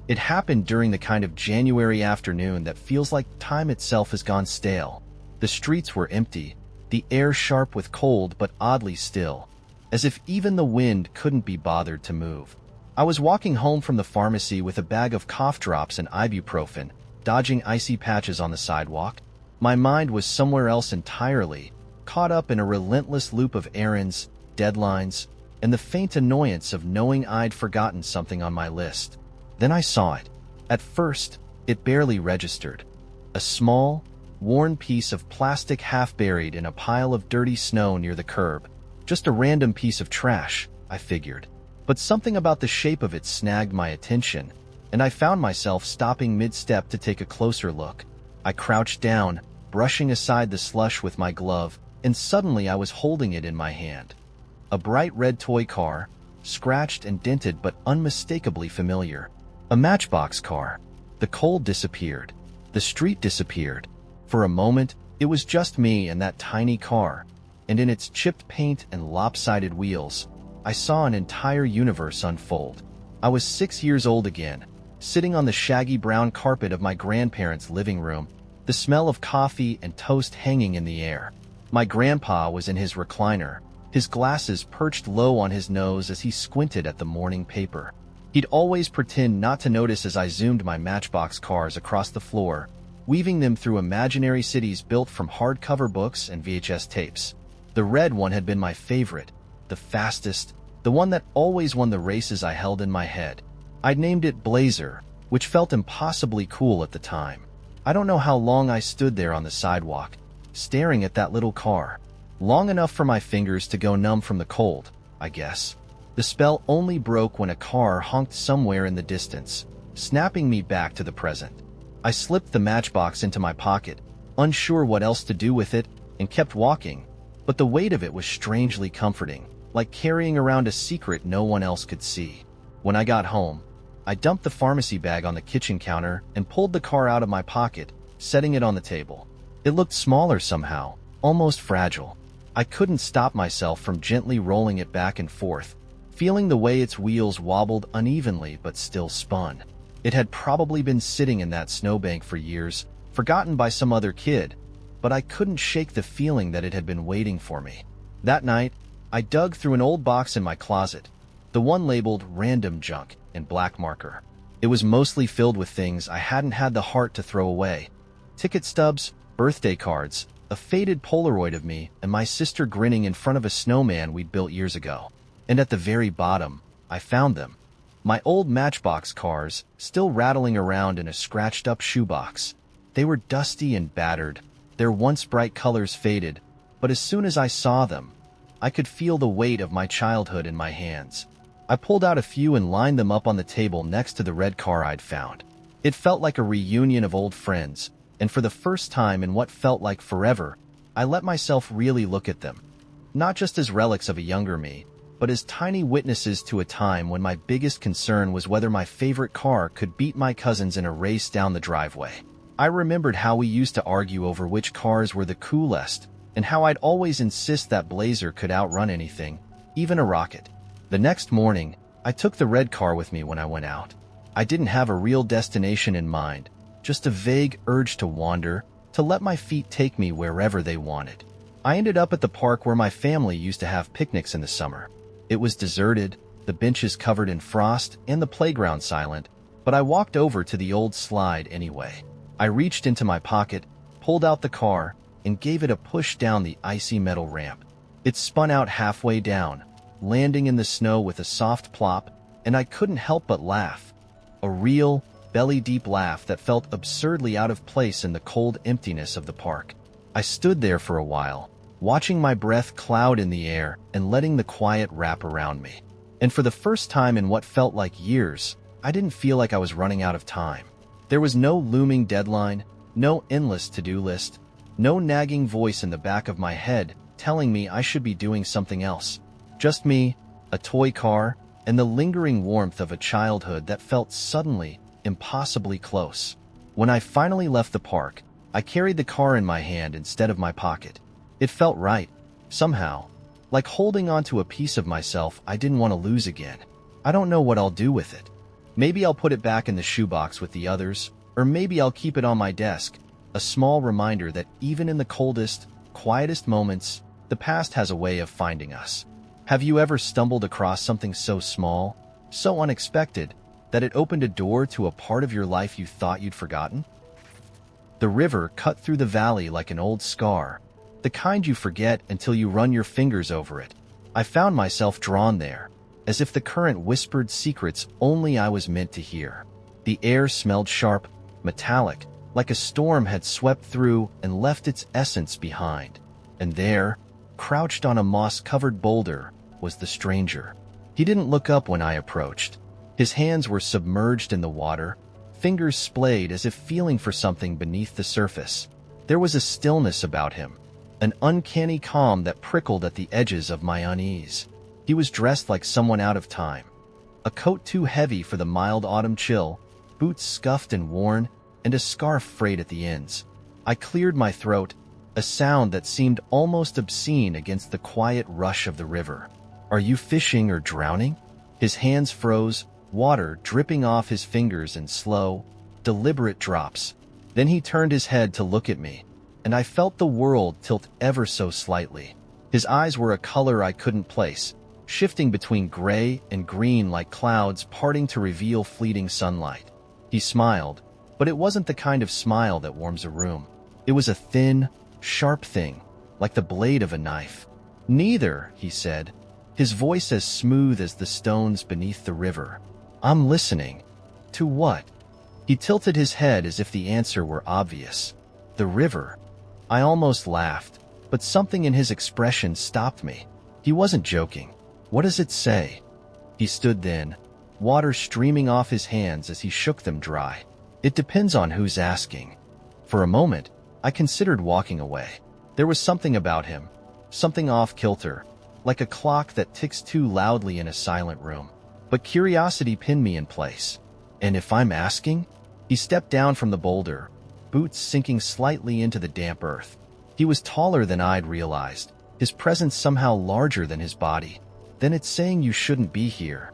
It happened during the kind of January afternoon that feels like time itself has gone stale. The streets were empty, the air sharp with cold but oddly still, as if even the wind couldn't be bothered to move. I was walking home from the pharmacy with a bag of cough drops and ibuprofen, dodging icy patches on the sidewalk. My mind was somewhere else entirely, caught up in a relentless loop of errands, deadlines, and the faint annoyance of knowing I'd forgotten something on my list. Then I saw it. At first, it barely registered. A small, worn piece of plastic half buried in a pile of dirty snow near the curb. Just a random piece of trash, I figured. But something about the shape of it snagged my attention, and I found myself stopping mid-step to take a closer look. I crouched down, brushing aside the slush with my glove, and suddenly I was holding it in my hand. A bright red toy car, scratched and dented but unmistakably familiar. A Matchbox car. The cold disappeared. The street disappeared. For a moment, it was just me and that tiny car, and in its chipped paint and lopsided wheels, I saw an entire universe unfold. I was 6 years old again, sitting on the shaggy brown carpet of my grandparents' living room, the smell of coffee and toast hanging in the air. My grandpa was in his recliner, his glasses perched low on his nose as he squinted at the morning paper. He'd always pretend not to notice as I zoomed my Matchbox cars across the floor, weaving them through imaginary cities built from hardcover books and VHS tapes. The red one had been my favorite, the fastest, the one that always won the races I held in my head. I'd named it Blazer, which felt impossibly cool at the time. I don't know how long I stood there on the sidewalk, staring at that little car. Long enough for my fingers to go numb from the cold, I guess. The spell only broke when a car honked somewhere in the distance, snapping me back to the present. I slipped the Matchbox into my pocket, unsure what else to do with it, and kept walking, but the weight of it was strangely comforting, like carrying around a secret no one else could see. When I got home, I dumped the pharmacy bag on the kitchen counter and pulled the car out of my pocket, setting it on the table. It looked smaller somehow, almost fragile. I couldn't stop myself from gently rolling it back and forth, feeling the way its wheels wobbled unevenly but still spun. It had probably been sitting in that snowbank for years, forgotten by some other kid, but I couldn't shake the feeling that it had been waiting for me. That night, I dug through an old box in my closet, the one labeled Random Junk in black marker. It was mostly filled with things I hadn't had the heart to throw away. Ticket stubs, birthday cards, a faded Polaroid of me and my sister grinning in front of a snowman we'd built years ago. And at the very bottom, I found them. My old Matchbox cars, still rattling around in a scratched-up shoebox. They were dusty and battered, their once bright colors faded, but as soon as I saw them, I could feel the weight of my childhood in my hands. I pulled out a few and lined them up on the table next to the red car I'd found. It felt like a reunion of old friends, and for the first time in what felt like forever, I let myself really look at them. Not just as relics of a younger me, but as tiny witnesses to a time when my biggest concern was whether my favorite car could beat my cousins in a race down the driveway. I remembered how we used to argue over which cars were the coolest, and how I'd always insist that Blazer could outrun anything, even a rocket. The next morning, I took the red car with me when I went out. I didn't have a real destination in mind, just a vague urge to wander, to let my feet take me wherever they wanted. I ended up at the park where my family used to have picnics in the summer. It was deserted, the benches covered in frost, and the playground silent, but I walked over to the old slide anyway. I reached into my pocket, pulled out the car, and gave it a push down the icy metal ramp. It spun out halfway down, landing in the snow with a soft plop, and I couldn't help but laugh. A real, belly-deep laugh that felt absurdly out of place in the cold emptiness of the park. I stood there for a while, watching my breath cloud in the air and letting the quiet wrap around me. And for the first time in what felt like years, I didn't feel like I was running out of time. There was no looming deadline, no endless to-do list, no nagging voice in the back of my head telling me I should be doing something else. Just me, a toy car, and the lingering warmth of a childhood that felt suddenly, impossibly close. When I finally left the park, I carried the car in my hand instead of my pocket. It felt right, somehow, like holding on to a piece of myself I didn't want to lose again. I don't know what I'll do with it. Maybe I'll put it back in the shoebox with the others, or maybe I'll keep it on my desk. A small reminder that even in the coldest, quietest moments, the past has a way of finding us. Have you ever stumbled across something so small, so unexpected, that it opened a door to a part of your life you thought you'd forgotten? The river cut through the valley like an old scar, the kind you forget until you run your fingers over it. I found myself drawn there, as if the current whispered secrets only I was meant to hear. The air smelled sharp, metallic, like a storm had swept through and left its essence behind. And there, crouched on a moss-covered boulder, was the stranger. He didn't look up when I approached. His hands were submerged in the water, fingers splayed as if feeling for something beneath the surface. There was a stillness about him, an uncanny calm that prickled at the edges of my unease. He was dressed like someone out of time. A coat too heavy for the mild autumn chill, boots scuffed and worn, and a scarf frayed at the ends. I cleared my throat, a sound that seemed almost obscene against the quiet rush of the river. "Are you fishing or drowning?" His hands froze, water dripping off his fingers in slow, deliberate drops. Then he turned his head to look at me, and I felt the world tilt ever so slightly. His eyes were a color I couldn't place, shifting between gray and green like clouds parting to reveal fleeting sunlight. He smiled, but it wasn't the kind of smile that warms a room. It was a thin, sharp thing, like the blade of a knife. "Neither," he said, his voice as smooth as the stones beneath the river. "I'm listening." "To what?" He tilted his head as if the answer were obvious. "The river." I almost laughed, but something in his expression stopped me. He wasn't joking. "What does it say?" He stood then, water streaming off his hands as he shook them dry. "It depends on who's asking." For a moment, I considered walking away. There was something about him, something off-kilter, like a clock that ticks too loudly in a silent room. But curiosity pinned me in place. "And if I'm asking?" He stepped down from the boulder, boots sinking slightly into the damp earth. He was taller than I'd realized, his presence somehow larger than his body. "Then it's saying you shouldn't be here."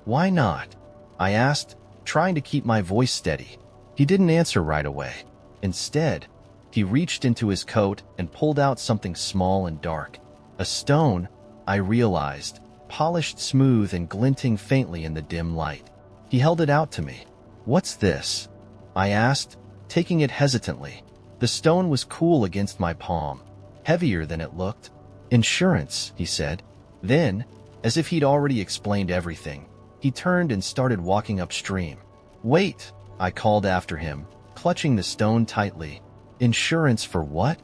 "Why not?" I asked, trying to keep my voice steady. He didn't answer right away. Instead, he reached into his coat and pulled out something small and dark. A stone, I realized, polished smooth and glinting faintly in the dim light. He held it out to me. "What's this?" I asked, taking it hesitantly. The stone was cool against my palm, heavier than it looked. "Insurance," he said. Then, as if he'd already explained everything, he turned and started walking upstream. "Wait," I called after him, clutching the stone tightly. "Insurance for what?"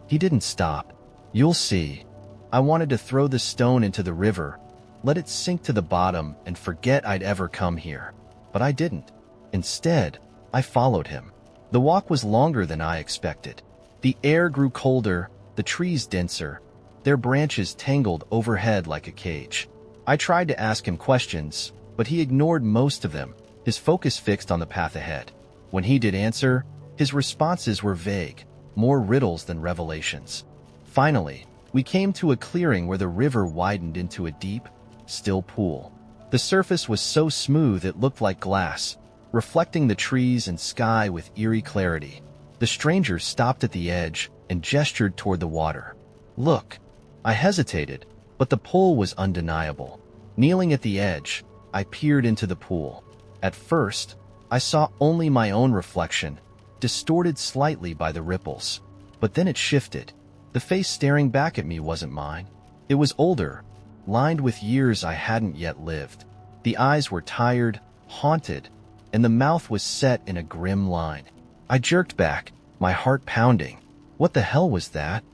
He didn't stop. "You'll see." I wanted to throw the stone into the river, let it sink to the bottom and forget I'd ever come here. But I didn't. Instead, I followed him. The walk was longer than I expected. The air grew colder, the trees denser, their branches tangled overhead like a cage. I tried to ask him questions, but he ignored most of them, his focus fixed on the path ahead. When he did answer, his responses were vague, more riddles than revelations. Finally, we came to a clearing where the river widened into a deep, still pool. The surface was so smooth it looked like glass, reflecting the trees and sky with eerie clarity. The stranger stopped at the edge and gestured toward the water. "Look." I hesitated, but the pull was undeniable. Kneeling at the edge, I peered into the pool. At first, I saw only my own reflection, distorted slightly by the ripples. But then it shifted. The face staring back at me wasn't mine. It was older, lined with years I hadn't yet lived. The eyes were tired, haunted, and the mouth was set in a grim line. I jerked back, my heart pounding. What the hell was that?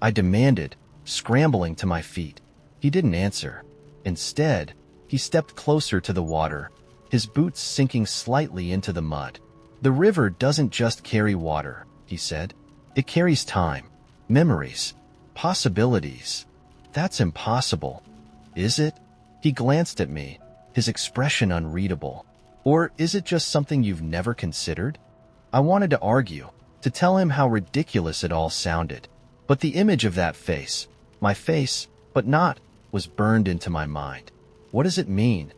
I demanded, scrambling to my feet. He didn't answer. Instead, he stepped closer to the water, his boots sinking slightly into the mud. "The river doesn't just carry water," he said. "It carries time, memories, possibilities." "That's impossible." "Is it?" He glanced at me, his expression unreadable. "Or is it just something you've never considered?" I wanted to argue, to tell him how ridiculous it all sounded. But the image of that face, my face, but not, was burned into my mind. "What does it mean?"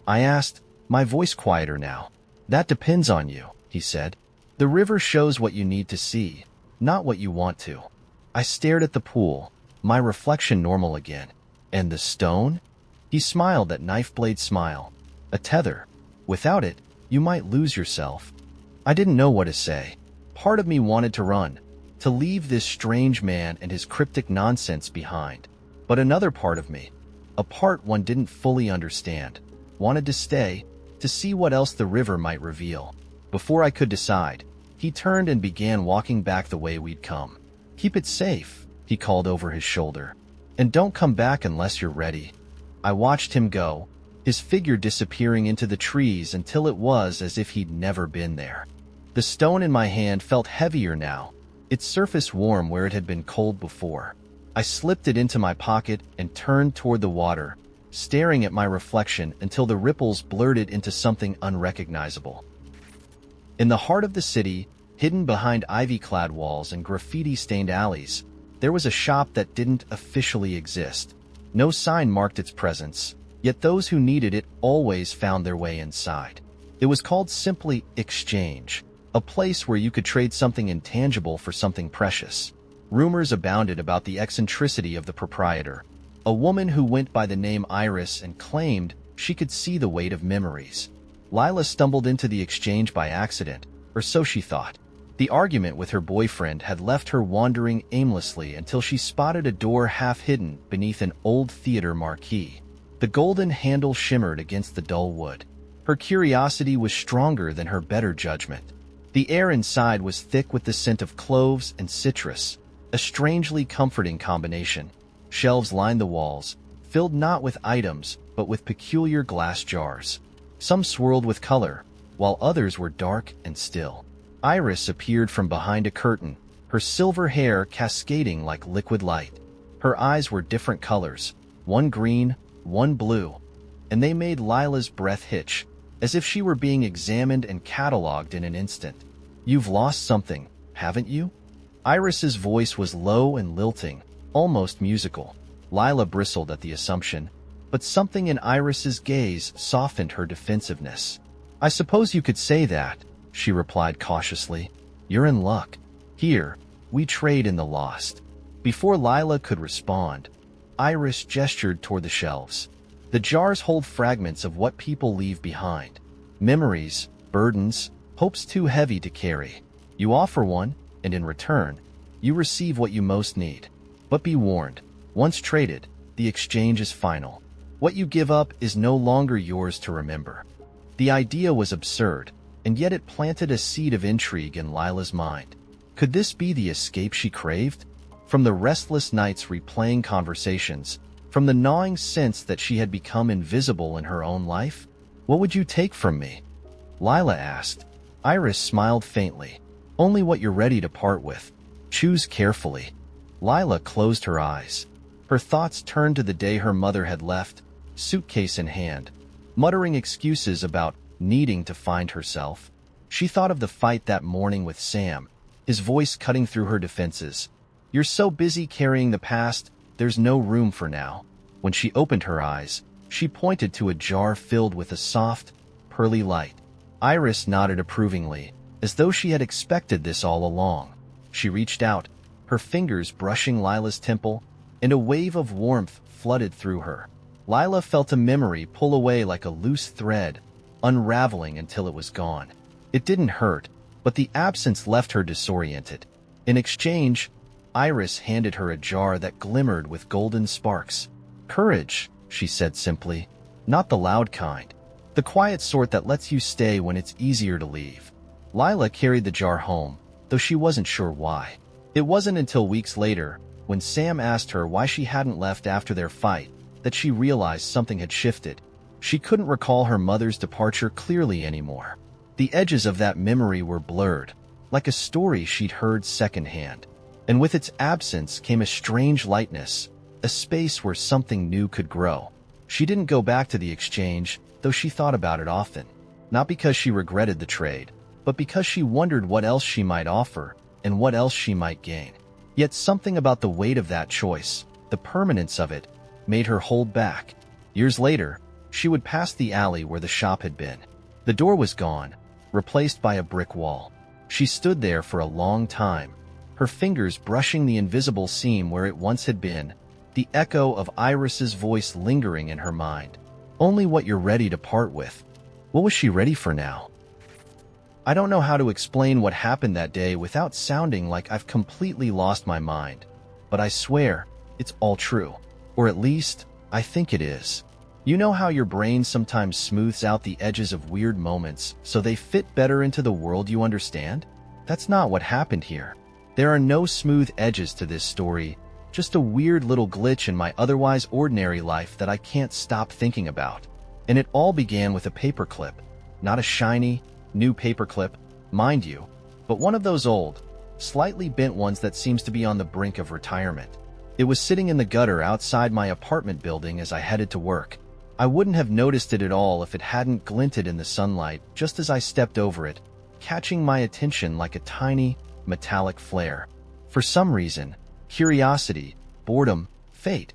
I asked, my voice quieter now. That depends on you, he said. The river shows what you need to see, not what you want to. I stared at the pool, my reflection normal again. And the stone? He smiled that knife-blade smile. A tether. Without it, you might lose yourself. I didn't know what to say. Part of me wanted to run, to leave this strange man and his cryptic nonsense behind. But another part of me, a part one didn't fully understand, wanted to stay, to see what else the river might reveal. Before I could decide, he turned and began walking back the way we'd come. Keep it safe, he called over his shoulder. And don't come back unless you're ready. I watched him go, his figure disappearing into the trees until it was as if he'd never been there. The stone in my hand felt heavier now, its surface warm where it had been cold before. I slipped it into my pocket and turned toward the water, staring at my reflection until the ripples blurred it into something unrecognizable. In the heart of the city, hidden behind ivy-clad walls and graffiti-stained alleys, there was a shop that didn't officially exist. No sign marked its presence, yet those who needed it always found their way inside. It was called simply Exchange, a place where you could trade something intangible for something precious. Rumors abounded about the eccentricity of the proprietor, a woman who went by the name Iris and claimed she could see the weight of memories. Lila stumbled into the exchange by accident, or so she thought. The argument with her boyfriend had left her wandering aimlessly until she spotted a door half hidden beneath an old theater marquee. The golden handle shimmered against the dull wood. Her curiosity was stronger than her better judgment. The air inside was thick with the scent of cloves and citrus, a strangely comforting combination. Shelves lined the walls, filled not with items, but with peculiar glass jars. Some swirled with color, while others were dark and still. Iris appeared from behind a curtain, her silver hair cascading like liquid light. Her eyes were different colors, one green, one blue, and they made Lila's breath hitch, as if she were being examined and catalogued in an instant. You've lost something, haven't you? Iris's voice was low and lilting, almost musical. Lila bristled at the assumption, but something in Iris's gaze softened her defensiveness. I suppose you could say that, she replied cautiously. You're in luck. Here, we trade in the lost. Before Lila could respond, Iris gestured toward the shelves. The jars hold fragments of what people leave behind. Memories, burdens, hopes too heavy to carry. You offer one, and in return, you receive what you most need. But be warned, once traded, the exchange is final. What you give up is no longer yours to remember. The idea was absurd, and yet it planted a seed of intrigue in Lila's mind. Could this be the escape she craved? From the restless nights replaying conversations, from the gnawing sense that she had become invisible in her own life? What would you take from me? Lila asked. Iris smiled faintly. Only what you're ready to part with. Choose carefully. Lila closed her eyes. Her thoughts turned to the day her mother had left, suitcase in hand, muttering excuses about needing to find herself. She thought of the fight that morning with Sam, his voice cutting through her defenses. You're so busy carrying the past, there's no room for now. When she opened her eyes, she pointed to a jar filled with a soft, pearly light. Iris nodded approvingly, as though she had expected this all along. She reached out, her fingers brushing Lila's temple, and a wave of warmth flooded through her. Lila felt a memory pull away like a loose thread, unraveling until it was gone. It didn't hurt, but the absence left her disoriented. In exchange, Iris handed her a jar that glimmered with golden sparks. Courage, she said simply. Not the loud kind. The quiet sort that lets you stay when it's easier to leave. Lila carried the jar home, though she wasn't sure why. It wasn't until weeks later, when Sam asked her why she hadn't left after their fight, that she realized something had shifted. She couldn't recall her mother's departure clearly anymore. The edges of that memory were blurred, like a story she'd heard secondhand. And with its absence came a strange lightness, a space where something new could grow. She didn't go back to the exchange, though she thought about it often. Not because she regretted the trade, but because she wondered what else she might offer and what else she might gain. Yet something about the weight of that choice, the permanence of it, made her hold back. Years later, She would pass the alley where the shop had been. The door was gone, replaced by a brick wall. She stood there for a long time, her fingers brushing the invisible seam where it once had been, the echo of Iris's voice lingering in her mind. Only what you're ready to part with. What was she ready for now? I don't know how to explain what happened that day without sounding like I've completely lost my mind, but I swear it's all true. Or at least, I think it is. You know how your brain sometimes smooths out the edges of weird moments so they fit better into the world you understand? That's not what happened here. There are no smooth edges to this story, just a weird little glitch in my otherwise ordinary life that I can't stop thinking about. And it all began with a paperclip. Not a shiny, new paperclip, mind you, but one of those old, slightly bent ones that seems to be on the brink of retirement. It was sitting in the gutter outside my apartment building as I headed to work. I wouldn't have noticed it at all if it hadn't glinted in the sunlight just as I stepped over it, catching my attention like a tiny, metallic flare. For some reason, curiosity, boredom, fate,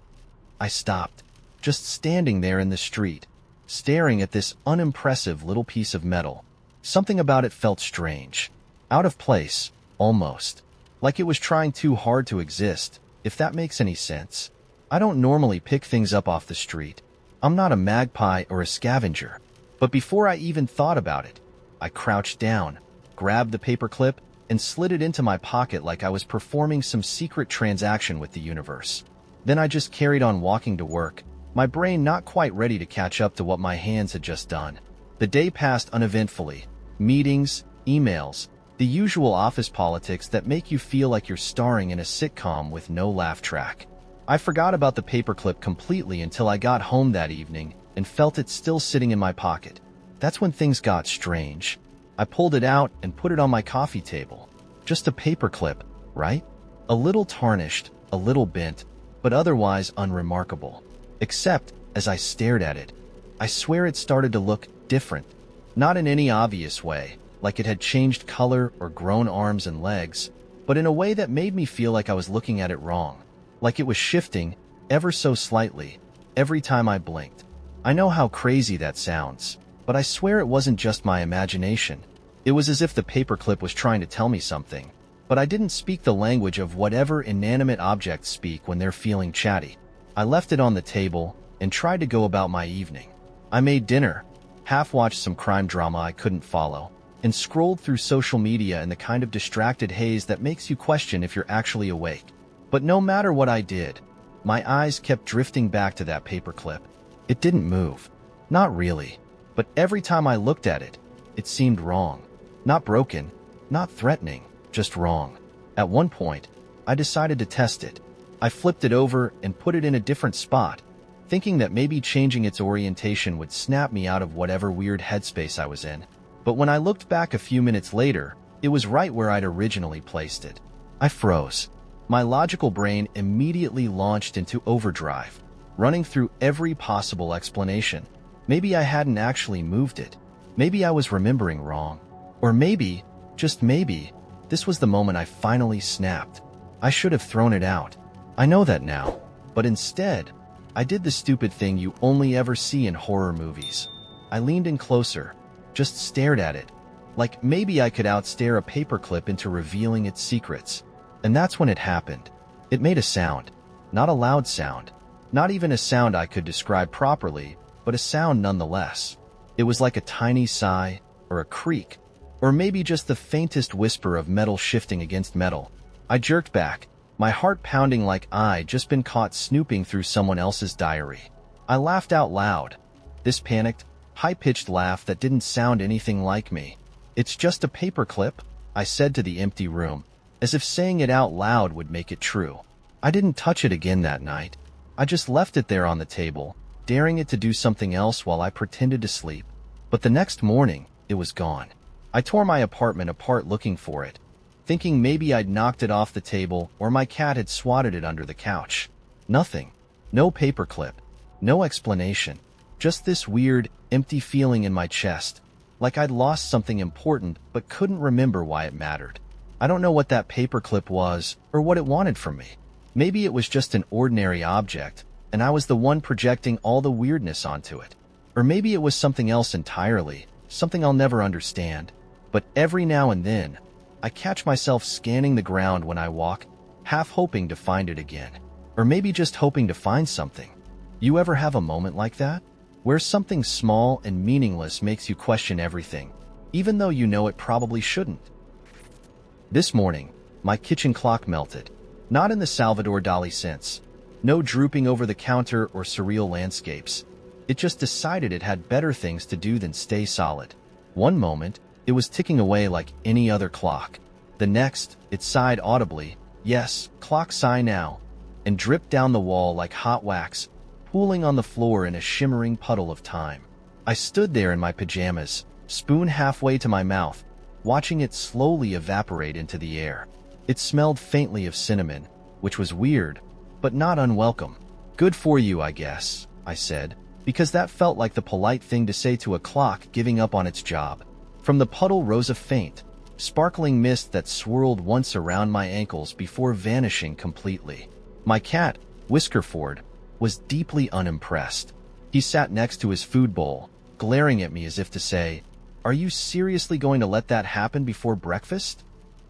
I stopped, just standing there in the street, staring at this unimpressive little piece of metal. Something about it felt strange, out of place, almost, like it was trying too hard to exist, if that makes any sense. I don't normally pick things up off the street. I'm not a magpie or a scavenger. But before I even thought about it, I crouched down, grabbed the paperclip, and slid it into my pocket like I was performing some secret transaction with the universe. Then I just carried on walking to work, my brain not quite ready to catch up to what my hands had just done. The day passed uneventfully. Meetings, emails, the usual office politics that make you feel like you're starring in a sitcom with no laugh track. I forgot about the paperclip completely until I got home that evening and felt it still sitting in my pocket. That's when things got strange. I pulled it out and put it on my coffee table. Just a paperclip, right? A little tarnished, a little bent, but otherwise unremarkable. Except, as I stared at it, I swear it started to look different. Not in any obvious way, like it had changed color or grown arms and legs, but in a way that made me feel like I was looking at it wrong. Like it was shifting, ever so slightly, every time I blinked. I know how crazy that sounds, but I swear it wasn't just my imagination. It was as if the paperclip was trying to tell me something, but I didn't speak the language of whatever inanimate objects speak when they're feeling chatty. I left it on the table and tried to go about my evening. I made dinner, half-watched some crime drama I couldn't follow, and scrolled through social media in the kind of distracted haze that makes you question if you're actually awake. But no matter what I did, my eyes kept drifting back to that paperclip. It didn't move. Not really. But every time I looked at it, it seemed wrong. Not broken, not threatening, just wrong. At one point, I decided to test it. I flipped it over and put it in a different spot, thinking that maybe changing its orientation would snap me out of whatever weird headspace I was in. But when I looked back a few minutes later, it was right where I'd originally placed it. I froze. My logical brain immediately launched into overdrive, running through every possible explanation. Maybe I hadn't actually moved it. Maybe I was remembering wrong. Or maybe, just maybe, this was the moment I finally snapped. I should have thrown it out. I know that now. But instead, I did the stupid thing you only ever see in horror movies. I leaned in closer, just stared at it, like maybe I could outstare a paperclip into revealing its secrets. And that's when it happened. It made a sound. Not a loud sound. Not even a sound I could describe properly, but a sound nonetheless. It was like a tiny sigh, or a creak, or maybe just the faintest whisper of metal shifting against metal. I jerked back, my heart pounding like I'd just been caught snooping through someone else's diary. I laughed out loud. This panicked, high-pitched laugh that didn't sound anything like me. "It's just a paperclip," I said to the empty room, as if saying it out loud would make it true. I didn't touch it again that night. I just left it there on the table, daring it to do something else while I pretended to sleep. But the next morning, it was gone. I tore my apartment apart looking for it, thinking maybe I'd knocked it off the table or my cat had swatted it under the couch. Nothing. No paperclip. No explanation. Just this weird, empty feeling in my chest, like I'd lost something important but couldn't remember why it mattered. I don't know what that paperclip was or what it wanted from me. Maybe it was just an ordinary object, and I was the one projecting all the weirdness onto it. Or maybe it was something else entirely, something I'll never understand. But every now and then, I catch myself scanning the ground when I walk, half hoping to find it again. Or maybe just hoping to find something. You ever have a moment like that? Where something small and meaningless makes you question everything, even though you know it probably shouldn't. This morning, my kitchen clock melted. Not in the Salvador Dali sense. No drooping over the counter or surreal landscapes. It just decided it had better things to do than stay solid. One moment, it was ticking away like any other clock. The next, it sighed audibly, "Yes, clock sigh now," and dripped down the wall like hot wax, pooling on the floor in a shimmering puddle of time. I stood there in my pajamas, spoon halfway to my mouth, watching it slowly evaporate into the air. It smelled faintly of cinnamon, which was weird, but not unwelcome. "Good for you, I guess," I said, because that felt like the polite thing to say to a clock giving up on its job. From the puddle rose a faint, sparkling mist that swirled once around my ankles before vanishing completely. My cat, Whiskerford, was deeply unimpressed. He sat next to his food bowl, glaring at me as if to say, "Are you seriously going to let that happen before breakfast?"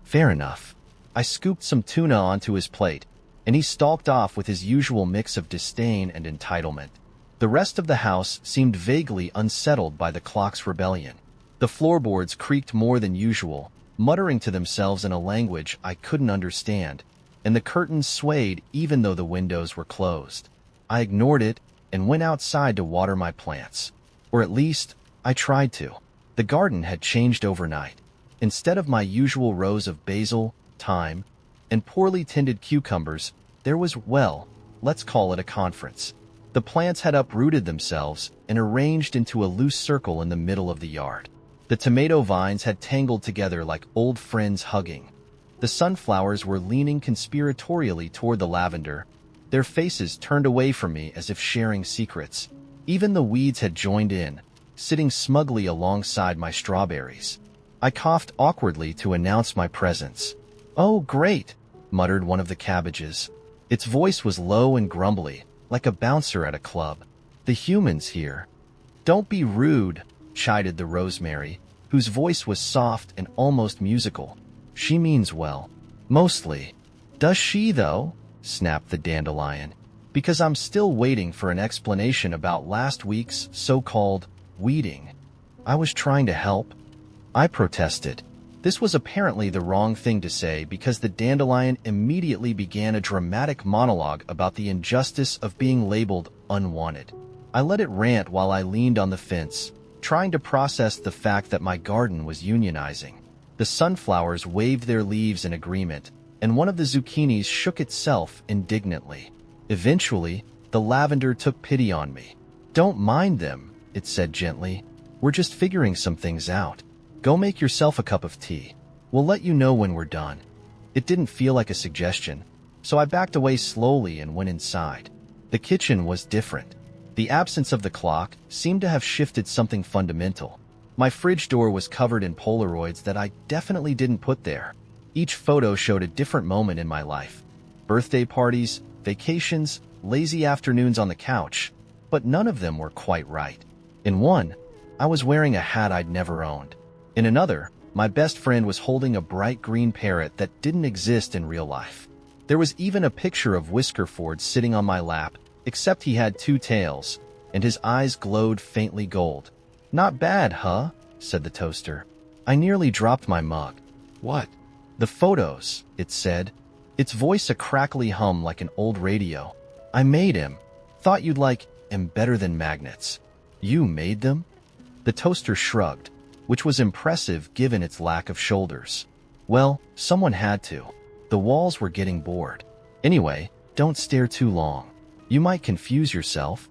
Fair enough. I scooped some tuna onto his plate, and he stalked off with his usual mix of disdain and entitlement. The rest of the house seemed vaguely unsettled by the clock's rebellion. The floorboards creaked more than usual, muttering to themselves in a language I couldn't understand, and the curtains swayed even though the windows were closed. I ignored it and went outside to water my plants. Or at least, I tried to. The garden had changed overnight. Instead of my usual rows of basil, thyme, and poorly tended cucumbers, there was, well, let's call it a conference. The plants had uprooted themselves and arranged into a loose circle in the middle of the yard. The tomato vines had tangled together like old friends hugging. The sunflowers were leaning conspiratorially toward the lavender, their faces turned away from me as if sharing secrets. Even the weeds had joined in, sitting smugly alongside my strawberries. I coughed awkwardly to announce my presence. "Oh, great," muttered one of the cabbages. Its voice was low and grumbly, like a bouncer at a club. "The humans here." "Don't be rude," chided the rosemary, whose voice was soft and almost musical. "She means well." "Mostly." "Does she, though?" snapped the dandelion. "Because I'm still waiting for an explanation about last week's so-called weeding." "I was trying to help," I protested. This was apparently the wrong thing to say because the dandelion immediately began a dramatic monologue about the injustice of being labeled unwanted. I let it rant while I leaned on the fence, trying to process the fact that my garden was unionizing. The sunflowers waved their leaves in agreement, and one of the zucchinis shook itself indignantly. Eventually, the lavender took pity on me. "Don't mind them," it said gently. "We're just figuring some things out. Go make yourself a cup of tea. We'll let you know when we're done." It didn't feel like a suggestion, so I backed away slowly and went inside. The kitchen was different. The absence of the clock seemed to have shifted something fundamental. My fridge door was covered in Polaroids that I definitely didn't put there. Each photo showed a different moment in my life. Birthday parties, vacations, lazy afternoons on the couch, but none of them were quite right. In one, I was wearing a hat I'd never owned. In another, my best friend was holding a bright green parrot that didn't exist in real life. There was even a picture of Whiskerford sitting on my lap, except he had two tails, and his eyes glowed faintly gold. "Not bad, huh?" said the toaster. I nearly dropped my mug. "What?" "The photos," it said, its voice a crackly hum like an old radio. "I made him. Thought you'd like him better than magnets." "You made them?" The toaster shrugged, which was impressive given its lack of shoulders. "Well, someone had to. The walls were getting bored. Anyway, don't stare too long. You might confuse yourself."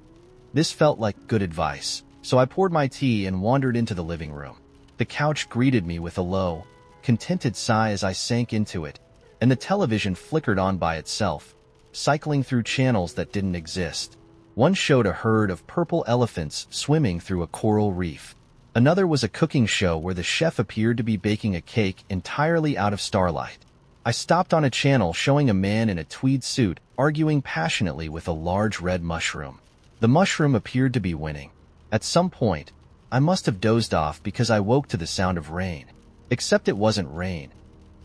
This felt like good advice, so I poured my tea and wandered into the living room. The couch greeted me with a low, contented sigh as I sank into it, and the television flickered on by itself, cycling through channels that didn't exist. One showed a herd of purple elephants swimming through a coral reef. Another was a cooking show where the chef appeared to be baking a cake entirely out of starlight. I stopped on a channel showing a man in a tweed suit arguing passionately with a large red mushroom. The mushroom appeared to be winning. At some point, I must have dozed off because I woke to the sound of rain. Except it wasn't rain.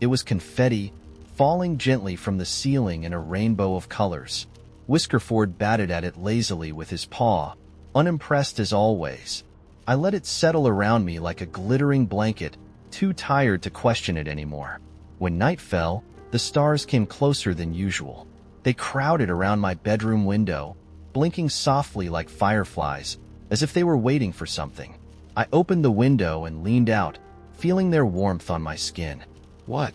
It was confetti, falling gently from the ceiling in a rainbow of colors. Whiskerford batted at it lazily with his paw, unimpressed as always. I let it settle around me like a glittering blanket, too tired to question it anymore. When night fell, the stars came closer than usual. They crowded around my bedroom window, blinking softly like fireflies, as if they were waiting for something. I opened the window and leaned out, feeling their warmth on my skin. "What?"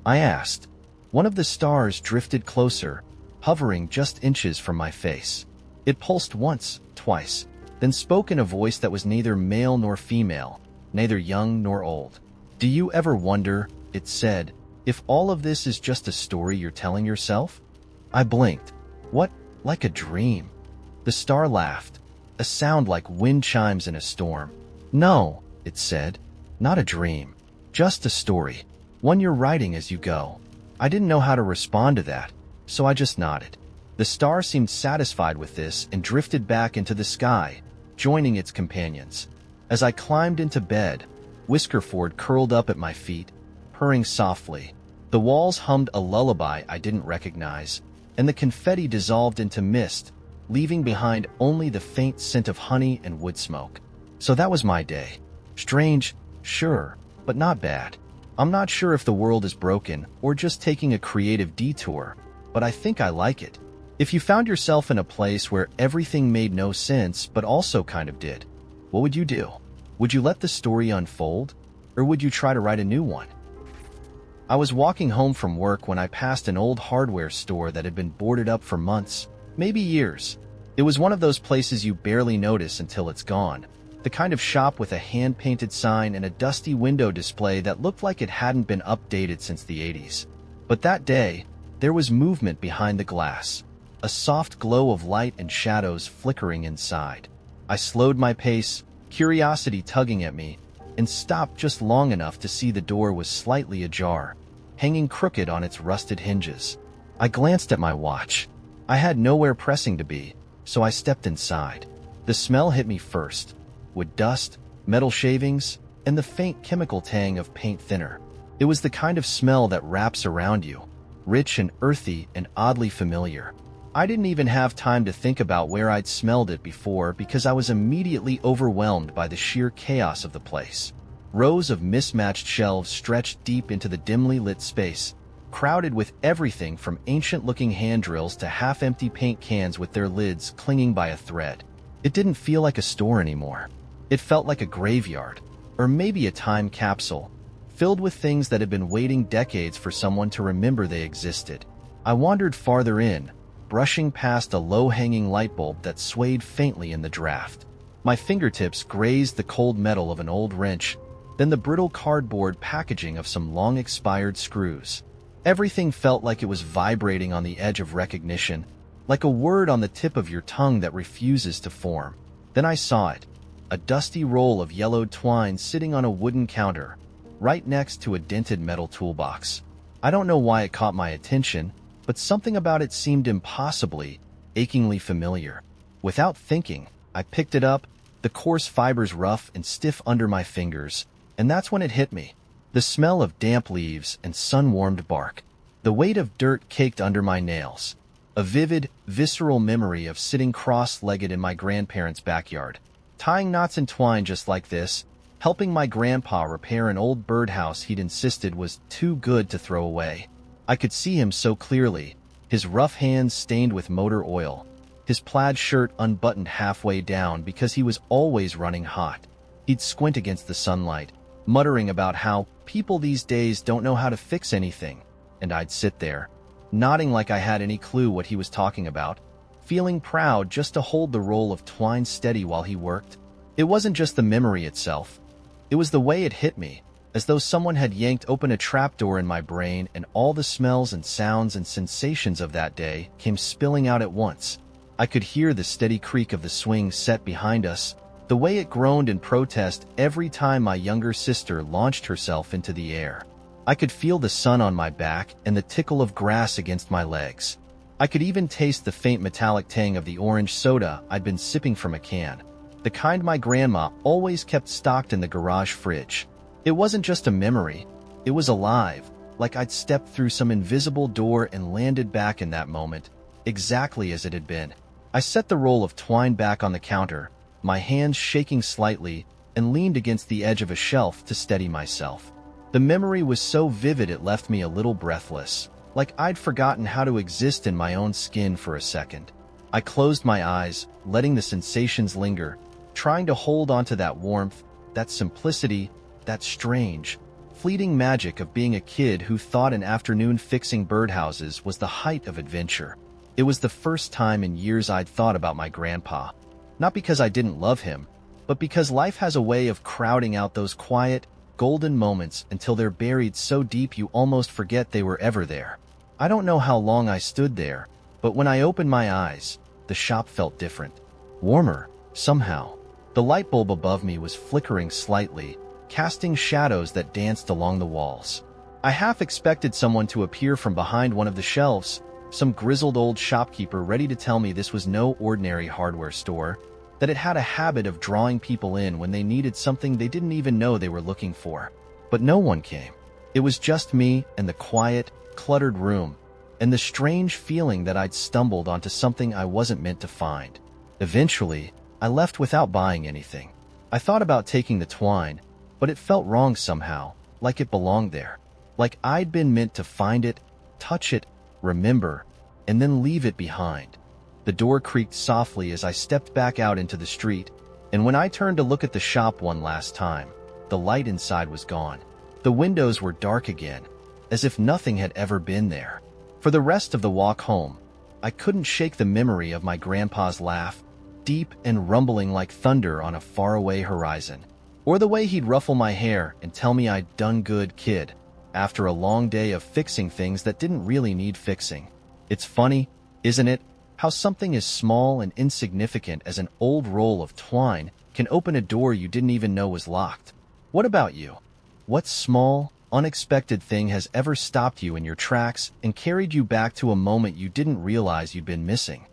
I asked. One of the stars drifted closer, hovering just inches from my face. It pulsed once, twice, then spoke in a voice that was neither male nor female, neither young nor old. "Do you ever wonder," it said, "if all of this is just a story you're telling yourself?" I blinked. "What, like a dream?" The star laughed, a sound like wind chimes in a storm. "No," it said, "not a dream. Just a story. One you're writing as you go." I didn't know how to respond to that, so I just nodded. The star seemed satisfied with this and drifted back into the sky, joining its companions. As I climbed into bed, Whiskerford curled up at my feet, purring softly. The walls hummed a lullaby I didn't recognize, and the confetti dissolved into mist, leaving behind only the faint scent of honey and wood smoke. So that was my day. Strange, sure, but not bad. I'm not sure if the world is broken or just taking a creative detour, but I think I like it. If you found yourself in a place where everything made no sense but also kind of did, what would you do? Would you let the story unfold, or would you try to write a new one? I was walking home from work when I passed an old hardware store that had been boarded up for months, maybe years. It was one of those places you barely notice until it's gone. The kind of shop with a hand-painted sign and a dusty window display that looked like it hadn't been updated since the 80s. But that day, there was movement behind the glass, a soft glow of light and shadows flickering inside. I slowed my pace, curiosity tugging at me, and stopped just long enough to see the door was slightly ajar, hanging crooked on its rusted hinges. I glanced at my watch. I had nowhere pressing to be, so I stepped inside. The smell hit me first, with dust, metal shavings, and the faint chemical tang of paint thinner. It was the kind of smell that wraps around you, rich and earthy and oddly familiar. I didn't even have time to think about where I'd smelled it before because I was immediately overwhelmed by the sheer chaos of the place. Rows of mismatched shelves stretched deep into the dimly lit space, crowded with everything from ancient-looking hand drills to half-empty paint cans with their lids clinging by a thread. It didn't feel like a store anymore. It felt like a graveyard, or maybe a time capsule, filled with things that had been waiting decades for someone to remember they existed. I wandered farther in, brushing past a low-hanging light bulb that swayed faintly in the draft. My fingertips grazed the cold metal of an old wrench, then the brittle cardboard packaging of some long-expired screws. Everything felt like it was vibrating on the edge of recognition, like a word on the tip of your tongue that refuses to form. Then I saw it, a dusty roll of yellowed twine sitting on a wooden counter, right next to a dented metal toolbox. I don't know why it caught my attention, but something about it seemed impossibly, achingly familiar. Without thinking, I picked it up, the coarse fibers rough and stiff under my fingers, and that's when it hit me. The smell of damp leaves and sun-warmed bark. The weight of dirt caked under my nails. A vivid, visceral memory of sitting cross-legged in my grandparents' backyard, tying knots in twine just like this, helping my grandpa repair an old birdhouse he'd insisted was too good to throw away. I could see him so clearly, his rough hands stained with motor oil, his plaid shirt unbuttoned halfway down because he was always running hot. He'd squint against the sunlight, muttering about how people these days don't know how to fix anything, and I'd sit there, nodding like I had any clue what he was talking about, feeling proud just to hold the roll of twine steady while he worked. It wasn't just the memory itself. It was the way it hit me, as though someone had yanked open a trapdoor in my brain and all the smells and sounds and sensations of that day came spilling out at once. I could hear the steady creak of the swing set behind us, the way it groaned in protest every time my younger sister launched herself into the air. I could feel the sun on my back and the tickle of grass against my legs. I could even taste the faint metallic tang of the orange soda I'd been sipping from a can. the kind my grandma always kept stocked in the garage fridge. It wasn't just a memory, it was alive, like I'd stepped through some invisible door and landed back in that moment, exactly as it had been. I set the roll of twine back on the counter, my hands shaking slightly, and leaned against the edge of a shelf to steady myself. The memory was so vivid it left me a little breathless, like I'd forgotten how to exist in my own skin for a second. I closed my eyes, letting the sensations linger, trying to hold onto that warmth, that simplicity, that strange, fleeting magic of being a kid who thought an afternoon fixing birdhouses was the height of adventure. It was the first time in years I'd thought about my grandpa. Not because I didn't love him, but because life has a way of crowding out those quiet, golden moments until they're buried so deep you almost forget they were ever there. I don't know how long I stood there, but when I opened my eyes, the shop felt different. Warmer, somehow. The light bulb above me was flickering slightly, casting shadows that danced along the walls. I half expected someone to appear from behind one of the shelves, some grizzled old shopkeeper ready to tell me this was no ordinary hardware store, that it had a habit of drawing people in when they needed something they didn't even know they were looking for. But no one came. It was just me and the quiet, cluttered room, and the strange feeling that I'd stumbled onto something I wasn't meant to find. Eventually, I left without buying anything. I thought about taking the twine, but it felt wrong somehow, like it belonged there. Like I'd been meant to find it, touch it, remember, and then leave it behind. The door creaked softly as I stepped back out into the street, and when I turned to look at the shop one last time, the light inside was gone. The windows were dark again, as if nothing had ever been there. For the rest of the walk home, I couldn't shake the memory of my grandpa's laugh, deep and rumbling like thunder on a faraway horizon, or the way he'd ruffle my hair and tell me I'd done good, kid, after a long day of fixing things that didn't really need fixing. It's funny, isn't it, how something as small and insignificant as an old roll of twine can open a door you didn't even know was locked. What about you? What small, unexpected thing has ever stopped you in your tracks and carried you back to a moment you didn't realize you'd been missing?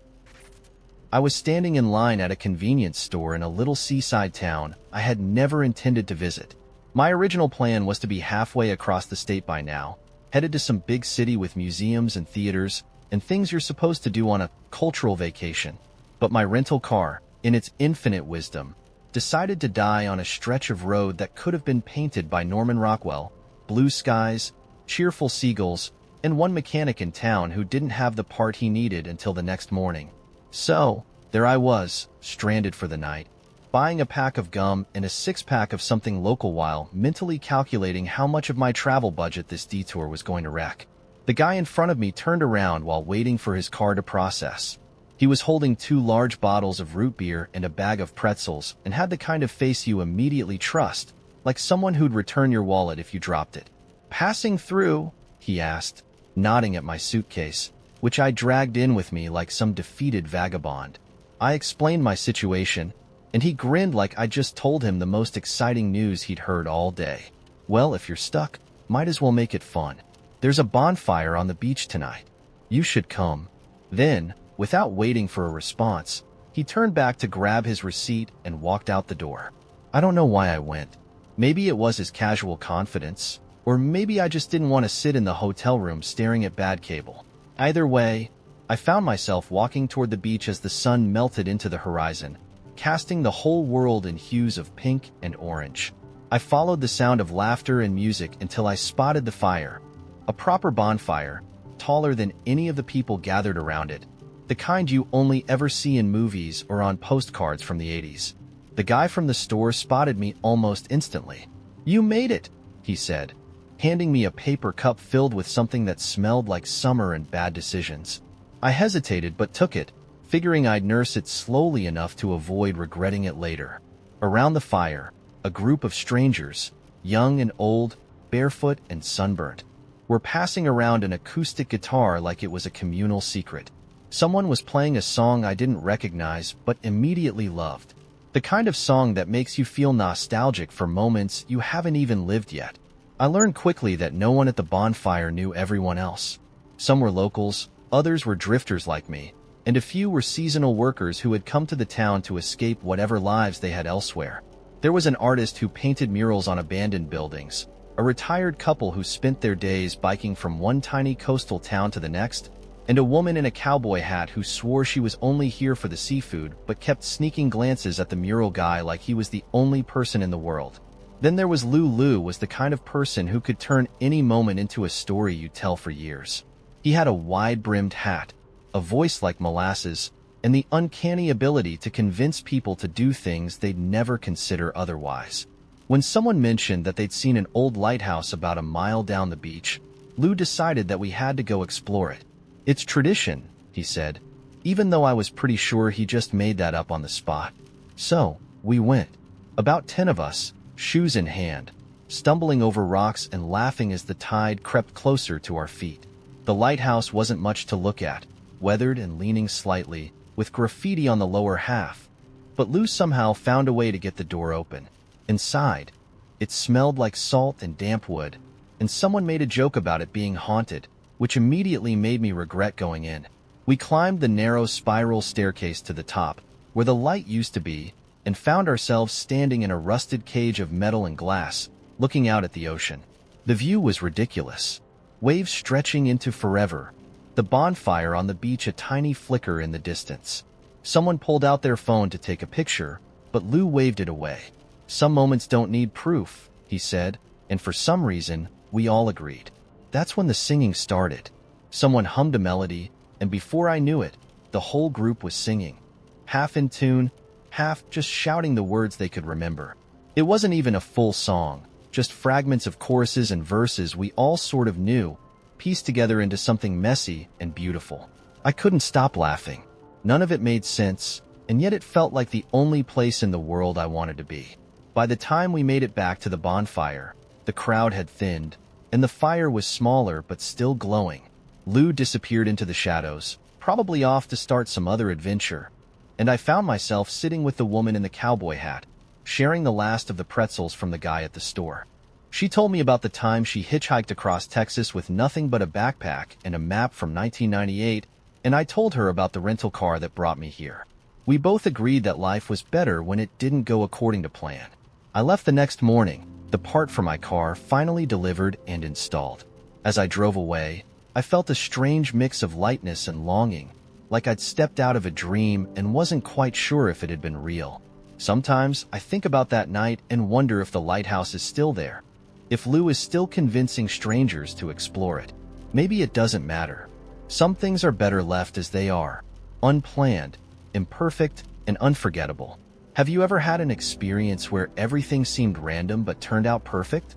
I was standing in line at a convenience store in a little seaside town I had never intended to visit. My original plan was to be halfway across the state by now, headed to some big city with museums and theaters and things you're supposed to do on a cultural vacation. But my rental car, in its infinite wisdom, decided to die on a stretch of road that could have been painted by Norman Rockwell, blue skies, cheerful seagulls, and one mechanic in town who didn't have the part he needed until the next morning. So, there I was, stranded for the night, buying a pack of gum and a six-pack of something local while mentally calculating how much of my travel budget this detour was going to wreck. The guy in front of me turned around while waiting for his car to process. He was holding 2 large bottles of root beer and a bag of pretzels and had the kind of face you immediately trust, like someone who'd return your wallet if you dropped it. "Passing through?" he asked, nodding at my suitcase, which I dragged in with me like some defeated vagabond. I explained my situation, and he grinned like I just told him the most exciting news he'd heard all day. "Well, if you're stuck, might as well make it fun. There's a bonfire on the beach tonight. You should come." Then, without waiting for a response, he turned back to grab his receipt and walked out the door. I don't know why I went. Maybe it was his casual confidence, or maybe I just didn't want to sit in the hotel room staring at bad cable. Either way, I found myself walking toward the beach as the sun melted into the horizon, casting the whole world in hues of pink and orange. I followed the sound of laughter and music until I spotted the fire. A proper bonfire, taller than any of the people gathered around it, the kind you only ever see in movies or on postcards from the 80s. The guy from the store spotted me almost instantly. "You made it," he said, handing me a paper cup filled with something that smelled like summer and bad decisions. I hesitated but took it, figuring I'd nurse it slowly enough to avoid regretting it later. Around the fire, a group of strangers, young and old, barefoot and sunburnt, were passing around an acoustic guitar like it was a communal secret. Someone was playing a song I didn't recognize but immediately loved. The kind of song that makes you feel nostalgic for moments you haven't even lived yet. I learned quickly that no one at the bonfire knew everyone else. Some were locals, others were drifters like me, and a few were seasonal workers who had come to the town to escape whatever lives they had elsewhere. There was an artist who painted murals on abandoned buildings, a retired couple who spent their days biking from one tiny coastal town to the next, and a woman in a cowboy hat who swore she was only here for the seafood but kept sneaking glances at the mural guy like he was the only person in the world. Then there was Lou. Lou was the kind of person who could turn any moment into a story you'd tell for years. He had a wide-brimmed hat, a voice like molasses, and the uncanny ability to convince people to do things they'd never consider otherwise. When someone mentioned that they'd seen an old lighthouse about a mile down the beach, Lou decided that we had to go explore it. "It's tradition," he said, even though I was pretty sure he just made that up on the spot. So, we went. About 10 of us, shoes in hand, stumbling over rocks and laughing as the tide crept closer to our feet. The lighthouse wasn't much to look at, weathered and leaning slightly, with graffiti on the lower half. But Lou somehow found a way to get the door open. Inside, it smelled like salt and damp wood, and someone made a joke about it being haunted, which immediately made me regret going in. We climbed the narrow spiral staircase to the top, where the light used to be, and found ourselves standing in a rusted cage of metal and glass, looking out at the ocean. The view was ridiculous. Waves stretching into forever, the bonfire on the beach a tiny flicker in the distance. Someone pulled out their phone to take a picture, but Lou waved it away. "Some moments don't need proof," he said, and for some reason, we all agreed. That's when the singing started. Someone hummed a melody, and before I knew it, the whole group was singing. Half in tune, half just shouting the words they could remember. It wasn't even a full song, just fragments of choruses and verses we all sort of knew, pieced together into something messy and beautiful. I couldn't stop laughing. None of it made sense, and yet it felt like the only place in the world I wanted to be. By the time we made it back to the bonfire, the crowd had thinned, and the fire was smaller but still glowing. Lou disappeared into the shadows, probably off to start some other adventure, and I found myself sitting with the woman in the cowboy hat, sharing the last of the pretzels from the guy at the store. She told me about the time she hitchhiked across Texas with nothing but a backpack and a map from 1998, and I told her about the rental car that brought me here. We both agreed that life was better when it didn't go according to plan. I left the next morning, the part for my car finally delivered and installed. As I drove away, I felt a strange mix of lightness and longing, like I'd stepped out of a dream and wasn't quite sure if it had been real. Sometimes I think about that night and wonder if the lighthouse is still there, if Lou is still convincing strangers to explore it. Maybe it doesn't matter. Some things are better left as they are, unplanned, imperfect, and unforgettable. Have you ever had an experience where everything seemed random but turned out perfect?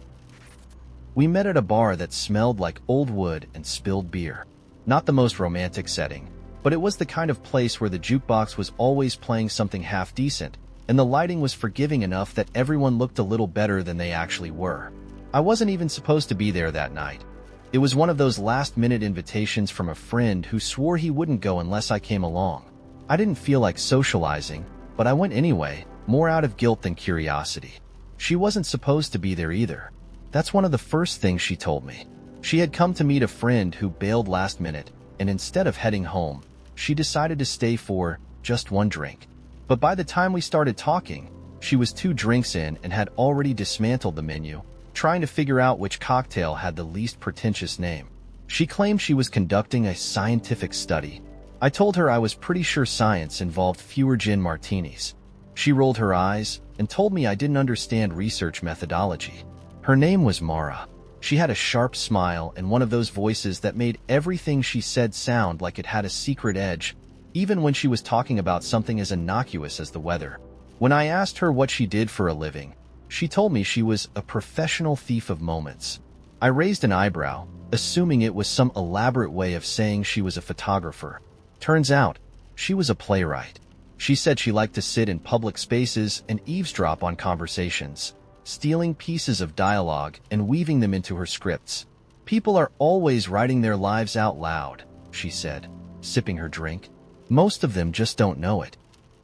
We met at a bar that smelled like old wood and spilled beer. Not the most romantic setting, but it was the kind of place where the jukebox was always playing something half-decent, and the lighting was forgiving enough that everyone looked a little better than they actually were. I wasn't even supposed to be there that night. It was one of those last-minute invitations from a friend who swore he wouldn't go unless I came along. I didn't feel like socializing, but I went anyway, more out of guilt than curiosity. She wasn't supposed to be there either. That's one of the first things she told me. She had come to meet a friend who bailed last minute, and instead of heading home, she decided to stay for just one drink. But by the time we started talking, she was 2 drinks in and had already dismantled the menu, trying to figure out which cocktail had the least pretentious name. She claimed she was conducting a scientific study. I told her I was pretty sure science involved fewer gin martinis. She rolled her eyes and told me I didn't understand research methodology. Her name was Mara. She had a sharp smile and one of those voices that made everything she said sound like it had a secret edge, even when she was talking about something as innocuous as the weather. When I asked her what she did for a living, she told me she was a professional thief of moments. I raised an eyebrow, assuming it was some elaborate way of saying she was a photographer. Turns out, she was a playwright. She said she liked to sit in public spaces and eavesdrop on conversations, stealing pieces of dialogue and weaving them into her scripts. People are always writing their lives out loud, she said, sipping her drink. Most of them just don't know it.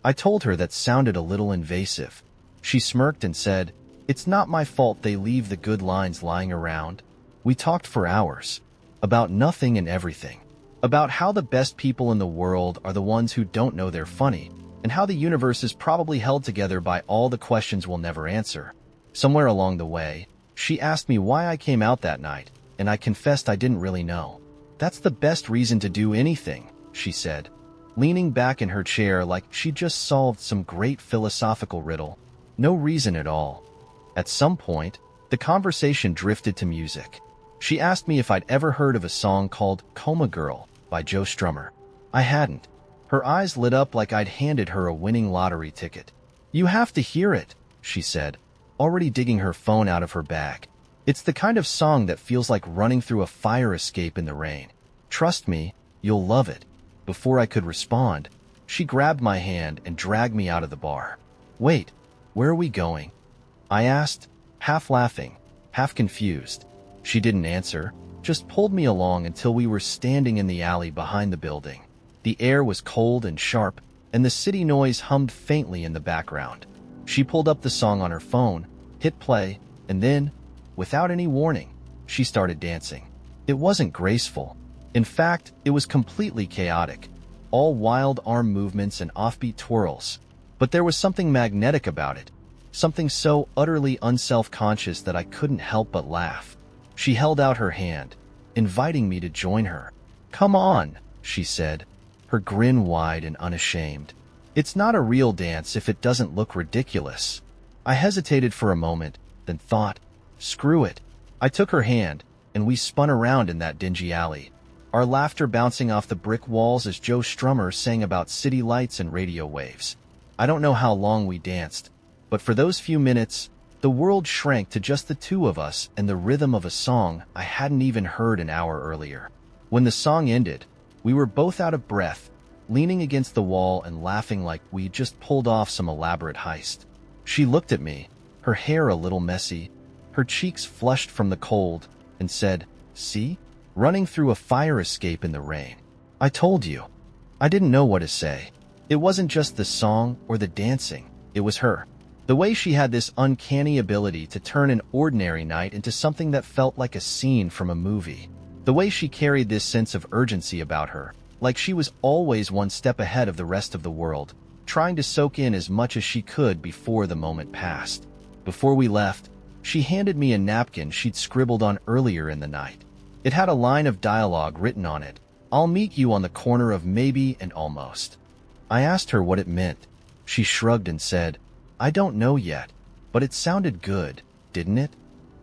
I told her that sounded a little invasive. She smirked and said, "It's not my fault they leave the good lines lying around." We talked for hours, about nothing and everything. about how the best people in the world are the ones who don't know they're funny, and how the universe is probably held together by all the questions we'll never answer. Somewhere along the way, she asked me why I came out that night, and I confessed I didn't really know. "That's the best reason to do anything," she said, leaning back in her chair like she'd just solved some great philosophical riddle. "No reason at all." At some point, the conversation drifted to music. She asked me if I'd ever heard of a song called Coma Girl by Joe Strummer. I hadn't. Her eyes lit up like I'd handed her a winning lottery ticket. "You have to hear it," she said, already digging her phone out of her bag. "It's the kind of song that feels like running through a fire escape in the rain. Trust me, you'll love it." Before I could respond, she grabbed my hand and dragged me out of the bar. "Wait, where are we going?" I asked, half laughing, half confused. She didn't answer, just pulled me along until we were standing in the alley behind the building. The air was cold and sharp, and the city noise hummed faintly in the background. She pulled up the song on her phone, hit play, and then, without any warning, she started dancing. It wasn't graceful. In fact, it was completely chaotic, all wild arm movements and offbeat twirls. But there was something magnetic about it, something so utterly unself-conscious that I couldn't help but laugh. She held out her hand, inviting me to join her. "Come on," she said, her grin wide and unashamed. "It's not a real dance if it doesn't look ridiculous." I hesitated for a moment, then thought, screw it. I took her hand, and we spun around in that dingy alley, our laughter bouncing off the brick walls as Joe Strummer sang about city lights and radio waves. I don't know how long we danced, but for those few minutes, the world shrank to just the two of us and the rhythm of a song I hadn't even heard an hour earlier. When the song ended, we were both out of breath, leaning against the wall and laughing like we'd just pulled off some elaborate heist. She looked at me, her hair a little messy, her cheeks flushed from the cold, and said, "See? Running through a fire escape in the rain. I told you." I didn't know what to say. It wasn't just the song or the dancing, it was her. The way she had this uncanny ability to turn an ordinary night into something that felt like a scene from a movie. The way she carried this sense of urgency about her, like she was always one step ahead of the rest of the world, trying to soak in as much as she could before the moment passed. Before we left, she handed me a napkin she'd scribbled on earlier in the night. It had a line of dialogue written on it, "I'll meet you on the corner of maybe and almost." I asked her what it meant. She shrugged and said, "I don't know yet, but it sounded good, didn't it?"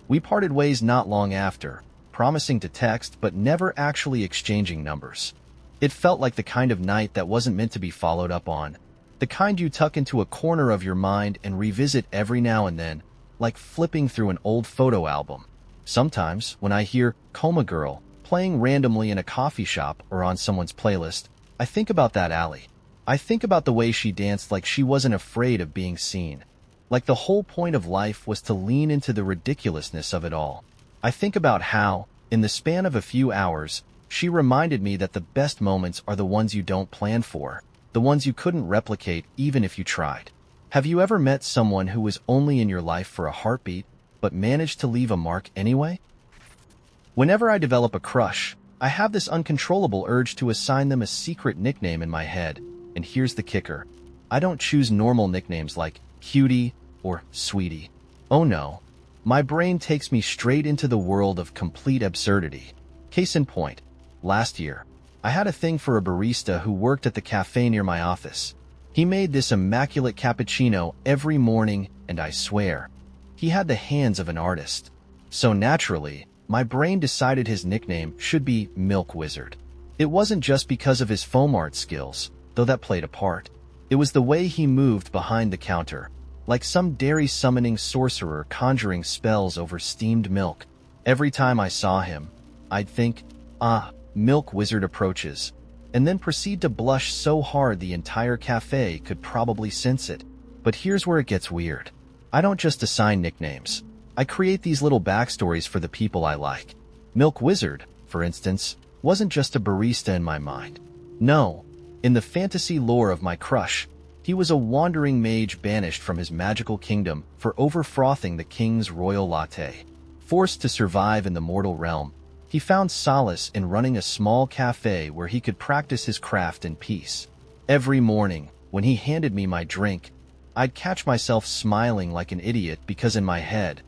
We parted ways not long after, promising to text but never actually exchanging numbers. It felt like the kind of night that wasn't meant to be followed up on, the kind you tuck into a corner of your mind and revisit every now and then, like flipping through an old photo album. Sometimes, when I hear Coma Girl playing randomly in a coffee shop or on someone's playlist, I think about that alley. I think about the way she danced like she wasn't afraid of being seen. Like the whole point of life was to lean into the ridiculousness of it all. I think about how, in the span of a few hours, she reminded me that the best moments are the ones you don't plan for, the ones you couldn't replicate even if you tried. Have you ever met someone who was only in your life for a heartbeat, but managed to leave a mark anyway? Whenever I develop a crush, I have this uncontrollable urge to assign them a secret nickname in my head. And here's the kicker. I don't choose normal nicknames like cutie or sweetie. Oh no. My brain takes me straight into the world of complete absurdity. Case in point, last year, I had a thing for a barista who worked at the cafe near my office. He made this immaculate cappuccino every morning, and I swear, he had the hands of an artist. So naturally, my brain decided his nickname should be Milk Wizard. It wasn't just because of his foam art skills, though that played a part. It was the way he moved behind the counter, like some dairy-summoning sorcerer conjuring spells over steamed milk. Every time I saw him, I'd think, Milk Wizard approaches, and then proceed to blush so hard the entire cafe could probably sense it. But here's where it gets weird. I don't just assign nicknames. I create these little backstories for the people I like. Milk Wizard, for instance, wasn't just a barista in my mind. No. In the fantasy lore of my crush, he was a wandering mage banished from his magical kingdom for overfrothing the king's royal latte. Forced to survive in the mortal realm, he He found solace in running a small cafe where he could practice his craft in peace. Every morning, when he handed me my drink, I'd catch myself smiling like an idiot because in my head,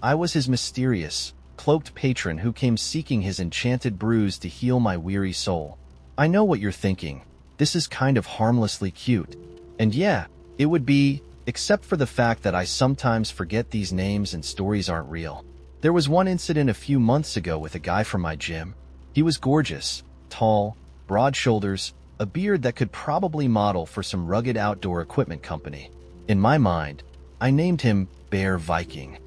I was his mysterious, cloaked patron who came seeking his enchanted brews to heal my weary soul. I know what you're thinking. This is kind of harmlessly cute. And yeah, it would be, except for the fact that I sometimes forget these names and stories aren't real. There was one incident a few months ago with a guy from my gym. He was gorgeous, tall, broad shoulders, a beard that could probably model for some rugged outdoor equipment company. In my mind, I named him Bear Viking.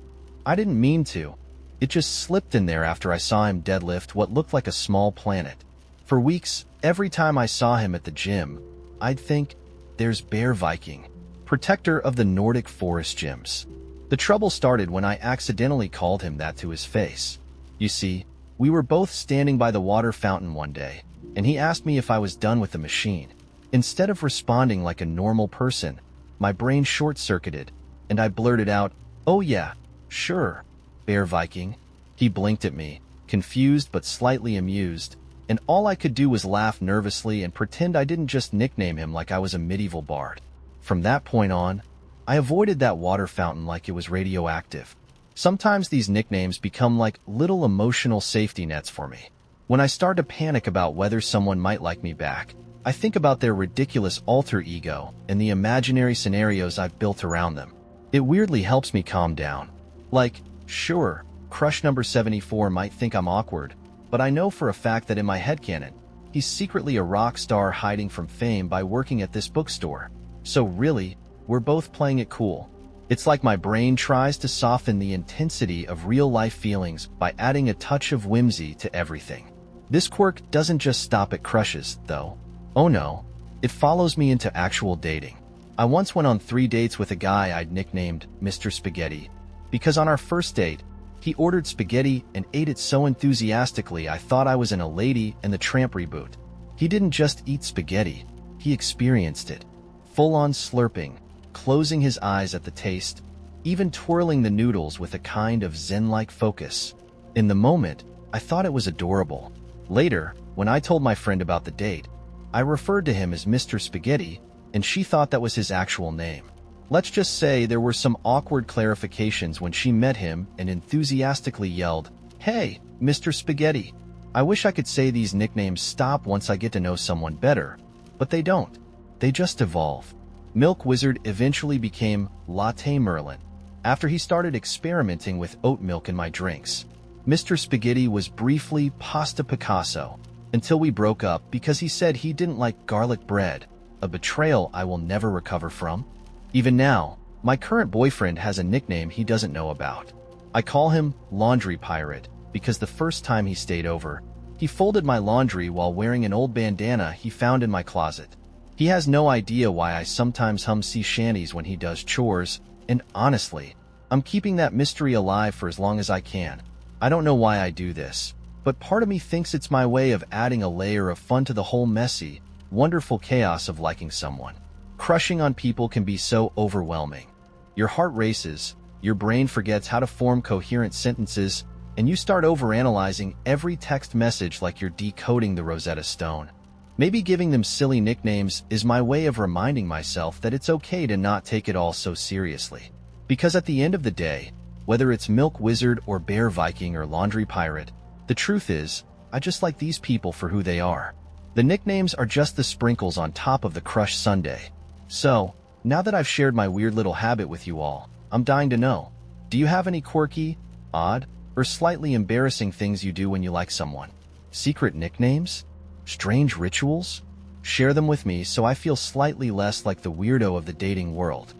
I didn't mean to. It just slipped in there after I saw him deadlift what looked like a small planet. For weeks, every time I saw him at the gym, I'd think, there's Bear Viking, protector of the Nordic forest gyms. The trouble started when I accidentally called him that to his face. You see, we were both standing by the water fountain one day, and he asked me if I was done with the machine. Instead of responding like a normal person, my brain short-circuited, and I blurted out, "Oh yeah, sure, Bear Viking." He blinked at me, confused but slightly amused, and all I could do was laugh nervously and pretend I didn't just nickname him like I was a medieval bard. From that point on, I avoided that water fountain like it was radioactive. Sometimes these nicknames become like little emotional safety nets for me. When I start to panic about whether someone might like me back, I think about their ridiculous alter ego and the imaginary scenarios I've built around them. It weirdly helps me calm down. Like, sure, crush number 74 might think I'm awkward, but I know for a fact that in my headcanon, he's secretly a rock star hiding from fame by working at this bookstore. So really, we're both playing it cool. It's like my brain tries to soften the intensity of real-life feelings by adding a touch of whimsy to everything. This quirk doesn't just stop at crushes, though. Oh no, it follows me into actual dating. I once went on 3 dates with a guy I'd nicknamed Mr. Spaghetti, because on our first date, he ordered spaghetti and ate it so enthusiastically I thought I was in a Lady and the Tramp reboot. He didn't just eat spaghetti, he experienced it. Full-on slurping, closing his eyes at the taste, even twirling the noodles with a kind of zen-like focus. In the moment, I thought it was adorable. Later, when I told my friend about the date, I referred to him as Mr. Spaghetti, and she thought that was his actual name. Let's just say there were some awkward clarifications when she met him and enthusiastically yelled, "Hey, Mr. Spaghetti." I wish I could say these nicknames stop once I get to know someone better, but they don't. They just evolve. Milk Wizard eventually became Latte Merlin, after he started experimenting with oat milk in my drinks. Mr. Spaghetti was briefly Pasta Picasso, until we broke up because he said he didn't like garlic bread, a betrayal I will never recover from. Even now, my current boyfriend has a nickname he doesn't know about. I call him Laundry Pirate because the first time he stayed over, he folded my laundry while wearing an old bandana he found in my closet. He has no idea why I sometimes hum sea shanties when he does chores, and honestly, I'm keeping that mystery alive for as long as I can. I don't know why I do this, but part of me thinks it's my way of adding a layer of fun to the whole messy, wonderful chaos of liking someone. Crushing on people can be so overwhelming. Your heart races, your brain forgets how to form coherent sentences, and you start overanalyzing every text message like you're decoding the Rosetta Stone. Maybe giving them silly nicknames is my way of reminding myself that it's okay to not take it all so seriously. Because at the end of the day, whether it's Milk Wizard or Bear Viking or Laundry Pirate, the truth is, I just like these people for who they are. The nicknames are just the sprinkles on top of the crush sundae. So, now that I've shared my weird little habit with you all, I'm dying to know, do you have any quirky, odd, or slightly embarrassing things you do when you like someone? Secret nicknames? Strange rituals? Share them with me so I feel slightly less like the weirdo of the dating world.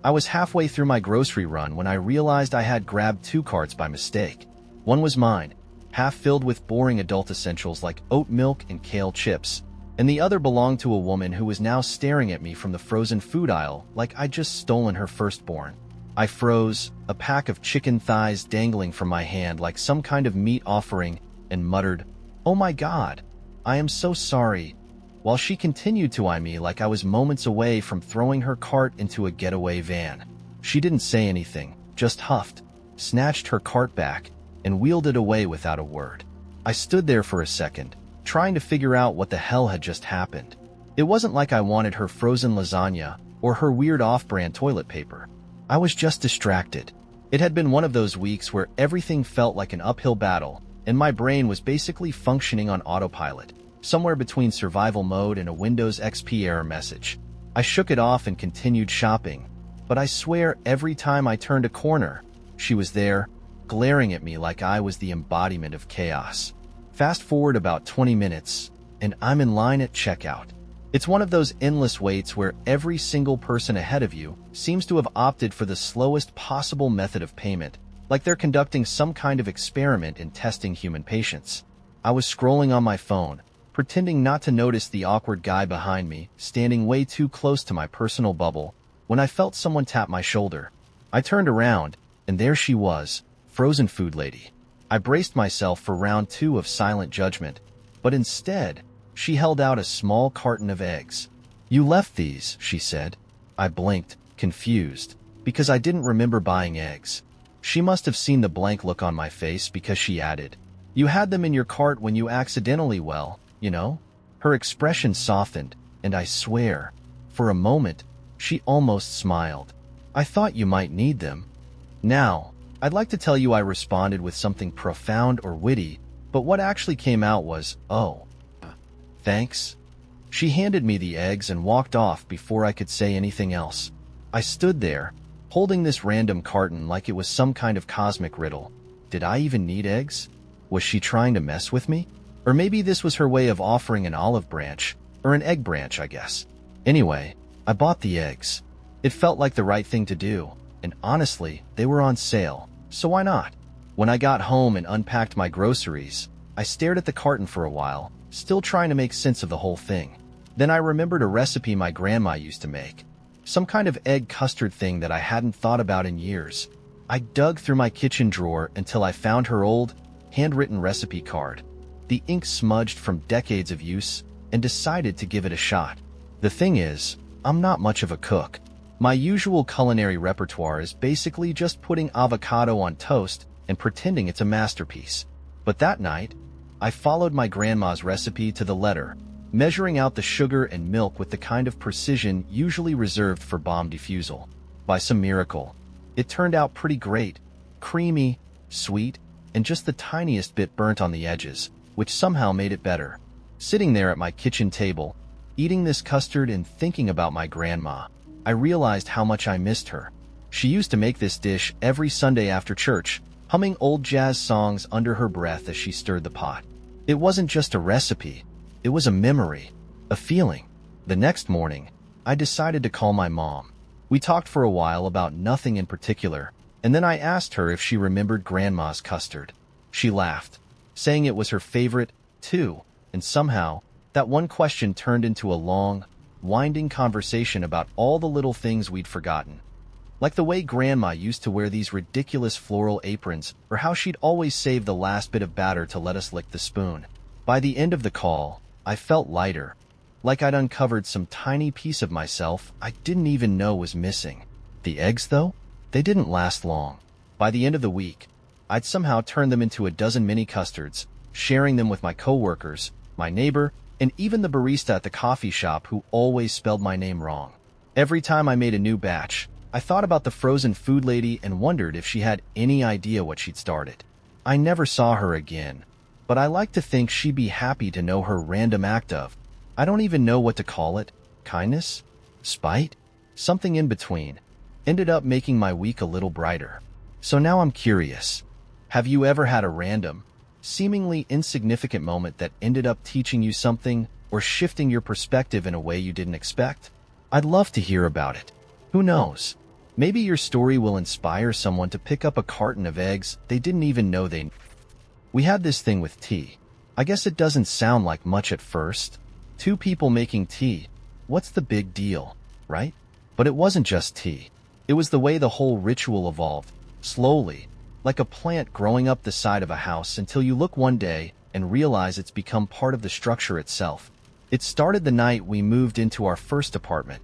I was halfway through my grocery run when I realized I had grabbed 2 carts by mistake. One was mine, half filled with boring adult essentials like oat milk and kale chips, and the other belonged to a woman who was now staring at me from the frozen food aisle like I'd just stolen her firstborn. I froze, a pack of chicken thighs dangling from my hand like some kind of meat offering, and muttered, "Oh my God, I am so sorry," while she continued to eye me like I was moments away from throwing her cart into a getaway van. She didn't say anything, just huffed, snatched her cart back, and wheeled it away without a word. I stood there for a second, trying to figure out what the hell had just happened. It wasn't like I wanted her frozen lasagna or her weird off-brand toilet paper. I was just distracted. It had been one of those weeks where everything felt like an uphill battle, and my brain was basically functioning on autopilot, somewhere between survival mode and a Windows XP error message. I shook it off and continued shopping, but I swear every time I turned a corner, she was there, glaring at me like I was the embodiment of chaos. Fast forward about 20 minutes, and I'm in line at checkout. It's one of those endless waits where every single person ahead of you seems to have opted for the slowest possible method of payment, like they're conducting some kind of experiment in testing human patience. I was scrolling on my phone, pretending not to notice the awkward guy behind me, standing way too close to my personal bubble, when I felt someone tap my shoulder. I turned around, and there she was, frozen food lady. I braced myself for round 2 of silent judgment, but instead, she held out a small carton of eggs. "You left these," she said. I blinked, confused, because I didn't remember buying eggs. She must have seen the blank look on my face because she added, "You had them in your cart when you accidentally, well, you know?" Her expression softened, and I swear, for a moment, she almost smiled. "I thought you might need them." Now, I'd like to tell you I responded with something profound or witty, but what actually came out was, "Oh, thanks." She handed me the eggs and walked off before I could say anything else. I stood there, holding this random carton like it was some kind of cosmic riddle. Did I even need eggs? Was she trying to mess with me? Or maybe this was her way of offering an olive branch, or an egg branch, I guess. Anyway, I bought the eggs. It felt like the right thing to do, and honestly, they were on sale, so why not? When I got home and unpacked my groceries, I stared at the carton for a while, still trying to make sense of the whole thing. Then I remembered a recipe my grandma used to make. Some kind of egg custard thing that I hadn't thought about in years. I dug through my kitchen drawer until I found her old, handwritten recipe card. The ink smudged from decades of use, and decided to give it a shot. The thing is, I'm not much of a cook. My usual culinary repertoire is basically just putting avocado on toast and pretending it's a masterpiece. But that night, I followed my grandma's recipe to the letter, measuring out the sugar and milk with the kind of precision usually reserved for bomb defusal. By some miracle, it turned out pretty great, creamy, sweet, and just the tiniest bit burnt on the edges, which somehow made it better. Sitting there at my kitchen table, eating this custard and thinking about my grandma, I realized how much I missed her. She used to make this dish every Sunday after church, humming old jazz songs under her breath as she stirred the pot. It wasn't just a recipe, it was a memory, a feeling. The next morning, I decided to call my mom. We talked for a while about nothing in particular, and then I asked her if she remembered Grandma's custard. She laughed, saying it was her favorite, too, and somehow, that one question turned into a long, winding conversation about all the little things we'd forgotten. Like the way Grandma used to wear these ridiculous floral aprons, or how she'd always save the last bit of batter to let us lick the spoon. By the end of the call, I felt lighter, like I'd uncovered some tiny piece of myself I didn't even know was missing. The eggs, though? They didn't last long. By the end of the week, I'd somehow turned them into a dozen mini custards, sharing them with my coworkers, my neighbor, and even the barista at the coffee shop who always spelled my name wrong. Every time I made a new batch, I thought about the frozen food lady and wondered if she had any idea what she'd started. I never saw her again, but I like to think she'd be happy to know her random act of, I don't even know what to call it, kindness? Spite? Something in between, ended up making my week a little brighter. So now I'm curious. Have you ever had a random, seemingly insignificant moment that ended up teaching you something or shifting your perspective in a way you didn't expect? I'd love to hear about it. Who knows? Maybe your story will inspire someone to pick up a carton of eggs they didn't even know they needed. We had this thing with tea. I guess it doesn't sound like much at first. 2 people making tea. What's the big deal, right? But it wasn't just tea. It was the way the whole ritual evolved, slowly, like a plant growing up the side of a house until you look one day and realize it's become part of the structure itself. It started the night we moved into our first apartment.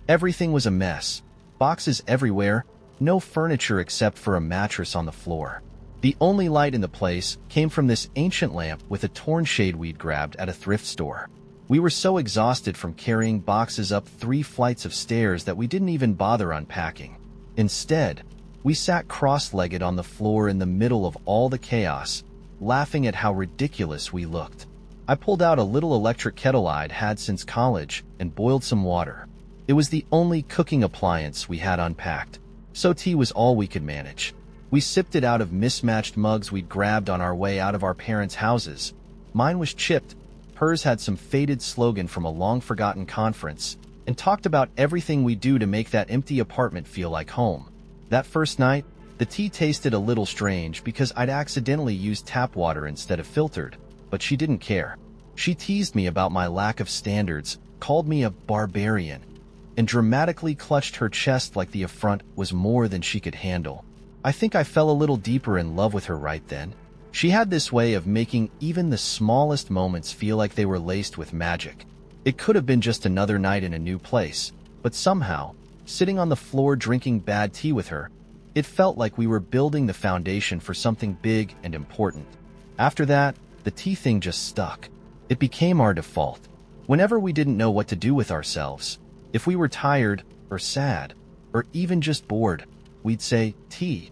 Everything was a mess. Boxes everywhere, no furniture except for a mattress on the floor. The only light in the place came from this ancient lamp with a torn shade we'd grabbed at a thrift store. We were so exhausted from carrying boxes up 3 flights of stairs that we didn't even bother unpacking. Instead, we sat cross-legged on the floor in the middle of all the chaos, laughing at how ridiculous we looked. I pulled out a little electric kettle I'd had since college and boiled some water. It was the only cooking appliance we had unpacked, so tea was all we could manage. We sipped it out of mismatched mugs we'd grabbed on our way out of our parents' houses. Mine was chipped, hers had some faded slogan from a long-forgotten conference, and talked about everything we do to make that empty apartment feel like home. That first night, the tea tasted a little strange because I'd accidentally used tap water instead of filtered, but she didn't care. She teased me about my lack of standards, called me a barbarian, and dramatically clutched her chest like the affront was more than she could handle. I think I fell a little deeper in love with her right then. She had this way of making even the smallest moments feel like they were laced with magic. It could have been just another night in a new place, but somehow, sitting on the floor drinking bad tea with her, it felt like we were building the foundation for something big and important. After that, the tea thing just stuck. It became our default. Whenever we didn't know what to do with ourselves, if we were tired, or sad, or even just bored, we'd say, tea,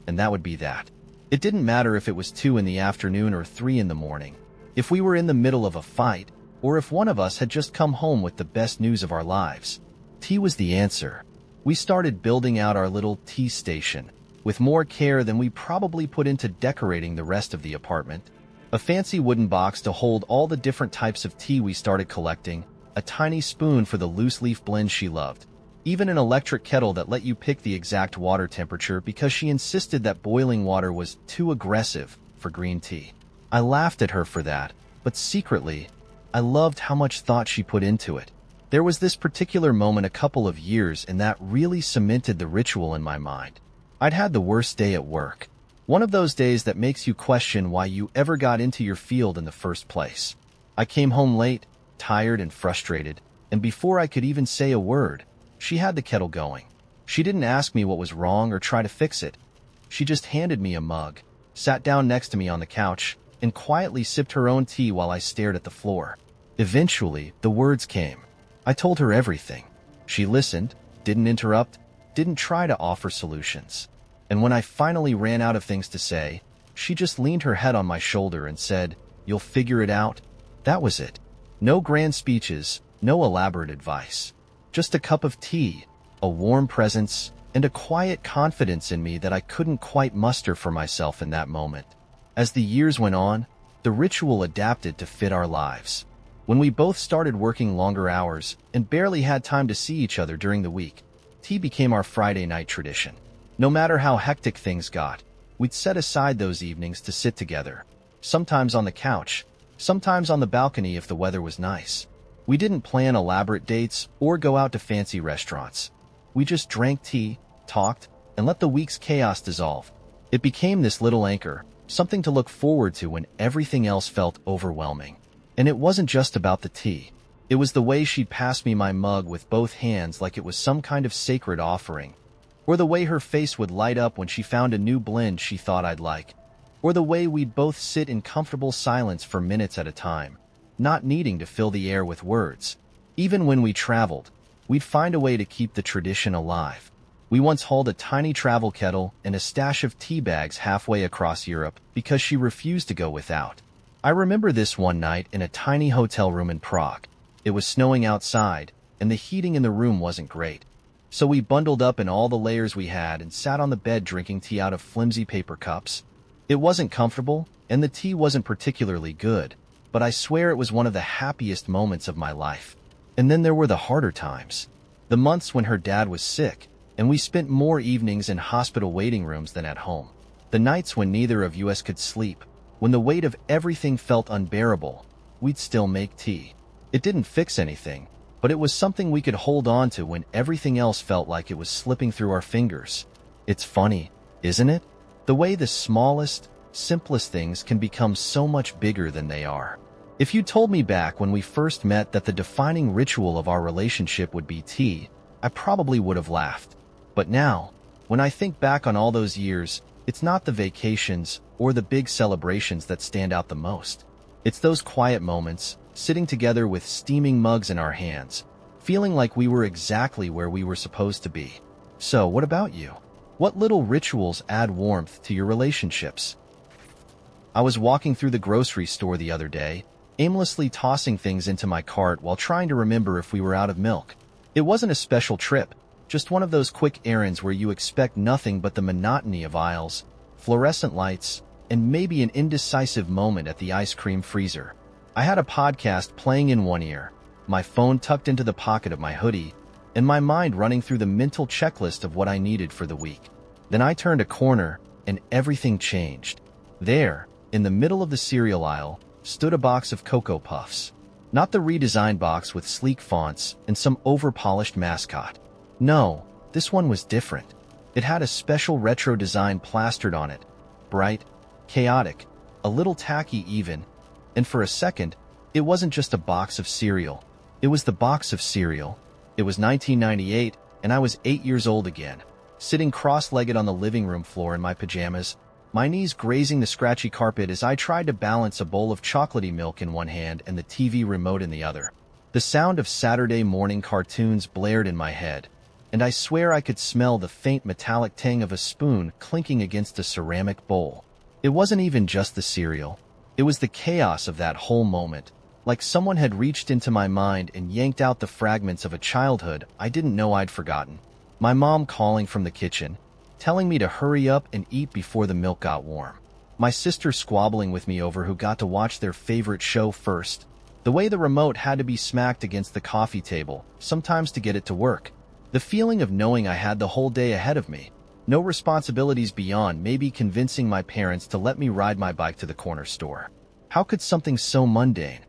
and that would be that. It didn't matter if it was 2 in the afternoon or 3 in the morning, if we were in the middle of a fight, or if one of us had just come home with the best news of our lives. Tea was the answer. We started building out our little tea station, with more care than we probably put into decorating the rest of the apartment. A fancy wooden box to hold all the different types of tea we started collecting, a tiny spoon for the loose leaf blend she loved, even an electric kettle that let you pick the exact water temperature because she insisted that boiling water was too aggressive for green tea. I laughed at her for that, but secretly, I loved how much thought she put into it. There was this particular moment a couple of years and that really cemented the ritual in my mind. I'd had the worst day at work. One of those days that makes you question why you ever got into your field in the first place. I came home late, tired and frustrated, and before I could even say a word, she had the kettle going. She didn't ask me what was wrong or try to fix it. She just handed me a mug, sat down next to me on the couch, and quietly sipped her own tea while I stared at the floor. Eventually, the words came. I told her everything. She listened, didn't interrupt, didn't try to offer solutions. And when I finally ran out of things to say, she just leaned her head on my shoulder and said, "You'll figure it out." That was it. No grand speeches, no elaborate advice. Just a cup of tea, a warm presence, and a quiet confidence in me that I couldn't quite muster for myself in that moment. As the years went on, the ritual adapted to fit our lives. When we both started working longer hours and barely had time to see each other during the week, tea became our Friday night tradition. No matter how hectic things got, we'd set aside those evenings to sit together, sometimes on the couch, sometimes on the balcony if the weather was nice. We didn't plan elaborate dates or go out to fancy restaurants. We just drank tea, talked, and let the week's chaos dissolve. It became this little anchor, something to look forward to when everything else felt overwhelming. And it wasn't just about the tea. It was the way she'd pass me my mug with both hands like it was some kind of sacred offering, or the way her face would light up when she found a new blend she thought I'd like, or the way we'd both sit in comfortable silence for minutes at a time, not needing to fill the air with words. Even when we traveled, we'd find a way to keep the tradition alive. We once hauled a tiny travel kettle and a stash of tea bags halfway across Europe because she refused to go without. I remember this one night in a tiny hotel room in Prague. It was snowing outside, and the heating in the room wasn't great. So we bundled up in all the layers we had and sat on the bed drinking tea out of flimsy paper cups. It wasn't comfortable, and the tea wasn't particularly good, but I swear it was one of the happiest moments of my life. And then there were the harder times. The months when her dad was sick, and we spent more evenings in hospital waiting rooms than at home. The nights when neither of us could sleep, when the weight of everything felt unbearable, we'd still make tea. It didn't fix anything, but it was something we could hold on to when everything else felt like it was slipping through our fingers. It's funny, isn't it? The way the smallest, simplest things can become so much bigger than they are. If you told me back when we first met that the defining ritual of our relationship would be tea, I probably would have laughed. But now, when I think back on all those years, It's not the vacations or the big celebrations that stand out the most. It's those quiet moments, sitting together with steaming mugs in our hands, feeling like we were exactly where we were supposed to be. So, what about you? What little rituals add warmth to your relationships? I was walking through the grocery store the other day, aimlessly tossing things into my cart while trying to remember if we were out of milk. It wasn't a special trip, just one of those quick errands where you expect nothing but the monotony of aisles, fluorescent lights, and maybe an indecisive moment at the ice cream freezer. I had a podcast playing in one ear, my phone tucked into the pocket of my hoodie, and my mind running through the mental checklist of what I needed for the week. Then I turned a corner, and everything changed. There, in the middle of the cereal aisle, stood a box of Cocoa Puffs. Not the redesigned box with sleek fonts and some over-polished mascot. No, this one was different. It had a special retro design plastered on it. Bright, chaotic, a little tacky even, and for a second, it wasn't just a box of cereal. It was the box of cereal. It was 1998, and I was 8 years old again, sitting cross-legged on the living room floor in my pajamas, my knees grazing the scratchy carpet as I tried to balance a bowl of chocolatey milk in one hand and the TV remote in the other. The sound of Saturday morning cartoons blared in my head, and I swear I could smell the faint metallic tang of a spoon clinking against a ceramic bowl. It wasn't even just the cereal. It was the chaos of that whole moment, like someone had reached into my mind and yanked out the fragments of a childhood I didn't know I'd forgotten. My mom calling from the kitchen, telling me to hurry up and eat before the milk got warm. My sister squabbling with me over who got to watch their favorite show first. The way the remote had to be smacked against the coffee table, sometimes to get it to work. The feeling of knowing I had the whole day ahead of me. No responsibilities beyond maybe convincing my parents to let me ride my bike to the corner store. How could something so mundane,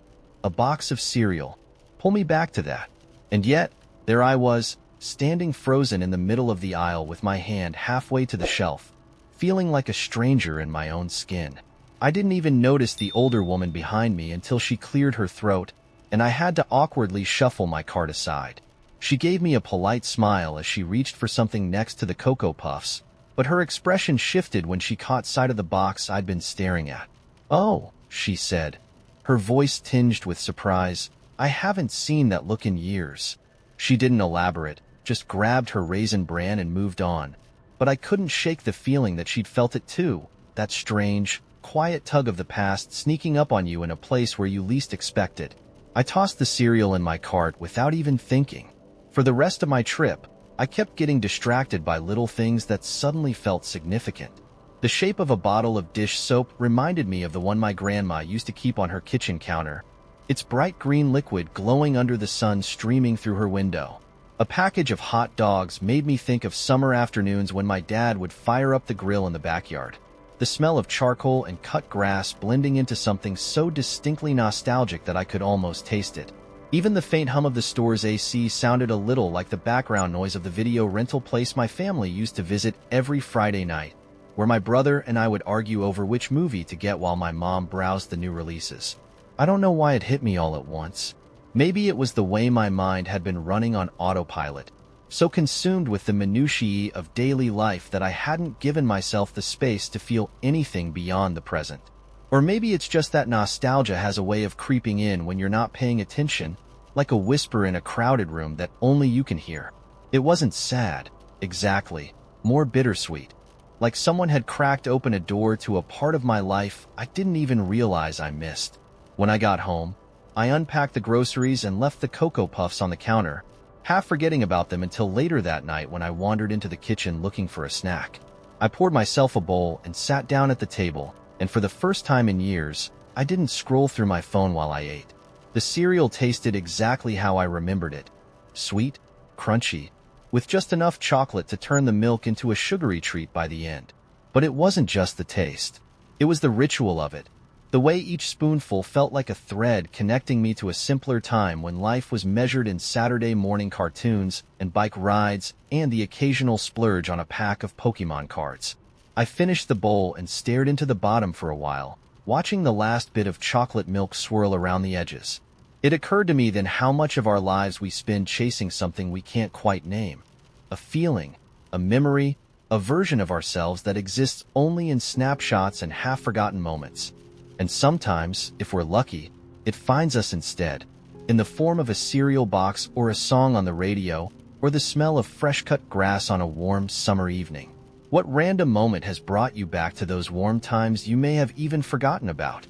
a box of cereal, pull me back to that? And yet, there I was, standing frozen in the middle of the aisle with my hand halfway to the shelf, feeling like a stranger in my own skin. I didn't even notice the older woman behind me until she cleared her throat, and I had to awkwardly shuffle my cart aside. She gave me a polite smile as she reached for something next to the Cocoa Puffs, but her expression shifted when she caught sight of the box I'd been staring at. "Oh," she said, her voice tinged with surprise. "I haven't seen that look in years." She didn't elaborate, just grabbed her Raisin Bran and moved on. But I couldn't shake the feeling that she'd felt it too, that strange, quiet tug of the past sneaking up on you in a place where you least expect it. I tossed the cereal in my cart without even thinking. For the rest of my trip, I kept getting distracted by little things that suddenly felt significant. The shape of a bottle of dish soap reminded me of the one my grandma used to keep on her kitchen counter, its bright green liquid glowing under the sun streaming through her window. A package of hot dogs made me think of summer afternoons when my dad would fire up the grill in the backyard. The smell of charcoal and cut grass blending into something so distinctly nostalgic that I could almost taste it. Even the faint hum of the store's AC sounded a little like the background noise of the video rental place my family used to visit every Friday night, where my brother and I would argue over which movie to get while my mom browsed the new releases. I don't know why it hit me all at once. Maybe it was the way my mind had been running on autopilot, so consumed with the minutiae of daily life that I hadn't given myself the space to feel anything beyond the present. Or maybe it's just that nostalgia has a way of creeping in when you're not paying attention, like a whisper in a crowded room that only you can hear. It wasn't sad, exactly, more bittersweet. Like someone had cracked open a door to a part of my life I didn't even realize I missed. When I got home, I unpacked the groceries and left the Cocoa Puffs on the counter, half forgetting about them until later that night when I wandered into the kitchen looking for a snack. I poured myself a bowl and sat down at the table, and for the first time in years, I didn't scroll through my phone while I ate. The cereal tasted exactly how I remembered it. Sweet, crunchy, with just enough chocolate to turn the milk into a sugary treat by the end. But it wasn't just the taste. It was the ritual of it. The way each spoonful felt like a thread connecting me to a simpler time when life was measured in Saturday morning cartoons and bike rides and the occasional splurge on a pack of Pokemon cards. I finished the bowl and stared into the bottom for a while, watching the last bit of chocolate milk swirl around the edges. It occurred to me then how much of our lives we spend chasing something we can't quite name. A feeling, a memory, a version of ourselves that exists only in snapshots and half-forgotten moments. And sometimes, if we're lucky, it finds us instead, in the form of a cereal box or a song on the radio, or the smell of fresh-cut grass on a warm summer evening. What random moment has brought you back to those warm times you may have even forgotten about?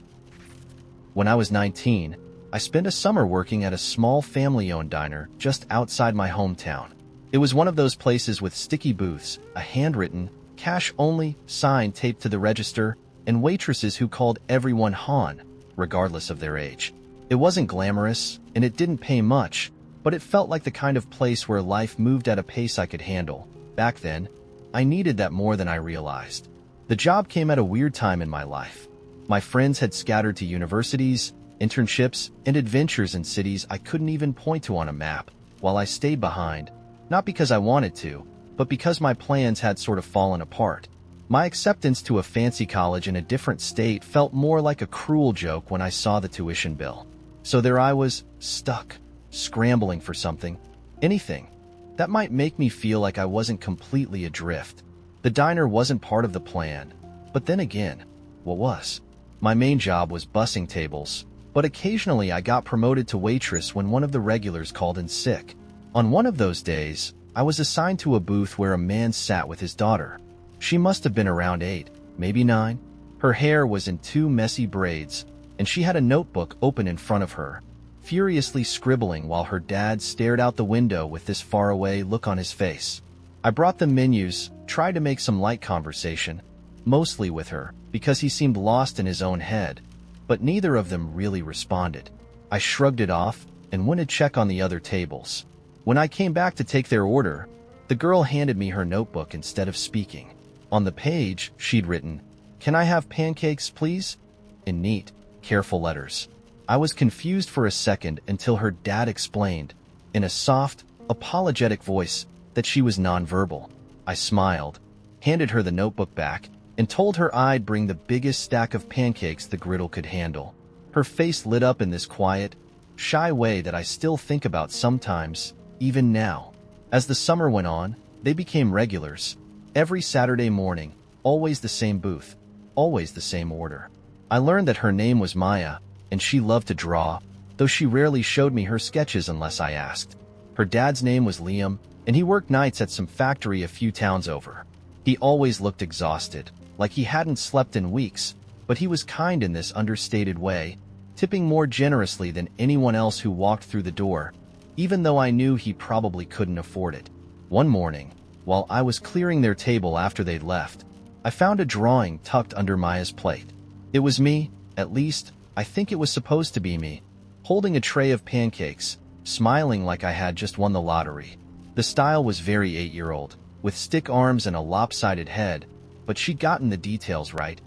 When I was 19, I spent a summer working at a small family-owned diner just outside my hometown. It was one of those places with sticky booths, a handwritten, cash-only sign taped to the register, and waitresses who called everyone Han, regardless of their age. It wasn't glamorous, and it didn't pay much, but it felt like the kind of place where life moved at a pace I could handle. Back then, I needed that more than I realized. The job came at a weird time in my life. My friends had scattered to universities, internships, and adventures in cities I couldn't even point to on a map, while I stayed behind, not because I wanted to, but because my plans had sort of fallen apart. My acceptance to a fancy college in a different state felt more like a cruel joke when I saw the tuition bill. So there I was, stuck, scrambling for something, anything, that might make me feel like I wasn't completely adrift. The diner wasn't part of the plan, but then again, what was? My main job was bussing tables, but occasionally I got promoted to waitress when one of the regulars called in sick. On one of those days, I was assigned to a booth where a man sat with his daughter. She must have been around 8, maybe 9. Her hair was in 2 messy braids, and she had a notebook open in front of her, furiously scribbling while her dad stared out the window with this faraway look on his face. I brought them menus, tried to make some light conversation, mostly with her, because he seemed lost in his own head, but neither of them really responded. I shrugged it off and went to check on the other tables. When I came back to take their order, the girl handed me her notebook instead of speaking. On the page, she'd written, "Can I have pancakes, please?" in neat, careful letters. I was confused for a second until her dad explained, in a soft, apologetic voice, that she was nonverbal. I smiled, handed her the notebook back, and told her I'd bring the biggest stack of pancakes the griddle could handle. Her face lit up in this quiet, shy way that I still think about sometimes, even now. As the summer went on, they became regulars. Every Saturday morning, always the same booth, always the same order. I learned that her name was Maya, and she loved to draw, though she rarely showed me her sketches unless I asked. Her dad's name was Liam, and he worked nights at some factory a few towns over. He always looked exhausted, like he hadn't slept in weeks, but he was kind in this understated way, tipping more generously than anyone else who walked through the door, even though I knew he probably couldn't afford it. One morning, while I was clearing their table after they'd left, I found a drawing tucked under Maya's plate. It was me, at least, I think it was supposed to be me, holding a tray of pancakes, smiling like I had just won the lottery. The style was very 8-year-old, with stick arms and a lopsided head, but she'd gotten the details right.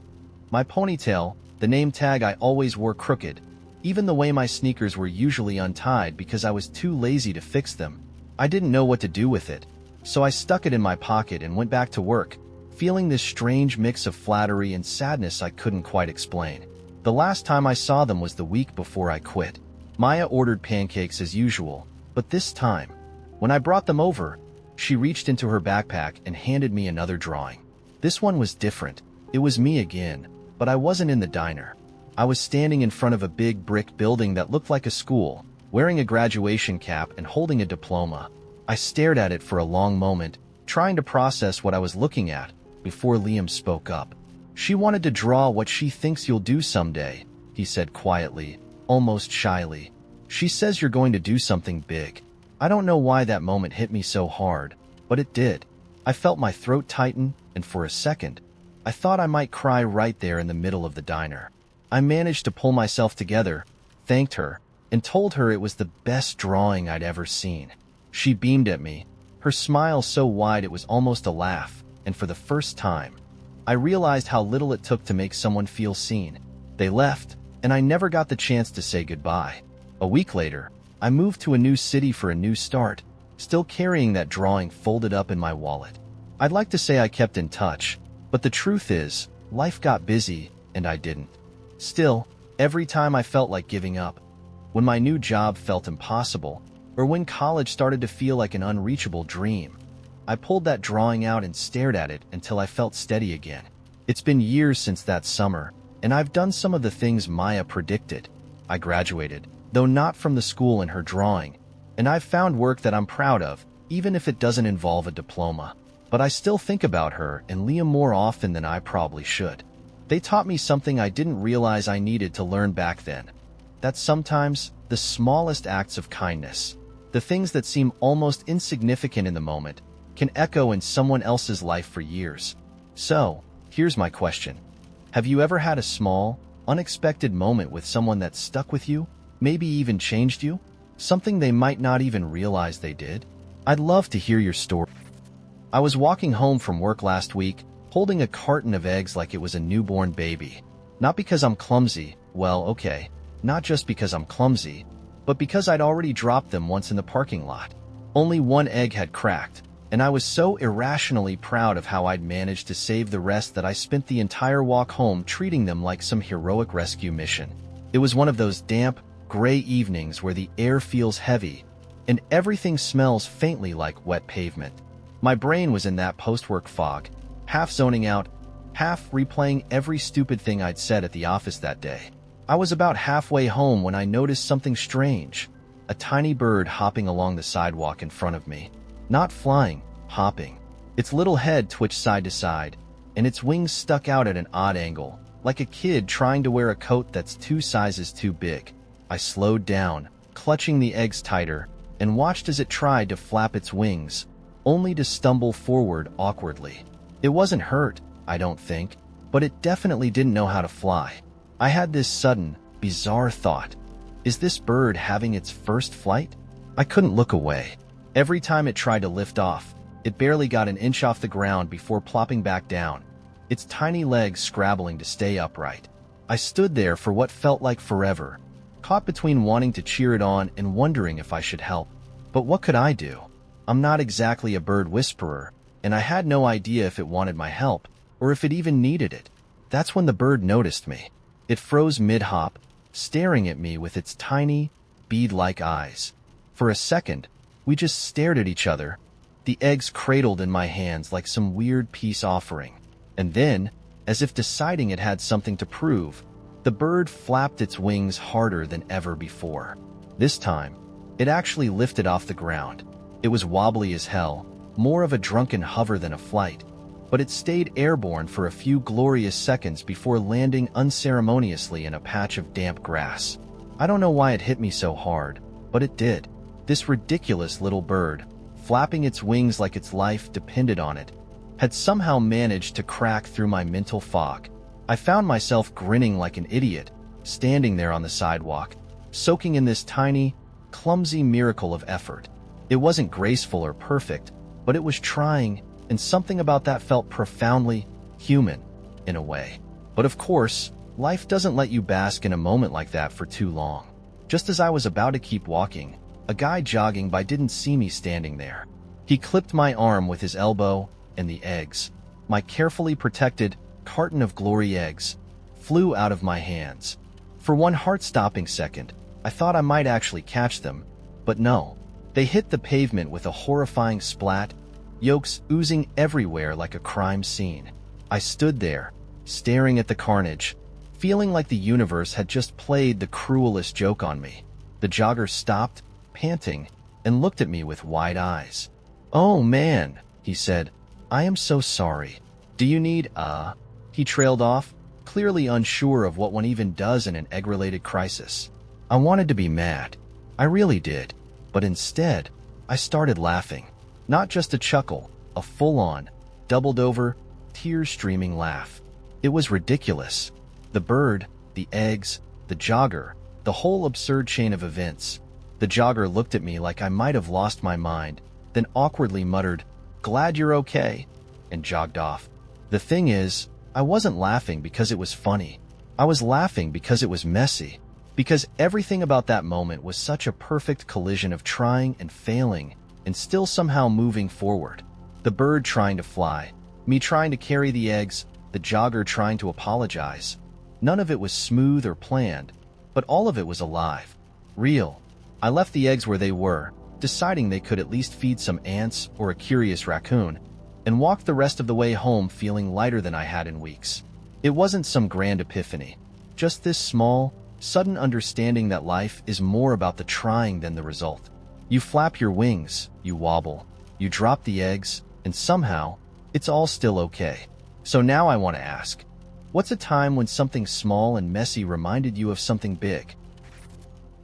My ponytail, the name tag I always wore crooked, even the way my sneakers were usually untied because I was too lazy to fix them. I didn't know what to do with it, so I stuck it in my pocket and went back to work, feeling this strange mix of flattery and sadness I couldn't quite explain. The last time I saw them was the week before I quit. Maya ordered pancakes as usual, but this time, when I brought them over, she reached into her backpack and handed me another drawing. This one was different. It was me again, but I wasn't in the diner. I was standing in front of a big brick building that looked like a school, wearing a graduation cap and holding a diploma. I stared at it for a long moment, trying to process what I was looking at, before Liam spoke up. "She wanted to draw what she thinks you'll do someday," he said quietly, almost shyly. "She says you're going to do something big." I don't know why that moment hit me so hard, but it did. I felt my throat tighten, and for a second, I thought I might cry right there in the middle of the diner. I managed to pull myself together, thanked her, and told her it was the best drawing I'd ever seen. She beamed at me, her smile so wide it was almost a laugh, and for the first time, I realized how little it took to make someone feel seen. They left, and I never got the chance to say goodbye. A week later, I moved to a new city for a new start, still carrying that drawing folded up in my wallet. I'd like to say I kept in touch, but the truth is, life got busy, and I didn't. Still, every time I felt like giving up, when my new job felt impossible, or when college started to feel like an unreachable dream, I pulled that drawing out and stared at it until I felt steady again. It's been years since that summer, and I've done some of the things Maya predicted. I graduated, though not from the school in her drawing, and I've found work that I'm proud of, even if it doesn't involve a diploma. But I still think about her and Liam more often than I probably should. They taught me something I didn't realize I needed to learn back then. That sometimes the smallest acts of kindness, the things that seem almost insignificant in the moment, can echo in someone else's life for years. So, here's my question. Have you ever had a small, unexpected moment with someone that stuck with you, maybe even changed you? Something they might not even realize they did? I'd love to hear your story. I was walking home from work last week, holding a carton of eggs like it was a newborn baby. Not because I'm clumsy, well, okay, not just because I'm clumsy, but because I'd already dropped them once in the parking lot. Only one egg had cracked, and I was so irrationally proud of how I'd managed to save the rest that I spent the entire walk home treating them like some heroic rescue mission. It was one of those damp, gray evenings where the air feels heavy, and everything smells faintly like wet pavement. My brain was in that post-work fog, half zoning out, half replaying every stupid thing I'd said at the office that day. I was about halfway home when I noticed something strange. A tiny bird hopping along the sidewalk in front of me. Not flying, hopping. Its little head twitched side to side, and its wings stuck out at an odd angle, like a kid trying to wear a coat that's 2 sizes too big. I slowed down, clutching the eggs tighter, and watched as it tried to flap its wings, only to stumble forward awkwardly. It wasn't hurt, I don't think, but it definitely didn't know how to fly. I had this sudden, bizarre thought. Is this bird having its first flight? I couldn't look away. Every time it tried to lift off, it barely got an inch off the ground before plopping back down, its tiny legs scrabbling to stay upright. I stood there for what felt like forever, caught between wanting to cheer it on and wondering if I should help. But what could I do? I'm not exactly a bird whisperer, and I had no idea if it wanted my help, or if it even needed it. That's when the bird noticed me. It froze mid-hop, staring at me with its tiny, bead-like eyes. For a second, we just stared at each other, the eggs cradled in my hands like some weird peace offering. And then, as if deciding it had something to prove, the bird flapped its wings harder than ever before. This time, it actually lifted off the ground. It was wobbly as hell, more of a drunken hover than a flight, but it stayed airborne for a few glorious seconds before landing unceremoniously in a patch of damp grass. I don't know why it hit me so hard, but it did. This ridiculous little bird, flapping its wings like its life depended on it, had somehow managed to crack through my mental fog. I found myself grinning like an idiot, standing there on the sidewalk, soaking in this tiny, clumsy miracle of effort. It wasn't graceful or perfect, but it was trying, and something about that felt profoundly human, in a way. But of course, life doesn't let you bask in a moment like that for too long. Just as I was about to keep walking, a guy jogging by didn't see me standing there. He clipped my arm with his elbow, and the eggs, my carefully protected carton of glory eggs, flew out of my hands. For one heart-stopping second, I thought I might actually catch them, but no. They hit the pavement with a horrifying splat, yolks oozing everywhere like a crime scene. I stood there, staring at the carnage, feeling like the universe had just played the cruelest joke on me. The jogger stopped, panting, and looked at me with wide eyes. "Oh man," he said, "I am so sorry. Do you need, He trailed off, clearly unsure of what one even does in an egg-related crisis. I wanted to be mad. I really did. But instead, I started laughing. Not just a chuckle, a full-on, doubled-over, tear-streaming laugh. It was ridiculous. The bird, the eggs, the jogger, the whole absurd chain of events. The jogger looked at me like I might have lost my mind, then awkwardly muttered, "Glad you're okay," and jogged off. The thing is, I wasn't laughing because it was funny. I was laughing because it was messy. Because everything about that moment was such a perfect collision of trying and failing, and still somehow moving forward. The bird trying to fly, me trying to carry the eggs, the jogger trying to apologize. None of it was smooth or planned, but all of it was alive. Real. I left the eggs where they were, deciding they could at least feed some ants or a curious raccoon, and walked the rest of the way home feeling lighter than I had in weeks. It wasn't some grand epiphany, just this small, sudden understanding that life is more about the trying than the result. You flap your wings, you wobble, you drop the eggs, and somehow, it's all still okay. So now I want to ask, what's a time when something small and messy reminded you of something big?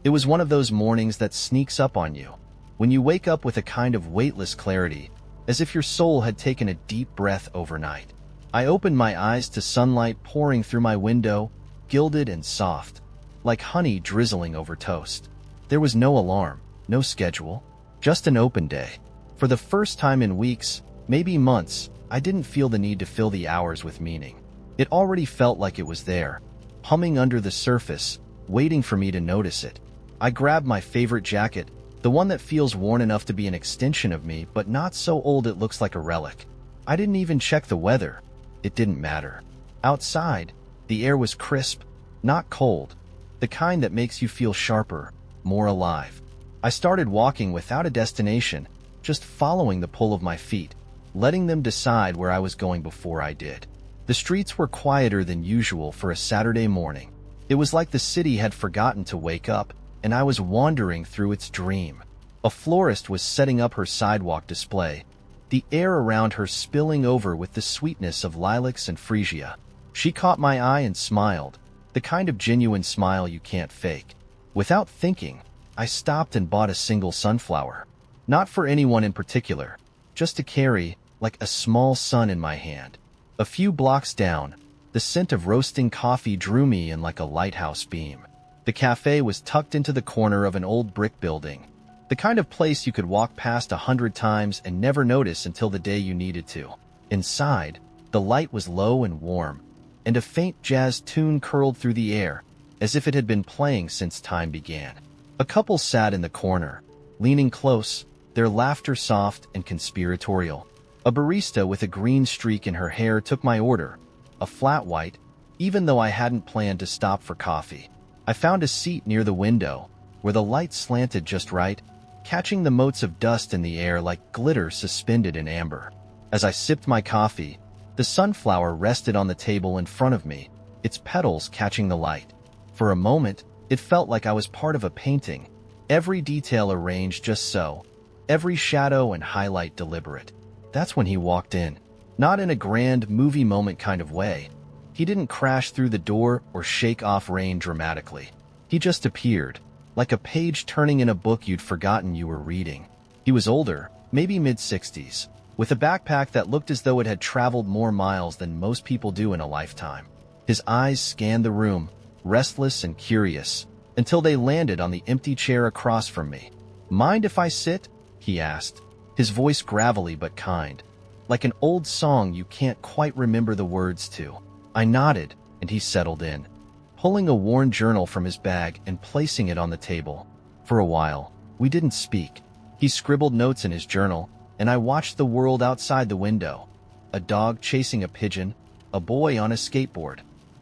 It was one of those mornings that sneaks up on you, when you wake up with a kind of weightless clarity, as if your soul had taken a deep breath overnight. I opened my eyes to sunlight pouring through my window, gilded and soft, like honey drizzling over toast. There was no alarm, no schedule, just an open day. For the first time in weeks, maybe months, I didn't feel the need to fill the hours with meaning. It already felt like it was there, humming under the surface, waiting for me to notice it. I grabbed my favorite jacket, the one that feels worn enough to be an extension of me, but not so old it looks like a relic. I didn't even check the weather. It didn't matter. Outside, the air was crisp, not cold, the kind that makes you feel sharper, more alive. I started walking without a destination, just following the pull of my feet, letting them decide where I was going before I did. The streets were quieter than usual for a Saturday morning. It was like the city had forgotten to wake up, and I was wandering through its dream. A florist was setting up her sidewalk display, the air around her spilling over with the sweetness of lilacs and freesia. She caught my eye and smiled, the kind of genuine smile you can't fake. Without thinking, I stopped and bought a single sunflower. Not for anyone in particular, just to carry, like a small sun in my hand. A few blocks down, the scent of roasting coffee drew me in like a lighthouse beam. The cafe was tucked into the corner of an old brick building, the kind of place you could walk past 100 times and never notice until the day you needed to. Inside, the light was low and warm, and a faint jazz tune curled through the air, as if it had been playing since time began. A couple sat in the corner, leaning close, their laughter soft and conspiratorial. A barista with a green streak in her hair took my order, a flat white, even though I hadn't planned to stop for coffee. I found a seat near the window, where the light slanted just right, catching the motes of dust in the air like glitter suspended in amber. As I sipped my coffee, the sunflower rested on the table in front of me, its petals catching the light. For a moment, it felt like I was part of a painting, every detail arranged just so, every shadow and highlight deliberate. That's when he walked in, not in a grand movie moment kind of way. He didn't crash through the door or shake off rain dramatically. He just appeared, like a page turning in a book you'd forgotten you were reading. He was older, maybe mid-60s, with a backpack that looked as though it had traveled more miles than most people do in a lifetime. His eyes scanned the room, restless and curious, until they landed on the empty chair across from me. "Mind if I sit?" he asked, his voice gravelly but kind, like an old song you can't quite remember the words to. I nodded, and he settled in, pulling a worn journal from his bag and placing it on the table. For a while, we didn't speak. He scribbled notes in his journal, and I watched the world outside the window. A dog chasing a pigeon, a boy on a skateboard,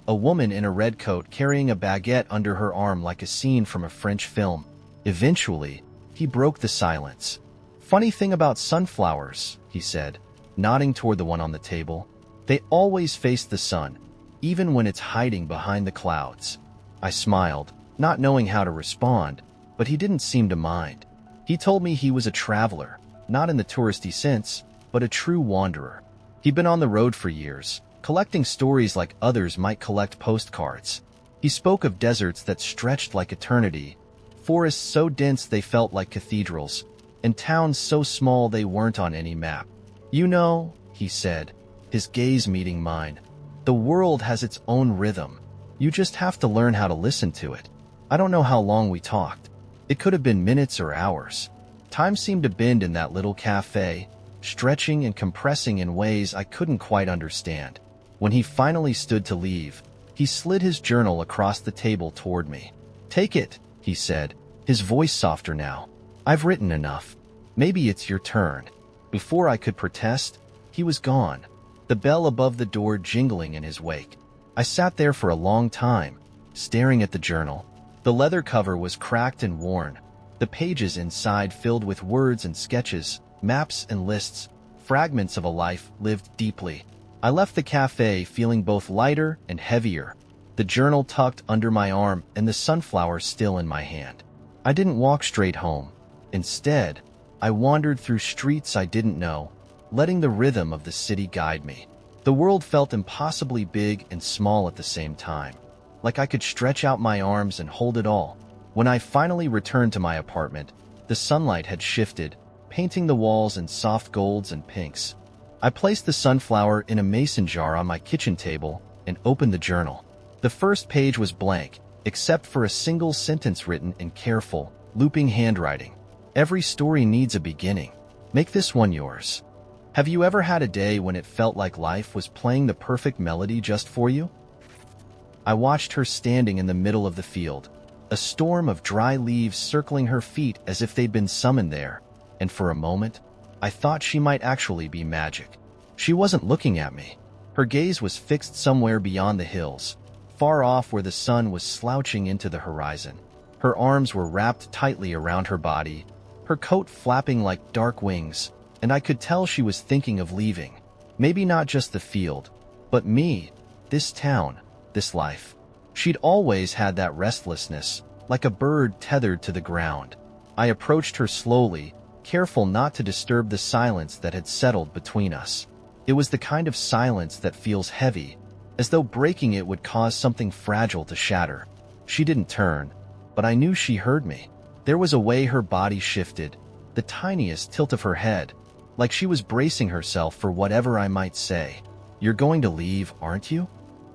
a woman in a red coat carrying a baguette under her arm like a scene from a French film. Eventually, he broke the silence. "Funny thing about sunflowers," he said, nodding toward the one on the table. "They always face the sun, even when it's hiding behind the clouds." I smiled, not knowing how to respond, but he didn't seem to mind. He told me he was a traveler, not in the touristy sense, but a true wanderer. He'd been on the road for years, collecting stories like others might collect postcards. He spoke of deserts that stretched like eternity, forests so dense they felt like cathedrals, and towns so small they weren't on any map. "You know," he said, his gaze meeting mine, "the world has its own rhythm. You just have to learn how to listen to it." I don't know how long we talked. It could have been minutes or hours. Time seemed to bend in that little cafe, stretching and compressing in ways I couldn't quite understand. When he finally stood to leave, he slid his journal across the table toward me. "Take it," he said, his voice softer now. "I've written enough. Maybe it's your turn." Before I could protest, he was gone, the bell above the door jingling in his wake. I sat there for a long time, staring at the journal. The leather cover was cracked and worn, the pages inside filled with words and sketches, maps and lists, fragments of a life lived deeply. I left the cafe feeling both lighter and heavier, the journal tucked under my arm and the sunflower still in my hand. I didn't walk straight home. Instead, I wandered through streets I didn't know, letting the rhythm of the city guide me. The world felt impossibly big and small at the same time, like I could stretch out my arms and hold it all. When I finally returned to my apartment, the sunlight had shifted, painting the walls in soft golds and pinks. I placed the sunflower in a mason jar on my kitchen table and opened the journal. The first page was blank, except for a single sentence written in careful, looping handwriting. Every story needs a beginning. Make this one yours. Have you ever had a day when it felt like life was playing the perfect melody just for you? I watched her standing in the middle of the field, a storm of dry leaves circling her feet as if they'd been summoned there, and for a moment, I thought she might actually be magic. She wasn't looking at me. Her gaze was fixed somewhere beyond the hills, far off where the sun was slouching into the horizon. Her arms were wrapped tightly around her body, her coat flapping like dark wings, and I could tell she was thinking of leaving. Maybe not just the field, but me, this town, this life. She'd always had that restlessness, like a bird tethered to the ground. I approached her slowly, careful not to disturb the silence that had settled between us. It was the kind of silence that feels heavy, as though breaking it would cause something fragile to shatter. She didn't turn, but I knew she heard me. There was a way her body shifted, the tiniest tilt of her head, like she was bracing herself for whatever I might say. "You're going to leave, aren't you?"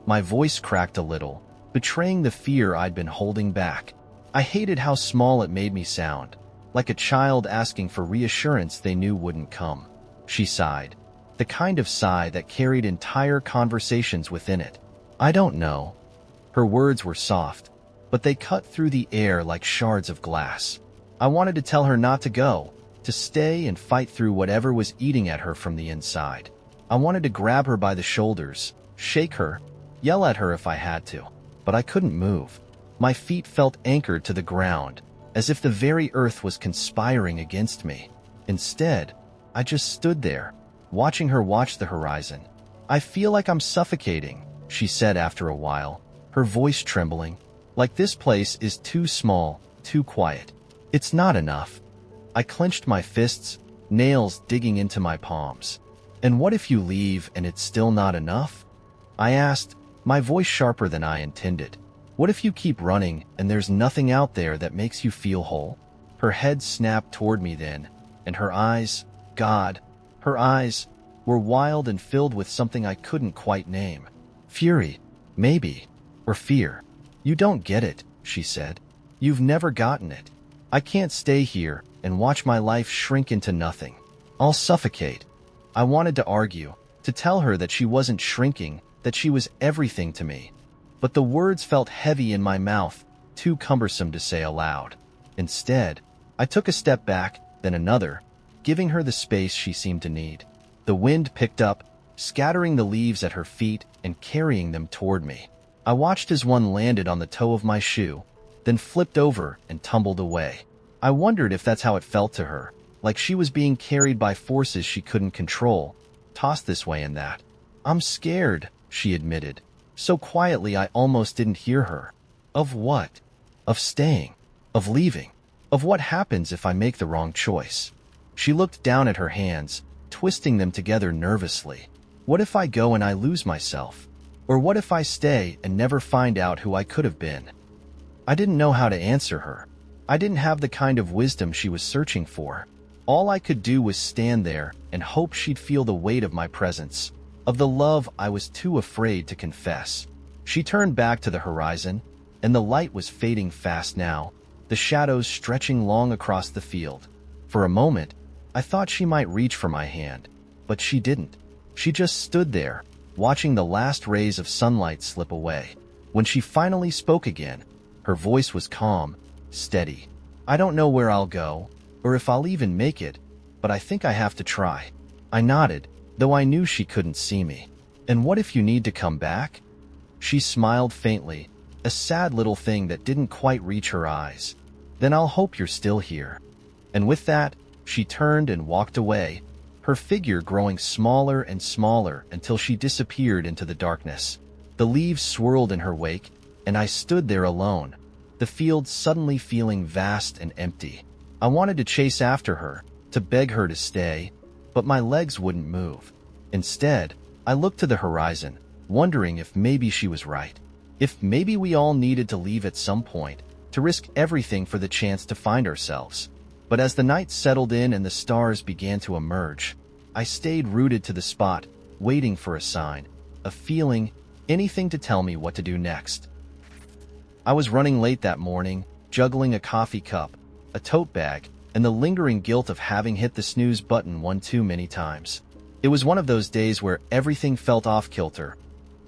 My voice cracked a little, betraying the fear I'd been holding back. I hated how small it made me sound, like a child asking for reassurance they knew wouldn't come. She sighed, the kind of sigh that carried entire conversations within it. "I don't know." Her words were soft, but they cut through the air like shards of glass. I wanted to tell her not to go, to stay and fight through whatever was eating at her from the inside. I wanted to grab her by the shoulders, shake her, yell at her if I had to, but I couldn't move. My feet felt anchored to the ground, as if the very earth was conspiring against me. Instead, I just stood there, watching her watch the horizon. "I feel like I'm suffocating," she said after a while, her voice trembling. "Like this place is too small, too quiet. It's not enough." I clenched my fists, nails digging into my palms. "And what if you leave and it's still not enough?" I asked, my voice sharper than I intended. "What if you keep running and there's nothing out there that makes you feel whole?" Her head snapped toward me then, and her eyes, God, her eyes, were wild and filled with something I couldn't quite name. Fury, maybe, or fear. "You don't get it," she said. "You've never gotten it. I can't stay here and watch my life shrink into nothing. I'll suffocate." I wanted to argue, to tell her that she wasn't shrinking, that she was everything to me. But the words felt heavy in my mouth, too cumbersome to say aloud. Instead, I took a step back, then another, giving her the space she seemed to need. The wind picked up, scattering the leaves at her feet and carrying them toward me. I watched as one landed on the toe of my shoe, then flipped over and tumbled away. I wondered if that's how it felt to her, like she was being carried by forces she couldn't control, tossed this way and that. "I'm scared," she admitted, so quietly I almost didn't hear her. "Of what?" "Of staying. Of leaving. Of what happens if I make the wrong choice." She looked down at her hands, twisting them together nervously. "What if I go and I lose myself? Or what if I stay and never find out who I could have been?" I didn't know how to answer her. I didn't have the kind of wisdom she was searching for. All I could do was stand there and hope she'd feel the weight of my presence, of the love I was too afraid to confess. She turned back to the horizon, and the light was fading fast now, the shadows stretching long across the field. For a moment, I thought she might reach for my hand, but she didn't. She just stood there, watching the last rays of sunlight slip away. When she finally spoke again, her voice was calm, steady. "I don't know where I'll go, or if I'll even make it, but I think I have to try." I nodded, though I knew she couldn't see me. "And what if you need to come back?" She smiled faintly, a sad little thing that didn't quite reach her eyes. Then I'll hope you're still here." And with that, she turned and walked away, her figure growing smaller and smaller until she disappeared into the darkness. The leaves swirled in her wake, and I stood there alone, the field suddenly feeling vast and empty. I wanted to chase after her, to beg her to stay, but my legs wouldn't move. Instead, I looked to the horizon, wondering if maybe she was right. If maybe we all needed to leave at some point, to risk everything for the chance to find ourselves. But as the night settled in and the stars began to emerge, I stayed rooted to the spot, waiting for a sign, a feeling, anything to tell me what to do next. I was running late that morning, juggling a coffee cup, a tote bag, and the lingering guilt of having hit the snooze button one too many times. It was one of those days where everything felt off-kilter,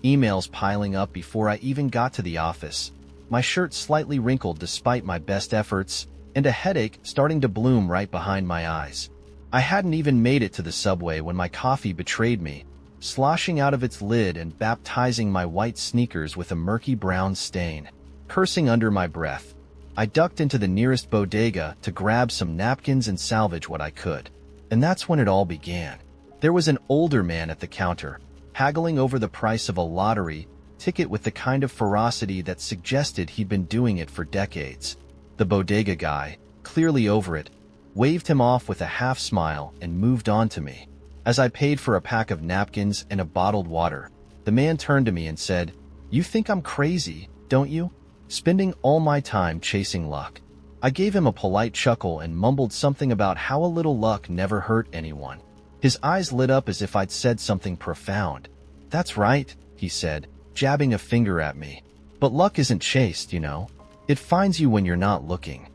emails piling up before I even got to the office, my shirt slightly wrinkled despite my best efforts, and a headache starting to bloom right behind my eyes. I hadn't even made it to the subway when my coffee betrayed me, sloshing out of its lid and baptizing my white sneakers with a murky brown stain. Cursing under my breath, I ducked into the nearest bodega to grab some napkins and salvage what I could. And that's when it all began. There was an older man at the counter, haggling over the price of a lottery ticket with the kind of ferocity that suggested he'd been doing it for decades. The bodega guy, clearly over it, waved him off with a half smile and moved on to me. As I paid for a pack of napkins and a bottled water, the man turned to me and said, "You think I'm crazy, don't you? Spending all my time chasing luck." I gave him a polite chuckle and mumbled something about how a little luck never hurt anyone. His eyes lit up as if I'd said something profound. "That's right," he said, jabbing a finger at me. "But luck isn't chased, you know. It finds you when you're not looking."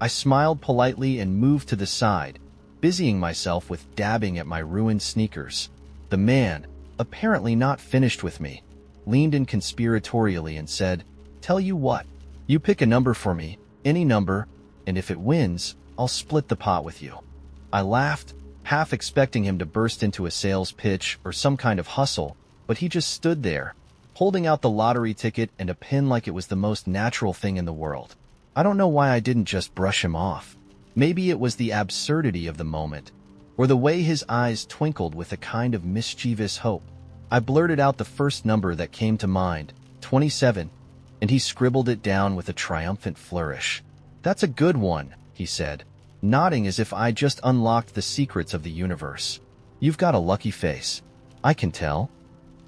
I smiled politely and moved to the side, busying myself with dabbing at my ruined sneakers. The man, apparently not finished with me, leaned in conspiratorially and said, "Tell you what, you pick a number for me, any number, and if it wins, I'll split the pot with you." I laughed, half expecting him to burst into a sales pitch or some kind of hustle, but he just stood there, holding out the lottery ticket and a pin like it was the most natural thing in the world. I don't know why I didn't just brush him off. Maybe it was the absurdity of the moment, or the way his eyes twinkled with a kind of mischievous hope. I blurted out the first number that came to mind, 27, and he scribbled it down with a triumphant flourish. "That's a good one," he said, nodding as if I just unlocked the secrets of the universe. "You've got a lucky face. I can tell."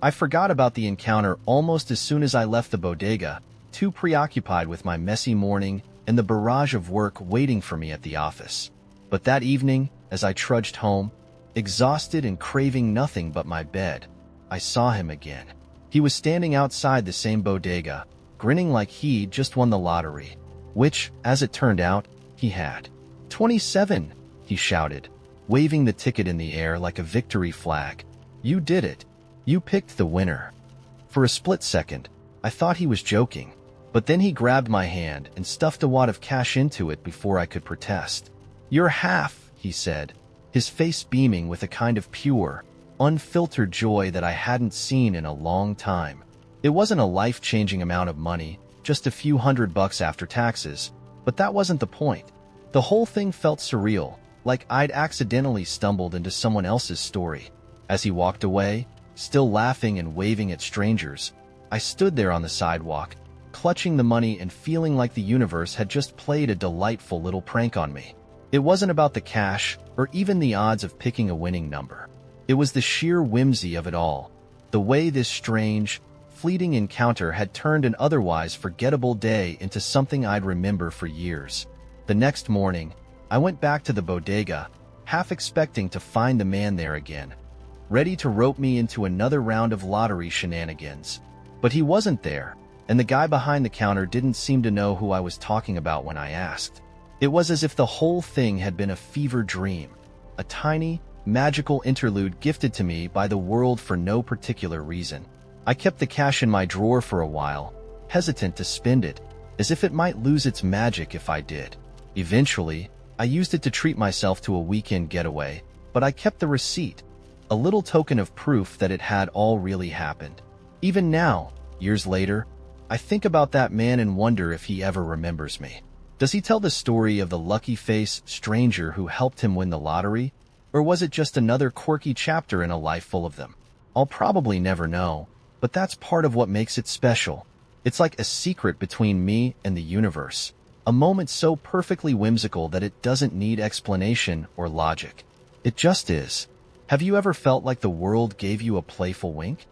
I forgot about the encounter almost as soon as I left the bodega, too preoccupied with my messy morning and the barrage of work waiting for me at the office. But that evening, as I trudged home, exhausted and craving nothing but my bed, I saw him again. He was standing outside the same bodega, grinning like he'd just won the lottery, which, as it turned out, he had. 27, he shouted, waving the ticket in the air like a victory flag. "You did it. You picked the winner." For a split second, I thought he was joking, but then he grabbed my hand and stuffed a wad of cash into it before I could protest. "You're half," he said, his face beaming with a kind of pure, unfiltered joy that I hadn't seen in a long time. It wasn't a life-changing amount of money, just a few $100 after taxes, but that wasn't the point. The whole thing felt surreal, like I'd accidentally stumbled into someone else's story. As he walked away, still laughing and waving at strangers, I stood there on the sidewalk, clutching the money and feeling like the universe had just played a delightful little prank on me. It wasn't about the cash or even the odds of picking a winning number. It was the sheer whimsy of it all, the way this strange, fleeting encounter had turned an otherwise forgettable day into something I'd remember for years. The next morning, I went back to the bodega, half expecting to find the man there again, ready to rope me into another round of lottery shenanigans. But he wasn't there, and the guy behind the counter didn't seem to know who I was talking about when I asked. It was as if the whole thing had been a fever dream, a tiny, magical interlude gifted to me by the world for no particular reason. I kept the cash in my drawer for a while, hesitant to spend it, as if it might lose its magic if I did. Eventually, I used it to treat myself to a weekend getaway, but I kept the receipt, a little token of proof that it had all really happened. Even now, years later, I think about that man and wonder if he ever remembers me. Does he tell the story of the lucky face stranger who helped him win the lottery? Or was it just another quirky chapter in a life full of them? I'll probably never know, but that's part of what makes it special. It's like a secret between me and the universe. A moment so perfectly whimsical that it doesn't need explanation or logic. It just is. Have you ever felt like the world gave you a playful wink?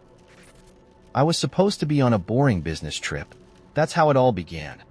I was supposed to be on a boring business trip. That's how it all began.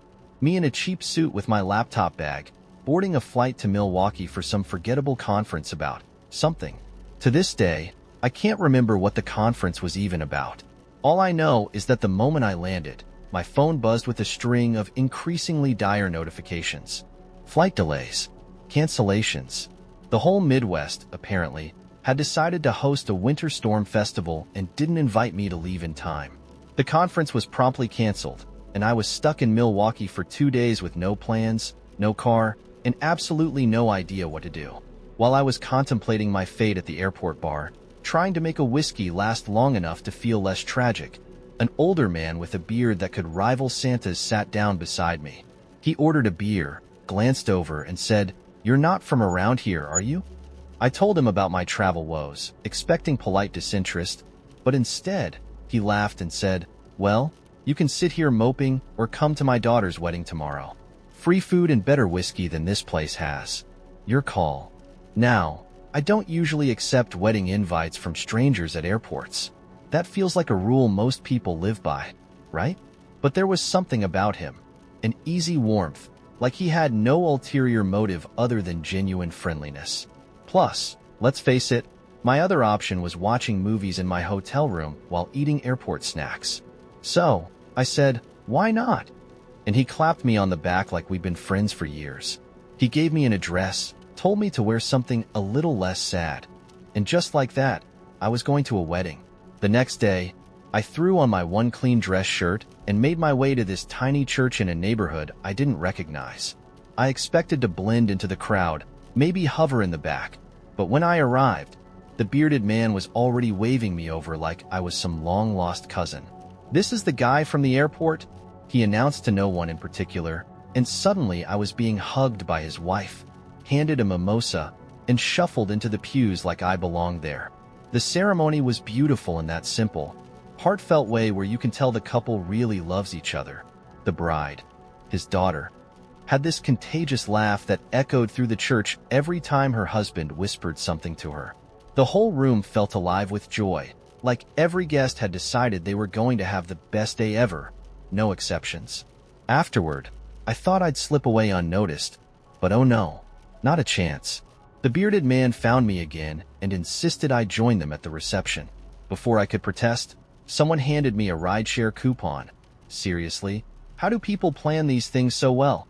Me in a cheap suit with my laptop bag, boarding a flight to Milwaukee for some forgettable conference about something. To this day, I can't remember what the conference was even about. All I know is that the moment I landed, my phone buzzed with a string of increasingly dire notifications. Flight delays, cancellations. The whole Midwest, apparently, had decided to host a winter storm festival and didn't invite me to leave in time. The conference was promptly canceled, and I was stuck in Milwaukee for 2 days with no plans, no car, and absolutely no idea what to do. While I was contemplating my fate at the airport bar, trying to make a whiskey last long enough to feel less tragic, an older man with a beard that could rival Santa's sat down beside me. He ordered a beer, glanced over, and said, "You're not from around here, are you?" I told him about my travel woes, expecting polite disinterest, but instead, he laughed and said, "Well, you can sit here moping or come to my daughter's wedding tomorrow. Free food and better whiskey than this place has. Your call." Now, I don't usually accept wedding invites from strangers at airports. That feels like a rule most people live by, right? But there was something about him, an easy warmth, like he had no ulterior motive other than genuine friendliness. Plus, let's face it, my other option was watching movies in my hotel room while eating airport snacks. So, I said, "Why not?" And he clapped me on the back like we'd been friends for years. He gave me an address, told me to wear something a little less sad. And just like that, I was going to a wedding. The next day, I threw on my one clean dress shirt and made my way to this tiny church in a neighborhood I didn't recognize. I expected to blend into the crowd, maybe hover in the back, but when I arrived, the bearded man was already waving me over like I was some long-lost cousin. "This is the guy from the airport," he announced to no one in particular, and suddenly I was being hugged by his wife, handed a mimosa, and shuffled into the pews like I belonged there. The ceremony was beautiful in that simple, heartfelt way where you can tell the couple really loves each other. The bride, his daughter, had this contagious laugh that echoed through the church every time her husband whispered something to her. The whole room felt alive with joy, like every guest had decided they were going to have the best day ever, no exceptions. Afterward, I thought I'd slip away unnoticed, but oh no, not a chance. The bearded man found me again and insisted I join them at the reception. Before I could protest, someone handed me a rideshare coupon. Seriously, how do people plan these things so well?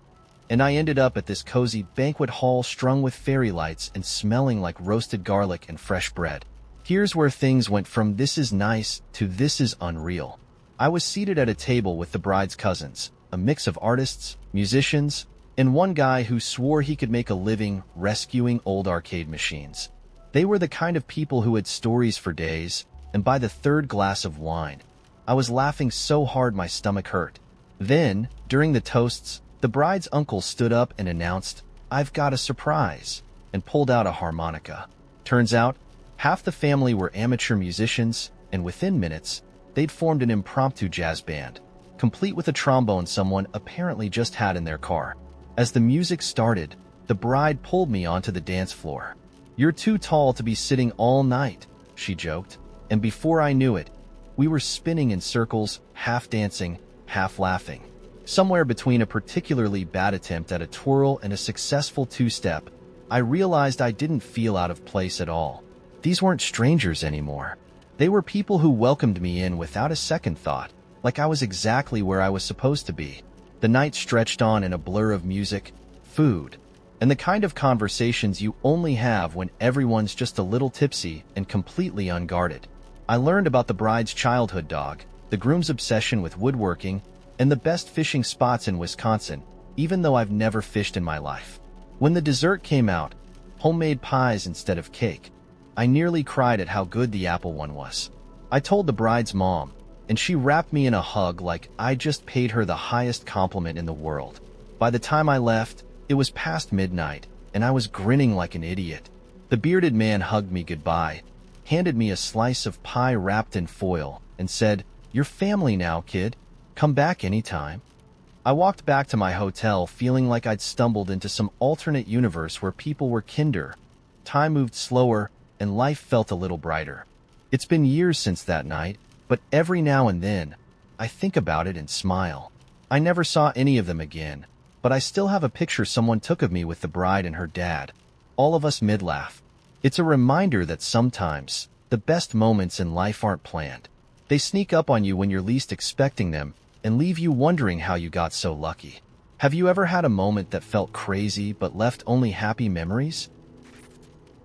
And I ended up at this cozy banquet hall strung with fairy lights and smelling like roasted garlic and fresh bread. Here's where things went from "this is nice" to "this is unreal." I was seated at a table with the bride's cousins, a mix of artists, musicians, and one guy who swore he could make a living rescuing old arcade machines. They were the kind of people who had stories for days, and by the third glass of wine, I was laughing so hard my stomach hurt. Then, during the toasts, the bride's uncle stood up and announced, "I've got a surprise," and pulled out a harmonica. Turns out, half the family were amateur musicians, and within minutes, they'd formed an impromptu jazz band, complete with a trombone someone apparently just had in their car. As the music started, the bride pulled me onto the dance floor. "You're too tall to be sitting all night," she joked, and before I knew it, we were spinning in circles, half dancing, half laughing. Somewhere between a particularly bad attempt at a twirl and a successful two-step, I realized I didn't feel out of place at all. These weren't strangers anymore. They were people who welcomed me in without a second thought, like I was exactly where I was supposed to be. The night stretched on in a blur of music, food, and the kind of conversations you only have when everyone's just a little tipsy and completely unguarded. I learned about the bride's childhood dog, the groom's obsession with woodworking, and the best fishing spots in Wisconsin, even though I've never fished in my life. When the dessert came out, homemade pies instead of cake, I nearly cried at how good the apple one was. I told the bride's mom, and she wrapped me in a hug like I just paid her the highest compliment in the world. By the time I left, it was past midnight, and I was grinning like an idiot. The bearded man hugged me goodbye, handed me a slice of pie wrapped in foil, and said, "You're family now, kid. Come back anytime." I walked back to my hotel feeling like I'd stumbled into some alternate universe where people were kinder. Time moved slower, and life felt a little brighter. It's been years since that night, but every now and then, I think about it and smile. I never saw any of them again, but I still have a picture someone took of me with the bride and her dad. All of us mid-laugh. It's a reminder that sometimes, the best moments in life aren't planned. They sneak up on you when you're least expecting them and leave you wondering how you got so lucky. Have you ever had a moment that felt crazy but left only happy memories?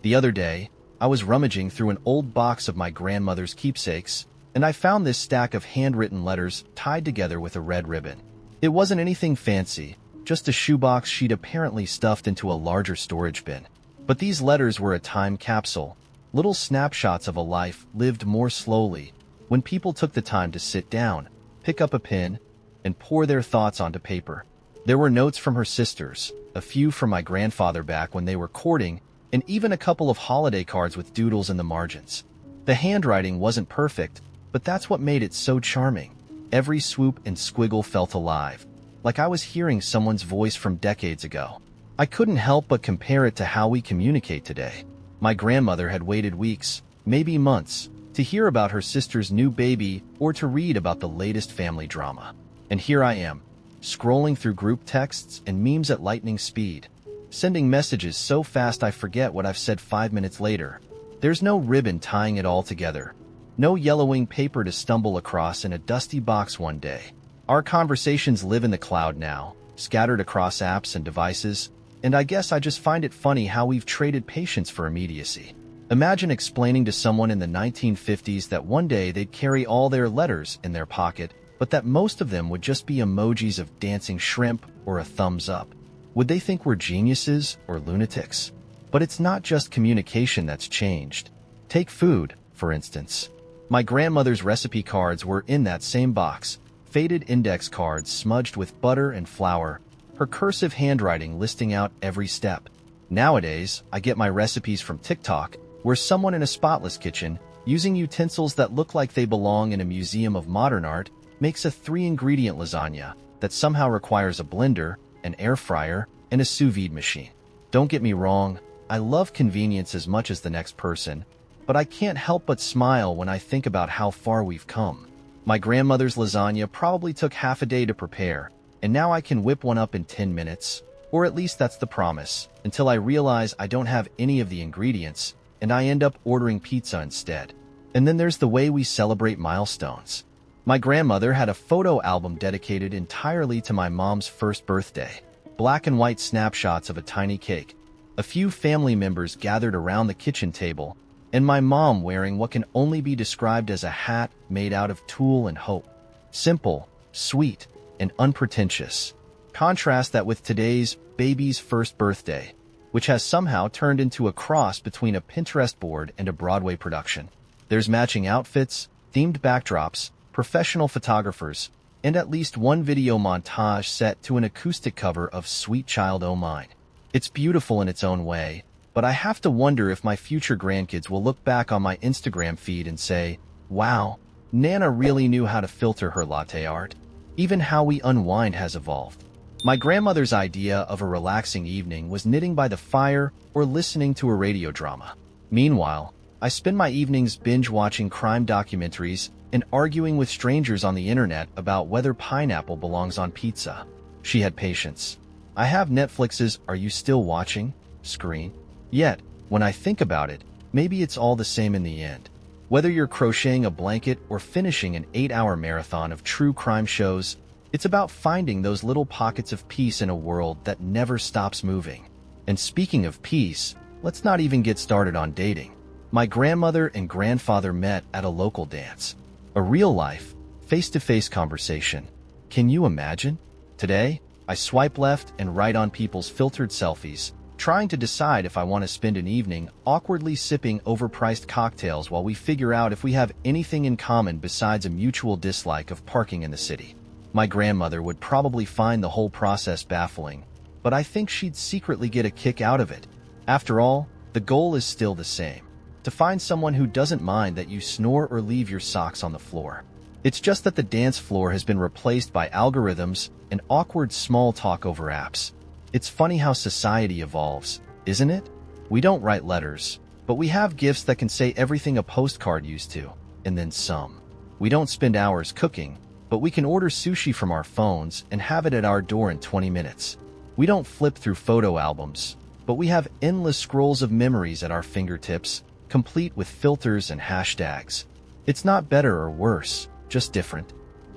The other day, I was rummaging through an old box of my grandmother's keepsakes, and I found this stack of handwritten letters tied together with a red ribbon. It wasn't anything fancy, just a shoebox she'd apparently stuffed into a larger storage bin. But these letters were a time capsule, little snapshots of a life lived more slowly, when people took the time to sit down, pick up a pen, and pour their thoughts onto paper. There were notes from her sisters, a few from my grandfather back when they were courting, and even a couple of holiday cards with doodles in the margins. The handwriting wasn't perfect, but that's what made it so charming. Every swoop and squiggle felt alive, like I was hearing someone's voice from decades ago. I couldn't help but compare it to how we communicate today. My grandmother had waited weeks, maybe months, to hear about her sister's new baby or to read about the latest family drama. And here I am, scrolling through group texts and memes at lightning speed, sending messages so fast I forget what I've said 5 minutes later. There's no ribbon tying it all together, no yellowing paper to stumble across in a dusty box one day. Our conversations live in the cloud now, scattered across apps and devices, and I guess I just find it funny how we've traded patience for immediacy. Imagine explaining to someone in the 1950s that one day they'd carry all their letters in their pocket, but that most of them would just be emojis of dancing shrimp or a thumbs up. Would they think we're geniuses or lunatics? But it's not just communication that's changed. Take food, for instance. My grandmother's recipe cards were in that same box, faded index cards smudged with butter and flour, her cursive handwriting listing out every step. Nowadays, I get my recipes from TikTok, where someone in a spotless kitchen, using utensils that look like they belong in a museum of modern art, makes a 3-ingredient lasagna that somehow requires a blender, an air fryer, and a sous vide machine. Don't get me wrong, I love convenience as much as the next person, but I can't help but smile when I think about how far we've come. My grandmother's lasagna probably took half a day to prepare, and now I can whip one up in 10 minutes, or at least that's the promise, until I realize I don't have any of the ingredients, and I end up ordering pizza instead. And then there's the way we celebrate milestones. My grandmother had a photo album dedicated entirely to my mom's first birthday. Black and white snapshots of a tiny cake, a few family members gathered around the kitchen table, and my mom wearing what can only be described as a hat made out of tulle and hope. Simple, sweet, and unpretentious. Contrast that with today's baby's first birthday, which has somehow turned into a cross between a Pinterest board and a Broadway production. There's matching outfits, themed backdrops, professional photographers, and at least one video montage set to an acoustic cover of Sweet Child O' Mine. It's beautiful in its own way, but I have to wonder if my future grandkids will look back on my Instagram feed and say, "Wow, Nana really knew how to filter her latte art." Even how we unwind has evolved. My grandmother's idea of a relaxing evening was knitting by the fire or listening to a radio drama. Meanwhile, I spend my evenings binge-watching crime documentaries and arguing with strangers on the internet about whether pineapple belongs on pizza. She had patience. I have Netflix's "Are You Still Watching?" screen. Yet, when I think about it, maybe it's all the same in the end. Whether you're crocheting a blanket or finishing an 8-hour marathon of true crime shows, it's about finding those little pockets of peace in a world that never stops moving. And speaking of peace, let's not even get started on dating. My grandmother and grandfather met at a local dance. A real-life, face-to-face conversation. Can you imagine? Today, I swipe left and right on people's filtered selfies, trying to decide if I want to spend an evening awkwardly sipping overpriced cocktails while we figure out if we have anything in common besides a mutual dislike of parking in the city. My grandmother would probably find the whole process baffling, but I think she'd secretly get a kick out of it. After all, the goal is still the same: to find someone who doesn't mind that you snore or leave your socks on the floor. It's just that the dance floor has been replaced by algorithms and awkward small talk over apps. It's funny how society evolves, isn't it? We don't write letters, but we have gifts that can say everything a postcard used to, and then some. We don't spend hours cooking, but we can order sushi from our phones and have it at our door in 20 minutes. We don't flip through photo albums, but we have endless scrolls of memories at our fingertips, complete with filters and hashtags. It's not better or worse, just different.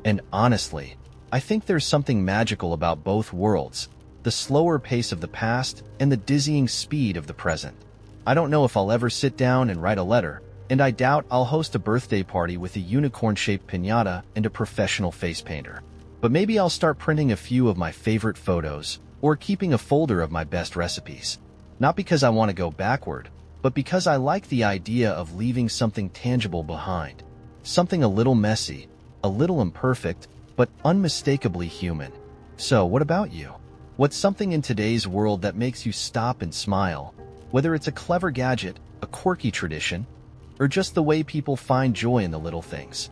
And honestly, I think there's something magical about both worlds: the slower pace of the past and the dizzying speed of the present. I don't know if I'll ever sit down and write a letter, and I doubt I'll host a birthday party with a unicorn-shaped piñata and a professional face painter. But maybe I'll start printing a few of my favorite photos, or keeping a folder of my best recipes. Not because I want to go backward, but because I like the idea of leaving something tangible behind. Something a little messy, a little imperfect, but unmistakably human. So, what about you? What's something in today's world that makes you stop and smile? Whether it's a clever gadget, a quirky tradition, or just the way people find joy in the little things.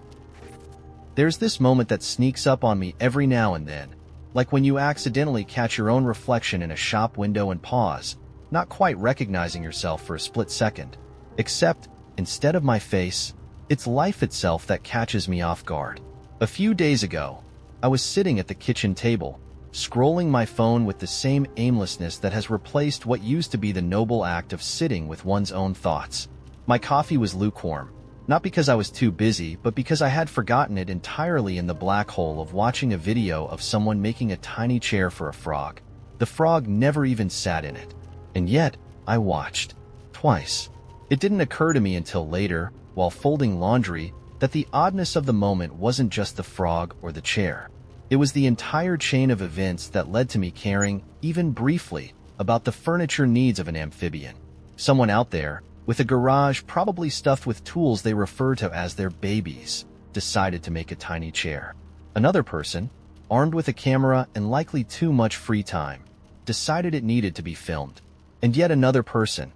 There's this moment that sneaks up on me every now and then, like when you accidentally catch your own reflection in a shop window and pause, not quite recognizing yourself for a split second. Except, instead of my face, it's life itself that catches me off guard. A few days ago, I was sitting at the kitchen table, scrolling my phone with the same aimlessness that has replaced what used to be the noble act of sitting with one's own thoughts. My coffee was lukewarm, not because I was too busy, but because I had forgotten it entirely in the black hole of watching a video of someone making a tiny chair for a frog. The frog never even sat in it. And yet, I watched. Twice. It didn't occur to me until later, while folding laundry, that the oddness of the moment wasn't just the frog or the chair. It was the entire chain of events that led to me caring, even briefly, about the furniture needs of an amphibian. Someone out there, with a garage probably stuffed with tools they refer to as their babies, decided to make a tiny chair. Another person, armed with a camera and likely too much free time, decided it needed to be filmed. And yet another person,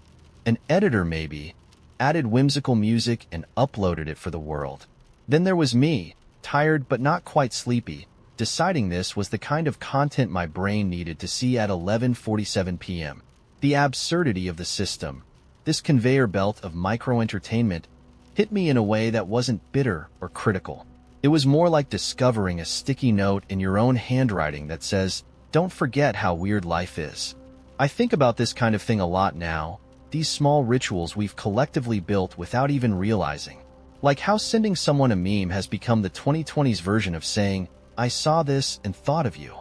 an editor maybe, added whimsical music and uploaded it for the world. Then there was me, tired but not quite sleepy, deciding this was the kind of content my brain needed to see at 11:47 p.m. The absurdity of the system, this conveyor belt of micro-entertainment, hit me in a way that wasn't bitter or critical. It was more like discovering a sticky note in your own handwriting that says, "Don't forget how weird life is." I think about this kind of thing a lot now, these small rituals we've collectively built without even realizing. Like how sending someone a meme has become the 2020s version of saying, "I saw this and thought of you."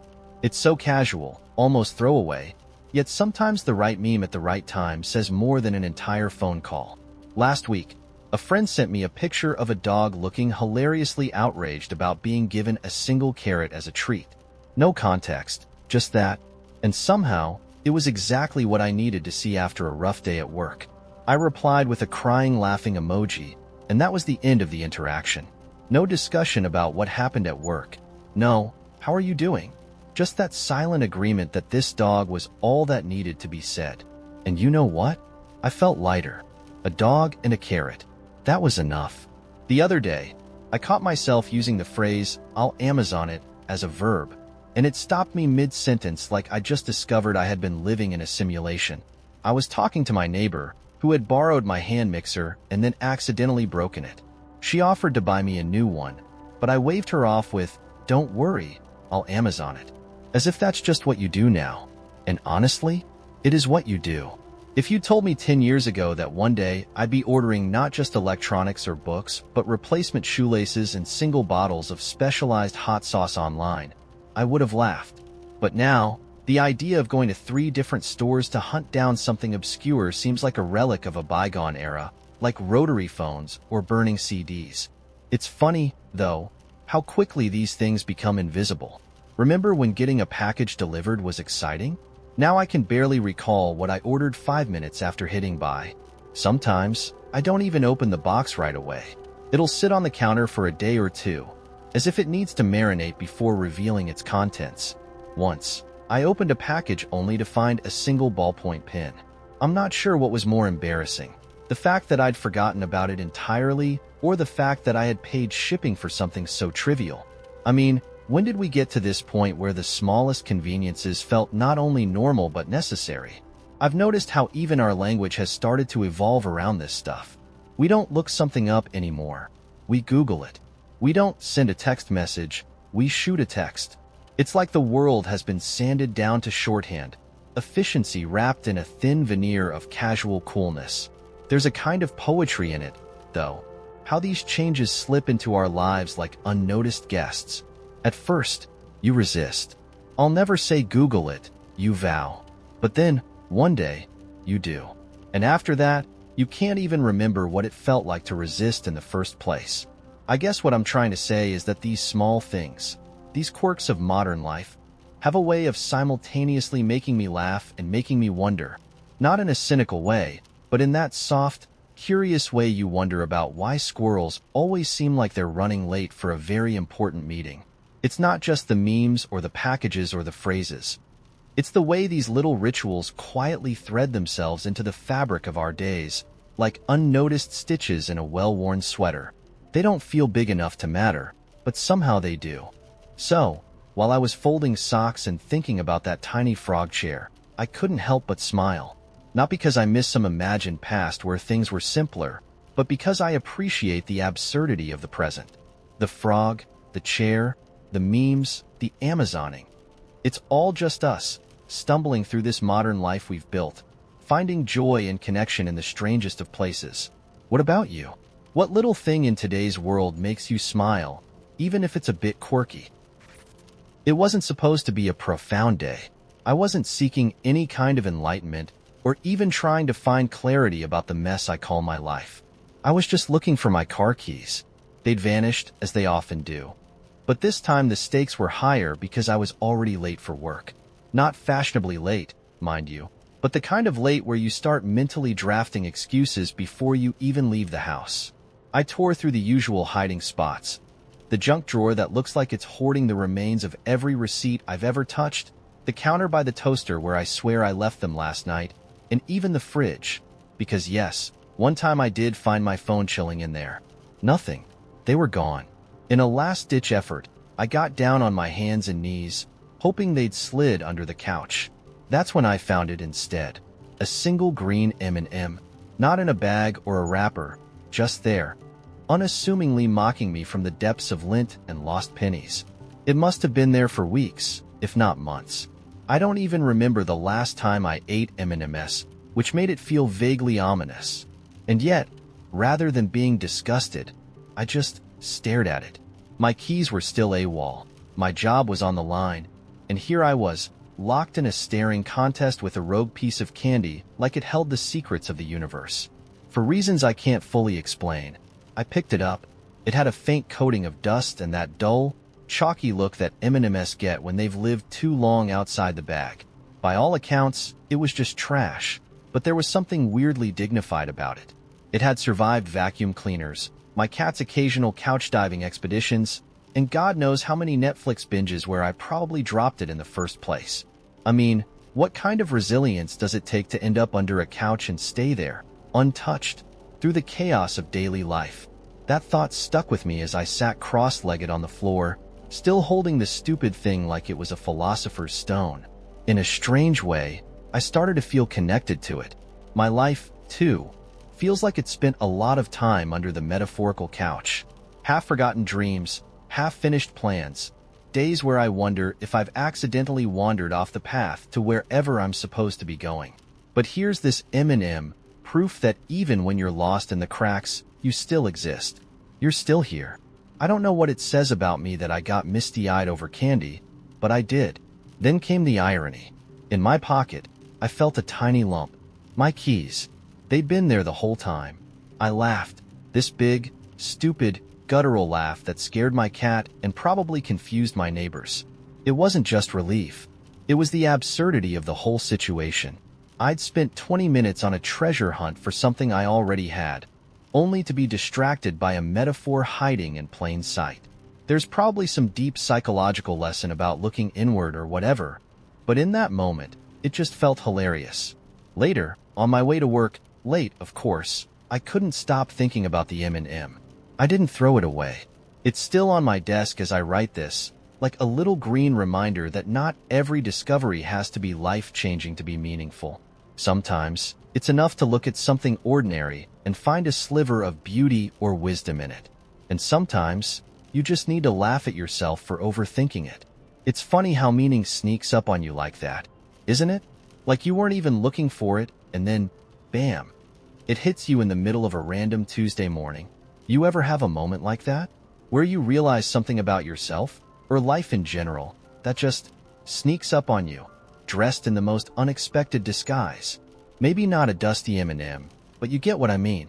It's so casual, almost throwaway, yet sometimes the right meme at the right time says more than an entire phone call. Last week, a friend sent me a picture of a dog looking hilariously outraged about being given a single carrot as a treat. No context, just that, and somehow, it was exactly what I needed to see after a rough day at work. I replied with a crying laughing emoji, and that was the end of the interaction. No discussion about what happened at work. No, "How are you doing?" Just that silent agreement that this dog was all that needed to be said. And you know what? I felt lighter. A dog and a carrot. That was enough. The other day, I caught myself using the phrase, "I'll Amazon it," as a verb, and it stopped me mid-sentence like I just discovered I had been living in a simulation. I was talking to my neighbor, who had borrowed my hand mixer and then accidentally broken it. She offered to buy me a new one, but I waved her off with, "Don't worry, I'll Amazon it." As if that's just what you do now. And honestly, it is what you do. If you told me 10 years ago that one day I'd be ordering not just electronics or books, but replacement shoelaces and single bottles of specialized hot sauce online, I would have laughed. But now, the idea of going to 3 different stores to hunt down something obscure seems like a relic of a bygone era, like rotary phones or burning CDs. It's funny, though, how quickly these things become invisible. Remember when getting a package delivered was exciting? Now I can barely recall what I ordered 5 minutes after hitting buy. Sometimes, I don't even open the box right away. It'll sit on the counter for a day or two, as if it needs to marinate before revealing its contents. Once, I opened a package only to find a single ballpoint pen. I'm not sure what was more embarrassing, the fact that I'd forgotten about it entirely, or the fact that I had paid shipping for something so trivial. I mean, when did we get to this point where the smallest conveniences felt not only normal but necessary? I've noticed how even our language has started to evolve around this stuff. We don't look something up anymore. We Google it. We don't send a text message. We shoot a text. It's like the world has been sanded down to shorthand, efficiency wrapped in a thin veneer of casual coolness. There's a kind of poetry in it, though. How these changes slip into our lives like unnoticed guests. At first, you resist. I'll never say Google it, you vow. But then, one day, you do. And after that, you can't even remember what it felt like to resist in the first place. I guess what I'm trying to say is that these small things, these quirks of modern life, have a way of simultaneously making me laugh and making me wonder. Not in a cynical way, but in that soft, curious way you wonder about why squirrels always seem like they're running late for a very important meeting. It's not just the memes or the packages or the phrases. It's the way these little rituals quietly thread themselves into the fabric of our days, like unnoticed stitches in a well-worn sweater. They don't feel big enough to matter, but somehow they do. So, while I was folding socks and thinking about that tiny frog chair, I couldn't help but smile. Not because I miss some imagined past where things were simpler, but because I appreciate the absurdity of the present. The frog, the chair, the memes, the Amazoning. It's all just us, stumbling through this modern life we've built, finding joy and connection in the strangest of places. What about you? What little thing in today's world makes you smile, even if it's a bit quirky? It wasn't supposed to be a profound day. I wasn't seeking any kind of enlightenment, or even trying to find clarity about the mess I call my life. I was just looking for my car keys. They'd vanished, as they often do. But this time the stakes were higher because I was already late for work. Not fashionably late, mind you, but the kind of late where you start mentally drafting excuses before you even leave the house. I tore through the usual hiding spots. The junk drawer that looks like it's hoarding the remains of every receipt I've ever touched, the counter by the toaster where I swear I left them last night, and even the fridge, because yes, one time I did find my phone chilling in there. Nothing. They were gone. In a last-ditch effort, I got down on my hands and knees, hoping they'd slid under the couch. That's when I found it instead. A single green M&M, not in a bag or a wrapper, just there, unassumingly mocking me from the depths of lint and lost pennies. It must have been there for weeks, if not months. I don't even remember the last time I ate M&Ms, which made it feel vaguely ominous. And yet, rather than being disgusted, I just stared at it. My keys were still AWOL, my job was on the line, and here I was, locked in a staring contest with a rogue piece of candy like it held the secrets of the universe. For reasons I can't fully explain, I picked it up. It had a faint coating of dust and that dull, chalky look that M&Ms get when they've lived too long outside the bag. By all accounts, it was just trash, but there was something weirdly dignified about it. It had survived vacuum cleaners, my cat's occasional couch diving expeditions, and God knows how many Netflix binges where I probably dropped it in the first place. I mean, what kind of resilience does it take to end up under a couch and stay there, untouched, through the chaos of daily life? That thought stuck with me as I sat cross-legged on the floor, still holding the stupid thing like it was a philosopher's stone. In a strange way, I started to feel connected to it. My life, too, feels like it spent a lot of time under the metaphorical couch. Half-forgotten dreams, half-finished plans, days where I wonder if I've accidentally wandered off the path to wherever I'm supposed to be going. But here's this M&M, proof that even when you're lost in the cracks, you still exist. You're still here. I don't know what it says about me that I got misty-eyed over candy, but I did. Then came the irony. In my pocket, I felt a tiny lump. My keys. They'd been there the whole time. I laughed. This big, stupid, guttural laugh that scared my cat and probably confused my neighbors. It wasn't just relief. It was the absurdity of the whole situation. I'd spent 20 minutes on a treasure hunt for something I already had, only to be distracted by a metaphor hiding in plain sight. There's probably some deep psychological lesson about looking inward or whatever, but in that moment, it just felt hilarious. Later, on my way to work, late, of course, I couldn't stop thinking about the M&M. I didn't throw it away. It's still on my desk as I write this, like a little green reminder that not every discovery has to be life-changing to be meaningful. Sometimes, it's enough to look at something ordinary and find a sliver of beauty or wisdom in it. And sometimes, you just need to laugh at yourself for overthinking it. It's funny how meaning sneaks up on you like that, isn't it? Like you weren't even looking for it, and then, bam, it hits you in the middle of a random Tuesday morning. You ever have a moment like that? Where you realize something about yourself, or life in general, that just sneaks up on you, dressed in the most unexpected disguise? Maybe not a dusty M&M, but you get what I mean.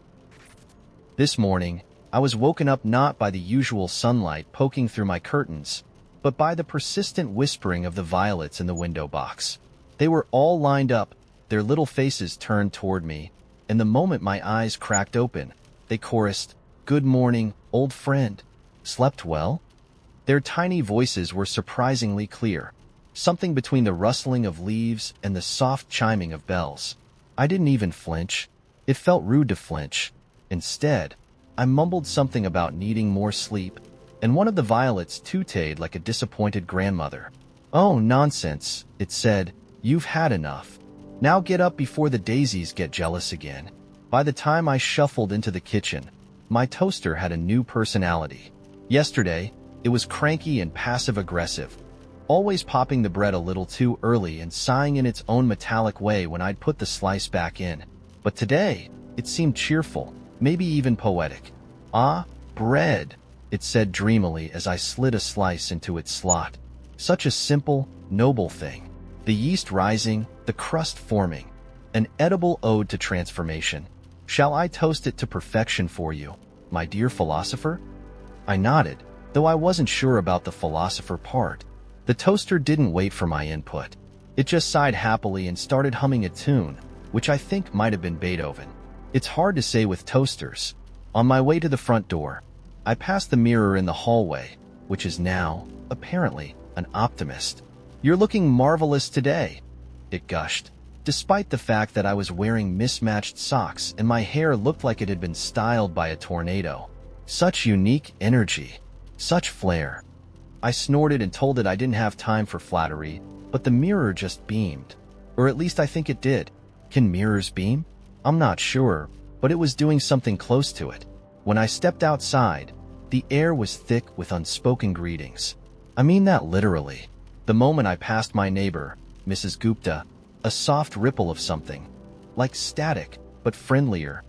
This morning, I was woken up not by the usual sunlight poking through my curtains, but by the persistent whispering of the violets in the window box. They were all lined up, their little faces turned toward me, and the moment my eyes cracked open, they chorused, "Good morning, old friend. Slept well?" Their tiny voices were surprisingly clear, something between the rustling of leaves and the soft chiming of bells. I didn't even flinch. It felt rude to flinch. Instead, I mumbled something about needing more sleep, and one of the violets tooted like a disappointed grandmother. "Oh, nonsense," it said. "You've had enough. Now get up before the daisies get jealous again." By the time I shuffled into the kitchen, my toaster had a new personality. Yesterday, it was cranky and passive-aggressive, always popping the bread a little too early and sighing in its own metallic way when I'd put the slice back in. But today, it seemed cheerful, maybe even poetic. "Ah, bread," it said dreamily as I slid a slice into its slot. Such a simple, noble thing. The yeast rising, the crust forming. An edible ode to transformation. "Shall I toast it to perfection for you, my dear philosopher?" I nodded, though I wasn't sure about the philosopher part. The toaster didn't wait for my input. It just sighed happily and started humming a tune, which I think might have been Beethoven. It's hard to say with toasters. On my way to the front door, I passed the mirror in the hallway, which is now, apparently, an optimist. "You're looking marvelous today," it gushed, despite the fact that I was wearing mismatched socks and my hair looked like it had been styled by a tornado. Such unique energy. Such flair. I snorted and told it I didn't have time for flattery, but the mirror just beamed. Or at least I think it did. Can mirrors beam? I'm not sure, but it was doing something close to it. When I stepped outside, the air was thick with unspoken greetings. I mean that literally. The moment I passed my neighbor, Mrs. Gupta, a soft ripple of something, like static, but friendlier,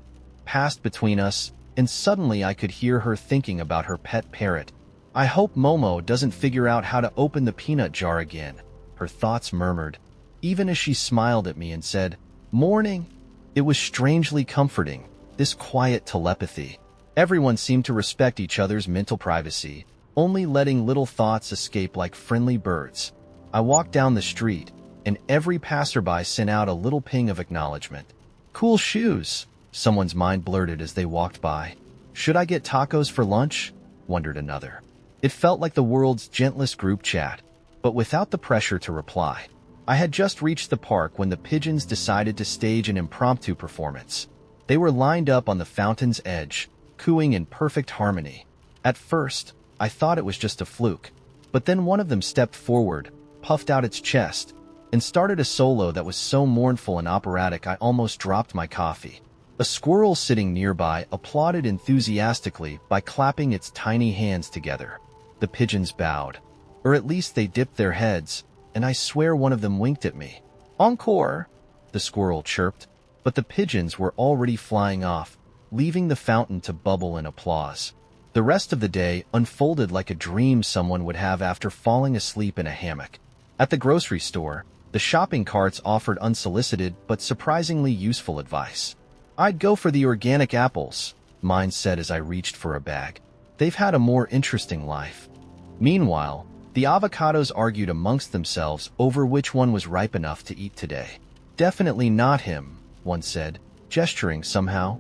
passed between us, and suddenly I could hear her thinking about her pet parrot. "I hope Momo doesn't figure out how to open the peanut jar again," her thoughts murmured, even as she smiled at me and said, "Morning." It was strangely comforting, this quiet telepathy. Everyone seemed to respect each other's mental privacy, only letting little thoughts escape like friendly birds. I walked down the street, and every passerby sent out a little ping of acknowledgement. "Cool shoes," someone's mind blurted as they walked by. "Should I get tacos for lunch?" wondered another. It felt like the world's gentlest group chat, but without the pressure to reply. I had just reached the park when the pigeons decided to stage an impromptu performance. They were lined up on the fountain's edge, cooing in perfect harmony. At first, I thought it was just a fluke, but then one of them stepped forward, puffed out its chest, and started a solo that was so mournful and operatic I almost dropped my coffee. A squirrel sitting nearby applauded enthusiastically by clapping its tiny hands together. The pigeons bowed, or at least they dipped their heads, and I swear one of them winked at me. "Encore!" the squirrel chirped, but the pigeons were already flying off, leaving the fountain to bubble in applause. The rest of the day unfolded like a dream someone would have after falling asleep in a hammock. At the grocery store, the shopping carts offered unsolicited but surprisingly useful advice. "I'd go for the organic apples," mine said as I reached for a bag. "They've had a more interesting life." Meanwhile, the avocados argued amongst themselves over which one was ripe enough to eat today. "Definitely not him," one said, gesturing somehow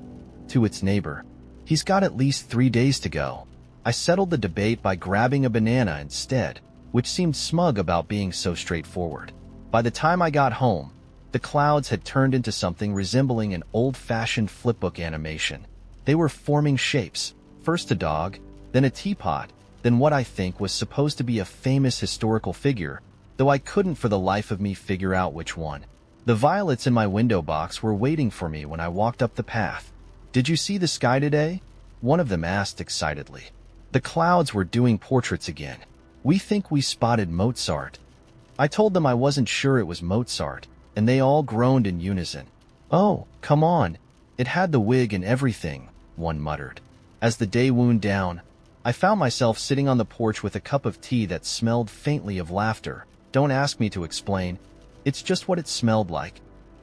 to its neighbor. "He's got at least 3 days to go." I settled the debate by grabbing a banana instead, which seemed smug about being so straightforward. By the time I got home, the clouds had turned into something resembling an old-fashioned flipbook animation. They were forming shapes, first a dog, then a teapot, then what I think was supposed to be a famous historical figure, though I couldn't for the life of me figure out which one. The violets in my window box were waiting for me when I walked up the path. "Did you see the sky today?" one of them asked excitedly. The clouds were doing portraits again. "We think we spotted Mozart." I told them I wasn't sure it was Mozart, and they all groaned in unison. "Oh, come on. It had the wig and everything," one muttered. As the day wound down, I found myself sitting on the porch with a cup of tea that smelled faintly of laughter. Don't ask me to explain. It's just what it smelled like.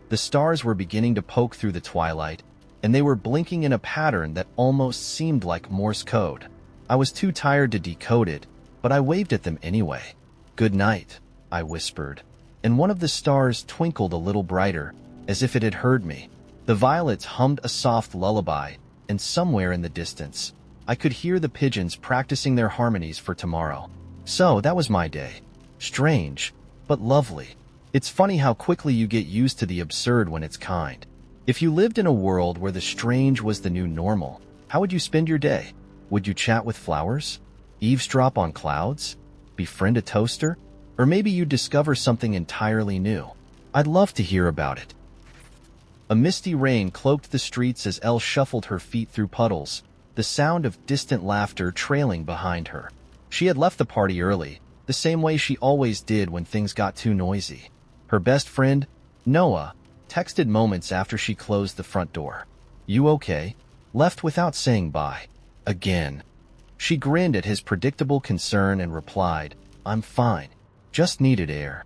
The stars were beginning to poke through the twilight, and they were blinking in a pattern that almost seemed like Morse code. I was too tired to decode it, but I waved at them anyway. "Good night," I whispered, and one of the stars twinkled a little brighter, as if it had heard me. The violets hummed a soft lullaby, and somewhere in the distance, I could hear the pigeons practicing their harmonies for tomorrow. So that was my day. Strange, but lovely. It's funny how quickly you get used to the absurd when it's kind. If you lived in a world where the strange was the new normal, how would you spend your day? Would you chat with flowers? Eavesdrop on clouds? Befriend a toaster? Or maybe you'd discover something entirely new. I'd love to hear about it. A misty rain cloaked the streets as Elle shuffled her feet through puddles, the sound of distant laughter trailing behind her. She had left the party early, the same way she always did when things got too noisy. Her best friend, Noah, texted moments after she closed the front door. "You okay?" Left without saying bye. Again. She grinned at his predictable concern and replied, "I'm fine. Just needed air."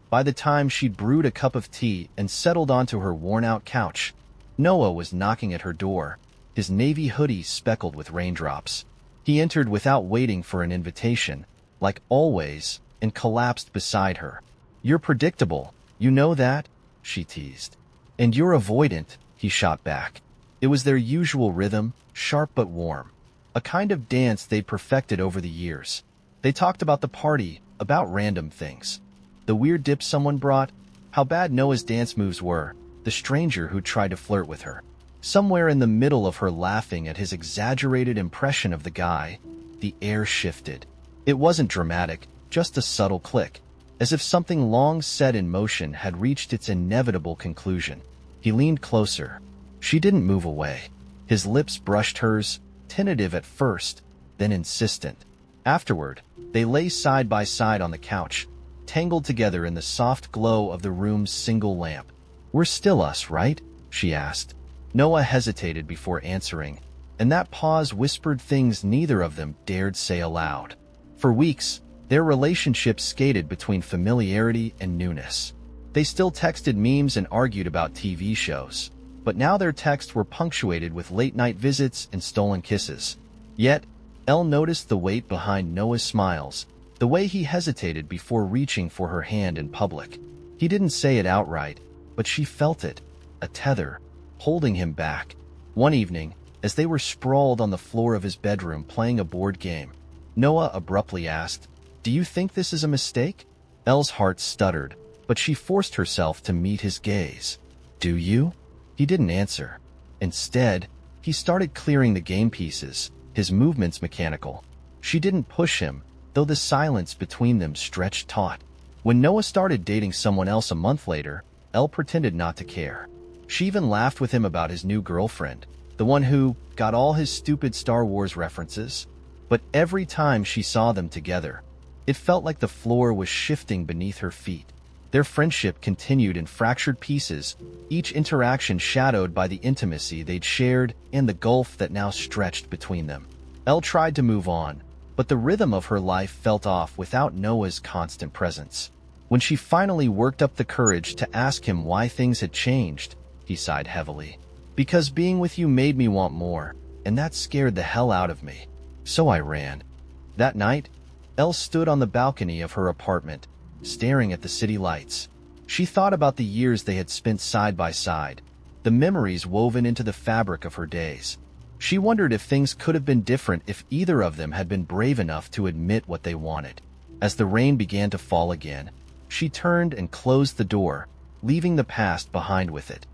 By the time she'd brewed a cup of tea and settled onto her worn-out couch, Noah was knocking at her door, his navy hoodie speckled with raindrops. He entered without waiting for an invitation, like always, and collapsed beside her. "You're predictable, you know that?" she teased. "And you're avoidant," he shot back. It was their usual rhythm, sharp but warm. A kind of dance they'd perfected over the years. They talked about the party, about random things. The weird dip someone brought, how bad Noah's dance moves were, the stranger who tried to flirt with her. Somewhere in the middle of her laughing at his exaggerated impression of the guy, the air shifted. It wasn't dramatic, just a subtle click, as if something long set in motion had reached its inevitable conclusion. He leaned closer. She didn't move away. His lips brushed hers, tentative at first, then insistent. Afterward, they lay side by side on the couch, tangled together in the soft glow of the room's single lamp. "We're still us, right?" she asked. Noah hesitated before answering, and that pause whispered things neither of them dared say aloud. For weeks, their relationship skated between familiarity and newness. They still texted memes and argued about TV shows, but now their texts were punctuated with late-night visits and stolen kisses. Yet, Elle noticed the weight behind Noah's smiles, the way he hesitated before reaching for her hand in public. He didn't say it outright, but she felt it, a tether, holding him back. One evening, as they were sprawled on the floor of his bedroom playing a board game, Noah abruptly asked, "Do you think this is a mistake?" Elle's heart stuttered, but she forced herself to meet his gaze. "Do you?" He didn't answer. Instead, he started clearing the game pieces, his movements mechanical. She didn't push him, though the silence between them stretched taut. When Noah started dating someone else a month later, Elle pretended not to care. She even laughed with him about his new girlfriend, the one who got all his stupid Star Wars references. But every time she saw them together, it felt like the floor was shifting beneath her feet. Their friendship continued in fractured pieces, each interaction shadowed by the intimacy they'd shared and the gulf that now stretched between them. Elle tried to move on, but the rhythm of her life felt off without Noah's constant presence. When she finally worked up the courage to ask him why things had changed, he sighed heavily. "Because being with you made me want more, and that scared the hell out of me. So I ran." That night, Elle stood on the balcony of her apartment, staring at the city lights. She thought about the years they had spent side by side, the memories woven into the fabric of her days. She wondered if things could have been different if either of them had been brave enough to admit what they wanted. As the rain began to fall again, she turned and closed the door, leaving the past behind with it.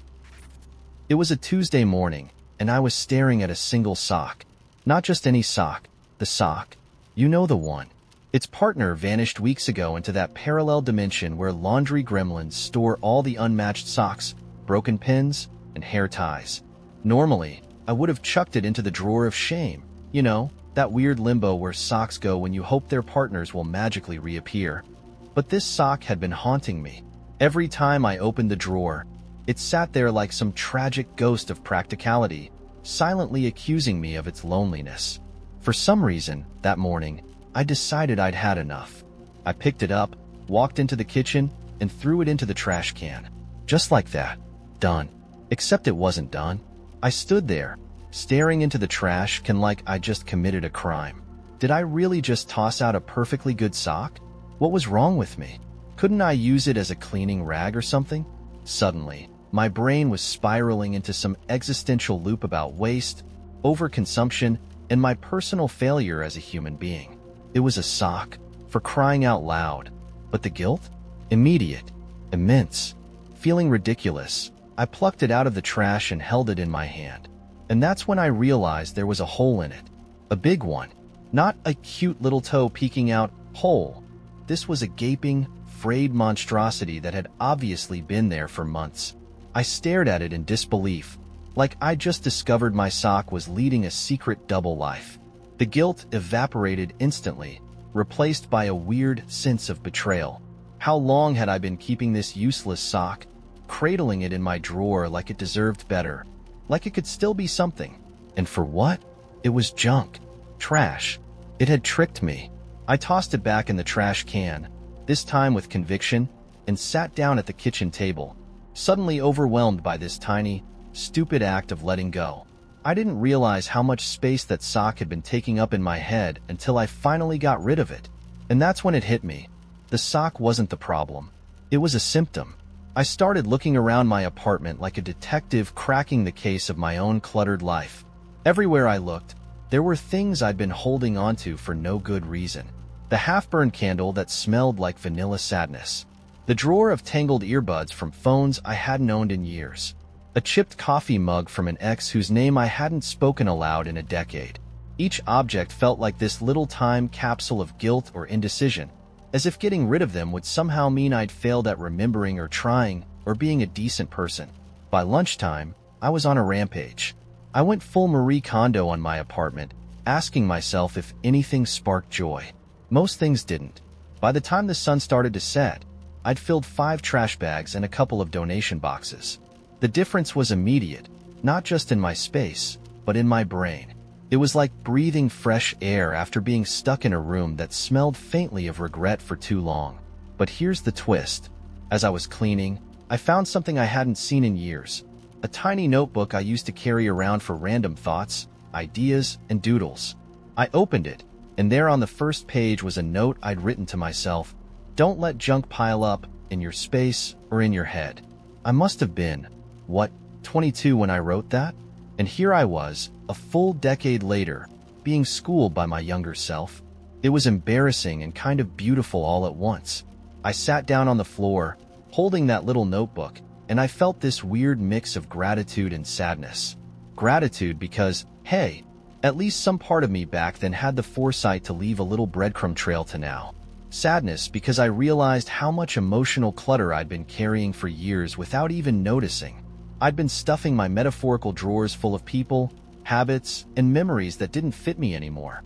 It was a Tuesday morning, and I was staring at a single sock. Not just any sock, the sock. You know the one. Its partner vanished weeks ago into that parallel dimension where laundry gremlins store all the unmatched socks, broken pins, and hair ties. Normally, I would have chucked it into the drawer of shame. You know, that weird limbo where socks go when you hope their partners will magically reappear. But this sock had been haunting me. Every time I opened the drawer, it sat there like some tragic ghost of practicality, silently accusing me of its loneliness. For some reason, that morning, I decided I'd had enough. I picked it up, walked into the kitchen, and threw it into the trash can. Just like that. Done. Except it wasn't done. I stood there, staring into the trash can like I just committed a crime. Did I really just toss out a perfectly good sock? What was wrong with me? Couldn't I use it as a cleaning rag or something? Suddenly, my brain was spiraling into some existential loop about waste, overconsumption, and my personal failure as a human being. It was a sock, for crying out loud. But the guilt? Immediate. Immense. Feeling ridiculous, I plucked it out of the trash and held it in my hand. And that's when I realized there was a hole in it. A big one. Not a cute little toe peeking out hole. This was a gaping, frayed monstrosity that had obviously been there for months. I stared at it in disbelief, like I just discovered my sock was leading a secret double life. The guilt evaporated instantly, replaced by a weird sense of betrayal. How long had I been keeping this useless sock, cradling it in my drawer like it deserved better, like it could still be something? And for what? It was junk. Trash. It had tricked me. I tossed it back in the trash can, this time with conviction, and sat down at the kitchen table, suddenly overwhelmed by this tiny, stupid act of letting go. I didn't realize how much space that sock had been taking up in my head until I finally got rid of it. And that's when it hit me. The sock wasn't the problem. It was a symptom. I started looking around my apartment like a detective cracking the case of my own cluttered life. Everywhere I looked, there were things I'd been holding onto for no good reason. The half-burned candle that smelled like vanilla sadness. The drawer of tangled earbuds from phones I hadn't owned in years. A chipped coffee mug from an ex whose name I hadn't spoken aloud in a decade. Each object felt like this little time capsule of guilt or indecision, as if getting rid of them would somehow mean I'd failed at remembering or trying or being a decent person. By lunchtime, I was on a rampage. I went full Marie Kondo on my apartment, asking myself if anything sparked joy. Most things didn't. By the time the sun started to set, I'd filled 5 trash bags and a couple of donation boxes. The difference was immediate, not just in my space, but in my brain. It was like breathing fresh air after being stuck in a room that smelled faintly of regret for too long. But here's the twist. As I was cleaning, I found something I hadn't seen in years. A tiny notebook I used to carry around for random thoughts, ideas, and doodles. I opened it, and there on the first page was a note I'd written to myself. Don't let junk pile up in your space or in your head. I must have been, 22 when I wrote that? And here I was, a full decade later, being schooled by my younger self. It was embarrassing and kind of beautiful all at once. I sat down on the floor, holding that little notebook, and I felt this weird mix of gratitude and sadness. Gratitude because, hey, at least some part of me back then had the foresight to leave a little breadcrumb trail to now. Sadness because I realized how much emotional clutter I'd been carrying for years without even noticing. I'd been stuffing my metaphorical drawers full of people, habits, and memories that didn't fit me anymore.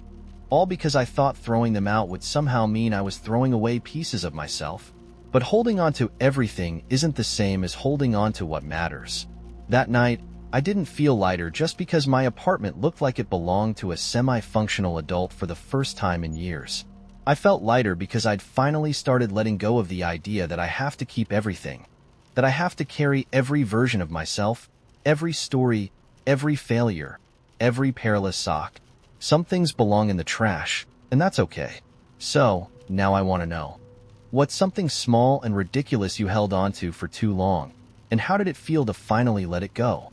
All because I thought throwing them out would somehow mean I was throwing away pieces of myself. But holding on to everything isn't the same as holding on to what matters. That night, I didn't feel lighter just because my apartment looked like it belonged to a semi-functional adult for the first time in years. I felt lighter because I'd finally started letting go of the idea that I have to keep everything. That I have to carry every version of myself, every story, every failure, every perilous sock. Some things belong in the trash, and that's okay. So, now I want to know. What's something small and ridiculous you held on to for too long, and how did it feel to finally let it go?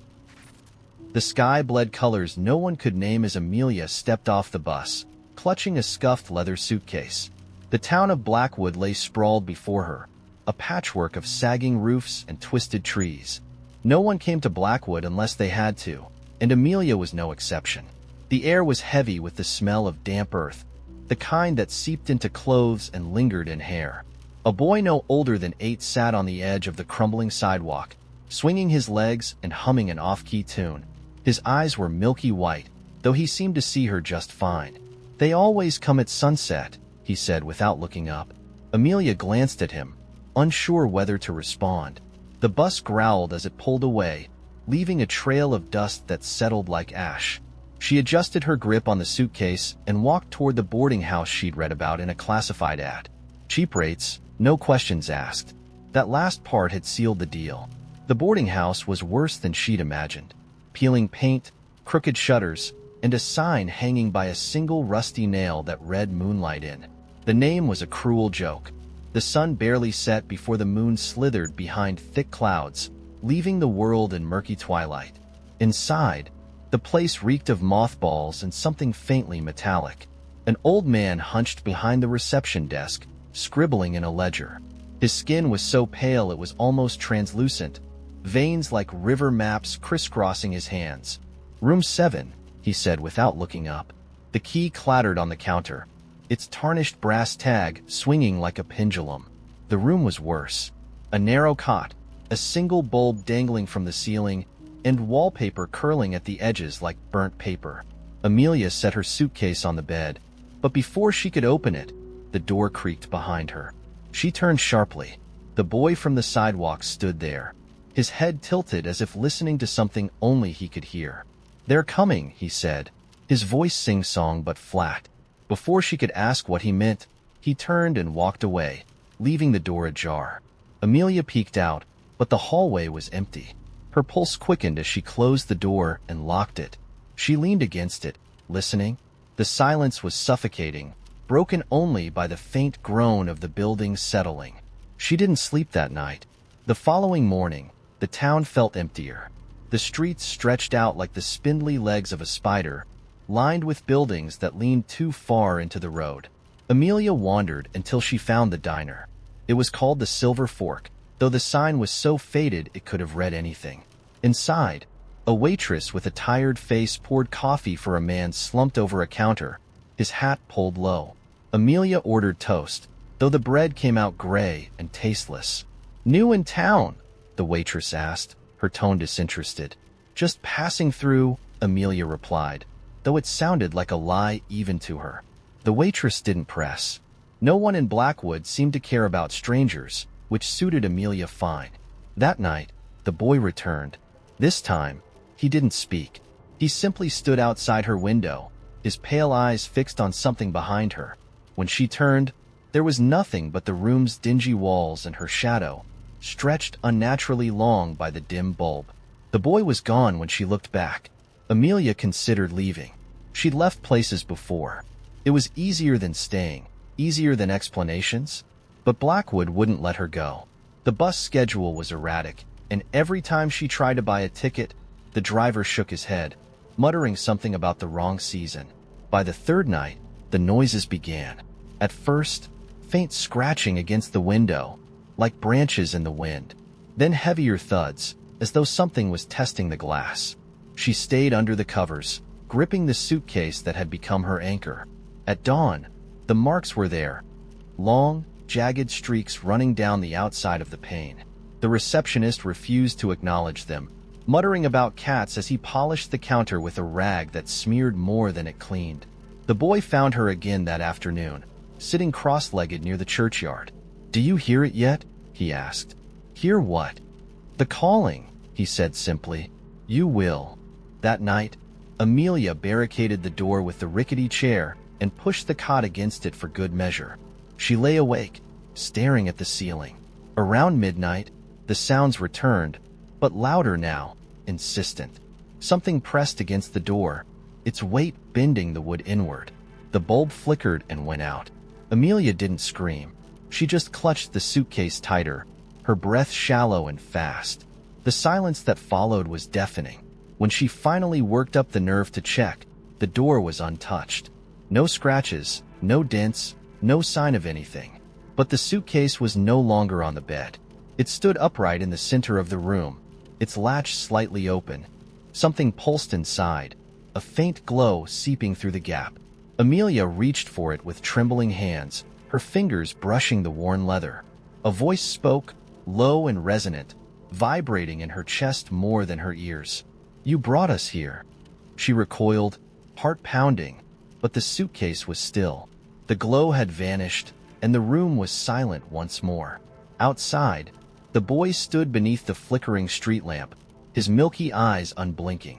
The sky-bled colors no one could name as Amelia stepped off the bus, clutching a scuffed leather suitcase. The town of Blackwood lay sprawled before her, a patchwork of sagging roofs and twisted trees. No one came to Blackwood unless they had to, and Amelia was no exception. The air was heavy with the smell of damp earth, the kind that seeped into clothes and lingered in hair. A boy no older than 8 sat on the edge of the crumbling sidewalk, swinging his legs and humming an off-key tune. His eyes were milky white, though he seemed to see her just fine. "They always come at sunset," he said without looking up. Amelia glanced at him, unsure whether to respond. The bus growled as it pulled away, leaving a trail of dust that settled like ash. She adjusted her grip on the suitcase and walked toward the boarding house she'd read about in a classified ad. Cheap rates, no questions asked. That last part had sealed the deal. The boarding house was worse than she'd imagined. Peeling paint, crooked shutters, and a sign hanging by a single rusty nail that read Moonlight Inn. The name was a cruel joke. The sun barely set before the moon slithered behind thick clouds, leaving the world in murky twilight. Inside, the place reeked of mothballs and something faintly metallic. An old man hunched behind the reception desk, scribbling in a ledger. His skin was so pale it was almost translucent, veins like river maps crisscrossing his hands. "Room 7, he said without looking up. The key clattered on the counter, its tarnished brass tag swinging like a pendulum. The room was worse. A narrow cot, a single bulb dangling from the ceiling, and wallpaper curling at the edges like burnt paper. Amelia set her suitcase on the bed, but before she could open it, the door creaked behind her. She turned sharply. The boy from the sidewalk stood there, his head tilted as if listening to something only he could hear. "They're coming," he said, his voice sing-song but flat. Before she could ask what he meant, he turned and walked away, leaving the door ajar. Amelia peeked out, but the hallway was empty. Her pulse quickened as she closed the door and locked it. She leaned against it, listening. The silence was suffocating, broken only by the faint groan of the building settling. She didn't sleep that night. The following morning, the town felt emptier. The streets stretched out like the spindly legs of a spider, lined with buildings that leaned too far into the road. Amelia wandered until she found the diner. It was called the Silver Fork, though the sign was so faded it could have read anything. Inside, a waitress with a tired face poured coffee for a man slumped over a counter, his hat pulled low. Amelia ordered toast, though the bread came out gray and tasteless. "New in town?" the waitress asked, her tone disinterested. "Just passing through," Amelia replied, though it sounded like a lie even to her. The waitress didn't press. No one in Blackwood seemed to care about strangers, which suited Amelia fine. That night, the boy returned. This time, he didn't speak. He simply stood outside her window, his pale eyes fixed on something behind her. When she turned, there was nothing but the room's dingy walls and her shadow, stretched unnaturally long by the dim bulb. The boy was gone when she looked back. Amelia considered leaving. She'd left places before. It was easier than staying, easier than explanations, but Blackwood wouldn't let her go. The bus schedule was erratic, and every time she tried to buy a ticket, the driver shook his head, muttering something about the wrong season. By the third night, the noises began. At first, faint scratching against the window, like branches in the wind. Then heavier thuds, as though something was testing the glass. She stayed under the covers, gripping the suitcase that had become her anchor. At dawn, the marks were there, long, jagged streaks running down the outside of the pane. The receptionist refused to acknowledge them, muttering about cats as he polished the counter with a rag that smeared more than it cleaned. The boy found her again that afternoon, sitting cross-legged near the churchyard. "Do you hear it yet?" he asked. "Hear what?" "The calling," he said simply. "You will." That night, Amelia barricaded the door with the rickety chair and pushed the cot against it for good measure. She lay awake, staring at the ceiling. Around midnight, the sounds returned, but louder now, insistent. Something pressed against the door, its weight bending the wood inward. The bulb flickered and went out. Amelia didn't scream. She just clutched the suitcase tighter, her breath shallow and fast. The silence that followed was deafening. When she finally worked up the nerve to check, the door was untouched. No scratches, no dents, no sign of anything. But the suitcase was no longer on the bed. It stood upright in the center of the room, its latch slightly open. Something pulsed inside, a faint glow seeping through the gap. Amelia reached for it with trembling hands, her fingers brushing the worn leather. A voice spoke, low and resonant, vibrating in her chest more than her ears. "You brought us here." She recoiled, heart pounding, but the suitcase was still. The glow had vanished, and the room was silent once more. Outside, the boy stood beneath the flickering street lamp, his milky eyes unblinking.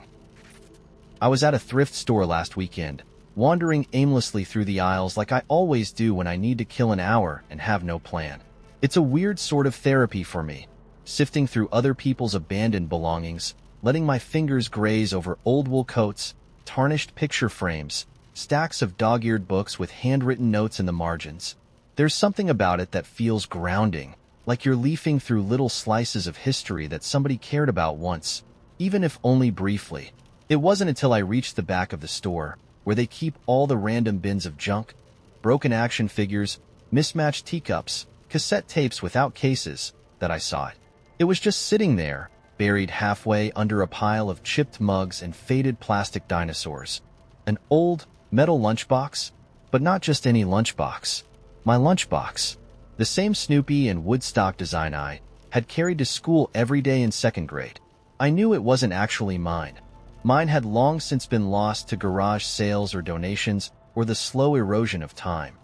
"I was at a thrift store last weekend, wandering aimlessly through the aisles like I always do when I need to kill an hour and have no plan. It's a weird sort of therapy for me, sifting through other people's abandoned belongings, letting my fingers graze over old wool coats, tarnished picture frames, stacks of dog-eared books with handwritten notes in the margins. There's something about it that feels grounding, like you're leafing through little slices of history that somebody cared about once, even if only briefly. It wasn't until I reached the back of the store, where they keep all the random bins of junk, broken action figures, mismatched teacups, cassette tapes without cases, that I saw it. It was just sitting there, buried halfway under a pile of chipped mugs and faded plastic dinosaurs. An old, metal lunchbox, but not just any lunchbox. My lunchbox. The same Snoopy and Woodstock design I had carried to school every day in second grade. I knew it wasn't actually mine. Mine had long since been lost to garage sales or donations or the slow erosion of time.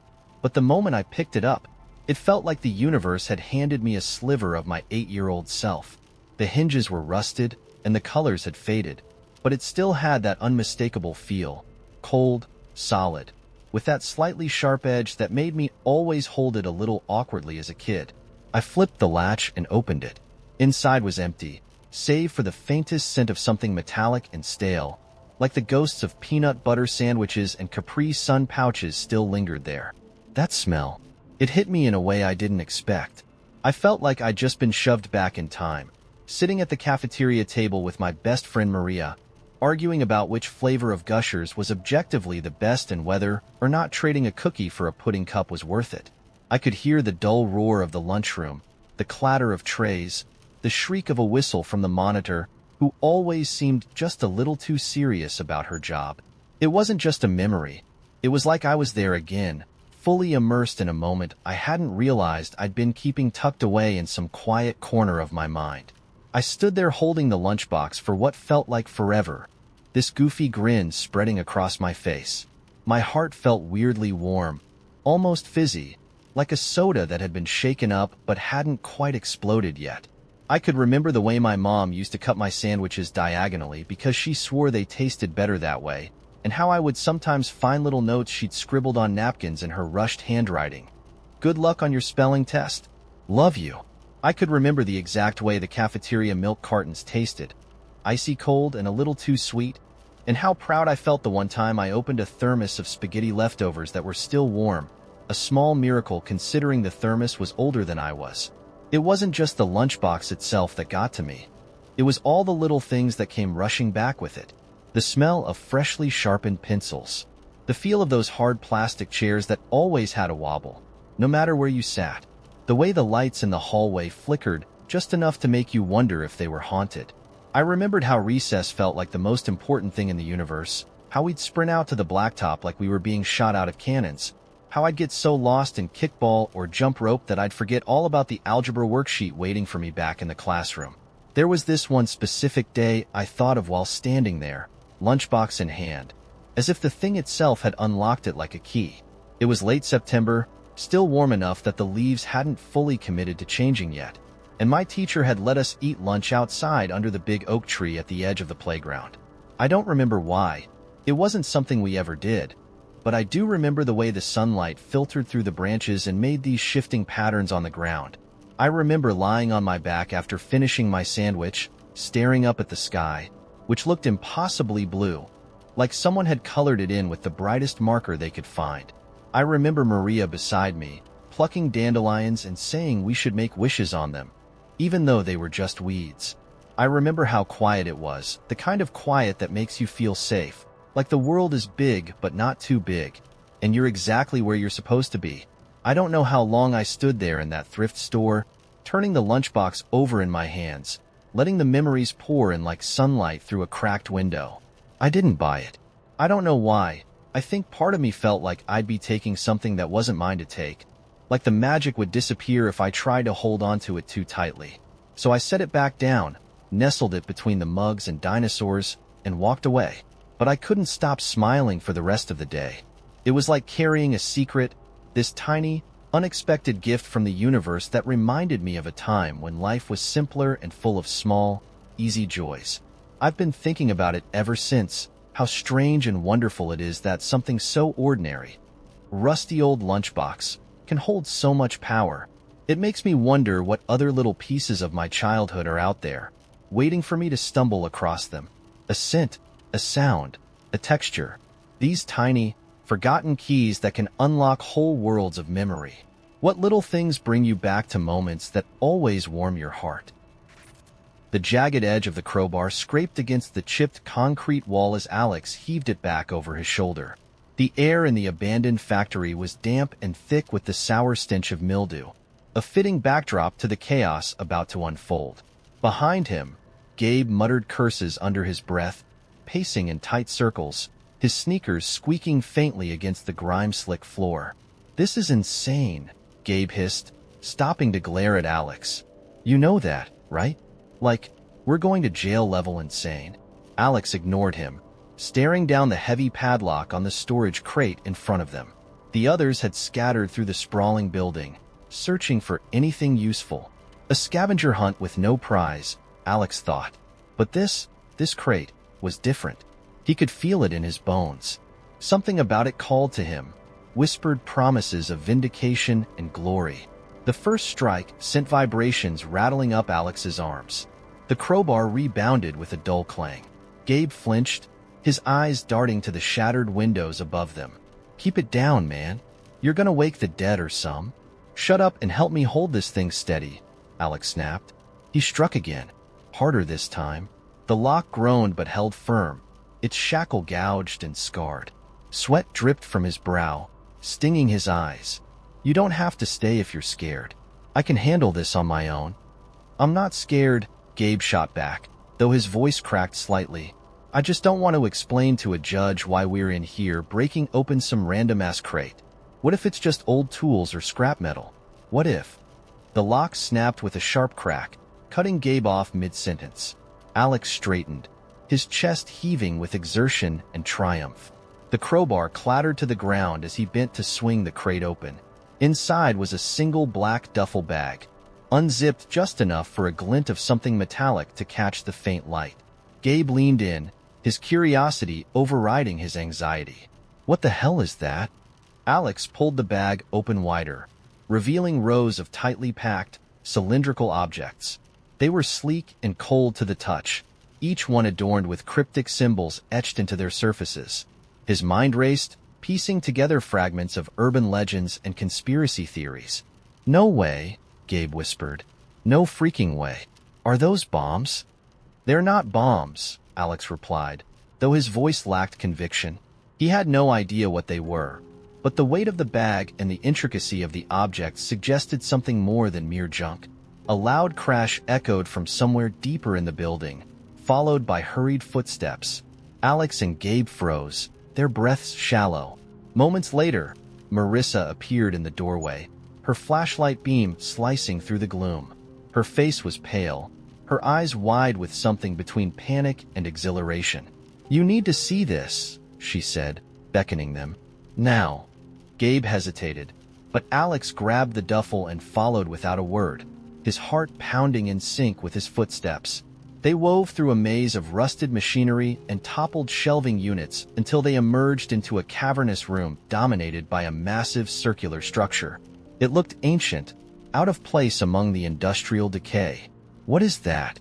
But the moment I picked it up, it felt like the universe had handed me a sliver of my 8-year-old self. The hinges were rusted, and the colors had faded, but it still had that unmistakable feel, cold, solid, with that slightly sharp edge that made me always hold it a little awkwardly as a kid. I flipped the latch and opened it. Inside was empty, save for the faintest scent of something metallic and stale, like the ghosts of peanut butter sandwiches and Capri Sun pouches still lingered there. That smell. It hit me in a way I didn't expect. I felt like I'd just been shoved back in time, sitting at the cafeteria table with my best friend Maria, arguing about which flavor of Gushers was objectively the best and whether or not trading a cookie for a pudding cup was worth it. I could hear the dull roar of the lunchroom, the clatter of trays, the shriek of a whistle from the monitor, who always seemed just a little too serious about her job. It wasn't just a memory. It was like I was there again, fully immersed in a moment I hadn't realized I'd been keeping tucked away in some quiet corner of my mind. I stood there holding the lunchbox for what felt like forever, this goofy grin spreading across my face. My heart felt weirdly warm, almost fizzy, like a soda that had been shaken up but hadn't quite exploded yet. I could remember the way my mom used to cut my sandwiches diagonally because she swore they tasted better that way, and how I would sometimes find little notes she'd scribbled on napkins in her rushed handwriting. "Good luck on your spelling test. Love you." I could remember the exact way the cafeteria milk cartons tasted, icy cold and a little too sweet, and how proud I felt the one time I opened a thermos of spaghetti leftovers that were still warm, a small miracle considering the thermos was older than I was. It wasn't just the lunchbox itself that got to me. It was all the little things that came rushing back with it. The smell of freshly sharpened pencils, the feel of those hard plastic chairs that always had a wobble, no matter where you sat. The way the lights in the hallway flickered just enough to make you wonder if they were haunted. I remembered how recess felt like the most important thing in the universe, how we'd sprint out to the blacktop like we were being shot out of cannons, how I'd get so lost in kickball or jump rope that I'd forget all about the algebra worksheet waiting for me back in the classroom. There was this one specific day I thought of while standing there, lunchbox in hand, as if the thing itself had unlocked it like a key. It was late September, still warm enough that the leaves hadn't fully committed to changing yet, and my teacher had let us eat lunch outside under the big oak tree at the edge of the playground. I don't remember why. It wasn't something we ever did, but I do remember the way the sunlight filtered through the branches and made these shifting patterns on the ground. I remember lying on my back after finishing my sandwich, staring up at the sky, which looked impossibly blue, like someone had colored it in with the brightest marker they could find. I remember Maria beside me, plucking dandelions and saying we should make wishes on them, even though they were just weeds. I remember how quiet it was, the kind of quiet that makes you feel safe, like the world is big but not too big, and you're exactly where you're supposed to be. I don't know how long I stood there in that thrift store, turning the lunchbox over in my hands, letting the memories pour in like sunlight through a cracked window. I didn't buy it. I don't know why. I think part of me felt like I'd be taking something that wasn't mine to take, like the magic would disappear if I tried to hold onto it too tightly. So I set it back down, nestled it between the mugs and dinosaurs, and walked away. But I couldn't stop smiling for the rest of the day. It was like carrying a secret, this tiny, unexpected gift from the universe that reminded me of a time when life was simpler and full of small, easy joys. I've been thinking about it ever since, how strange and wonderful it is that something so ordinary, rusty old lunchbox, can hold so much power. It makes me wonder what other little pieces of my childhood are out there, waiting for me to stumble across them. A scent, a sound, a texture. These tiny, forgotten keys that can unlock whole worlds of memory. What little things bring you back to moments that always warm your heart? The jagged edge of the crowbar scraped against the chipped concrete wall as Alex heaved it back over his shoulder. The air in the abandoned factory was damp and thick with the sour stench of mildew, a fitting backdrop to the chaos about to unfold. Behind him, Gabe muttered curses under his breath, pacing in tight circles, his sneakers squeaking faintly against the grime-slick floor. "This is insane," Gabe hissed, stopping to glare at Alex. "You know that, right? Like, we're going to jail level insane." Alex ignored him, staring down the heavy padlock on the storage crate in front of them. The others had scattered through the sprawling building, searching for anything useful. A scavenger hunt with no prize, Alex thought. But this crate, was different. He could feel it in his bones. Something about it called to him, whispered promises of vindication and glory. The first strike sent vibrations rattling up Alex's arms. The crowbar rebounded with a dull clang. Gabe flinched, his eyes darting to the shattered windows above them. "Keep it down, man. You're gonna wake the dead or some." "Shut up and help me hold this thing steady," Alex snapped. He struck again, harder this time. The lock groaned but held firm, its shackle gouged and scarred. Sweat dripped from his brow, stinging his eyes. "You don't have to stay if you're scared. I can handle this on my own." "I'm not scared," Gabe shot back, though his voice cracked slightly. "I just don't want to explain to a judge why we're in here breaking open some random-ass crate. What if it's just old tools or scrap metal? What if—" The lock snapped with a sharp crack, cutting Gabe off mid-sentence. Alex straightened, his chest heaving with exertion and triumph. The crowbar clattered to the ground as he bent to swing the crate open. Inside was a single black duffel bag, unzipped just enough for a glint of something metallic to catch the faint light. Gabe leaned in, his curiosity overriding his anxiety. "What the hell is that?" Alex pulled the bag open wider, revealing rows of tightly packed, cylindrical objects. They were sleek and cold to the touch, each one adorned with cryptic symbols etched into their surfaces. His mind raced, piecing together fragments of urban legends and conspiracy theories. "No way," Gabe whispered. "No freaking way. Are those bombs?" "They're not bombs," Alex replied, though his voice lacked conviction. He had no idea what they were, but the weight of the bag and the intricacy of the objects suggested something more than mere junk. A loud crash echoed from somewhere deeper in the building, followed by hurried footsteps. Alex and Gabe froze, their breaths shallow. Moments later, Marissa appeared in the doorway, her flashlight beam slicing through the gloom. Her face was pale, her eyes wide with something between panic and exhilaration. "You need to see this," she said, beckoning them. "Now." Gabe hesitated, but Alex grabbed the duffel and followed without a word, his heart pounding in sync with his footsteps. They wove through a maze of rusted machinery and toppled shelving units until they emerged into a cavernous room dominated by a massive circular structure. It looked ancient, out of place among the industrial decay. "What is that?"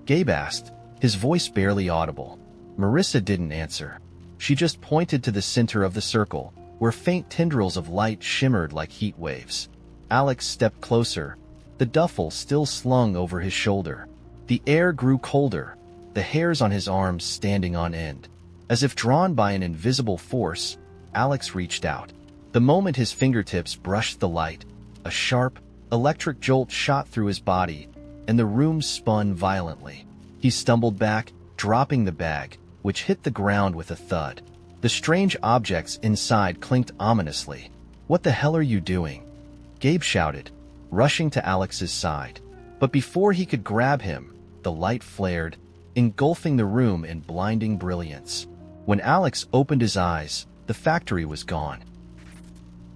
Gabe asked, his voice barely audible. Marissa didn't answer. She just pointed to the center of the circle, where faint tendrils of light shimmered like heat waves. Alex stepped closer, the duffel still slung over his shoulder. The air grew colder, the hairs on his arms standing on end. As if drawn by an invisible force, Alex reached out. The moment his fingertips brushed the light, a sharp, electric jolt shot through his body, and the room spun violently. He stumbled back, dropping the bag, which hit the ground with a thud. The strange objects inside clinked ominously. "What the hell are you doing?" Gabe shouted, rushing to Alex's side. But before he could grab him, the light flared, engulfing the room in blinding brilliance. When Alex opened his eyes, the factory was gone.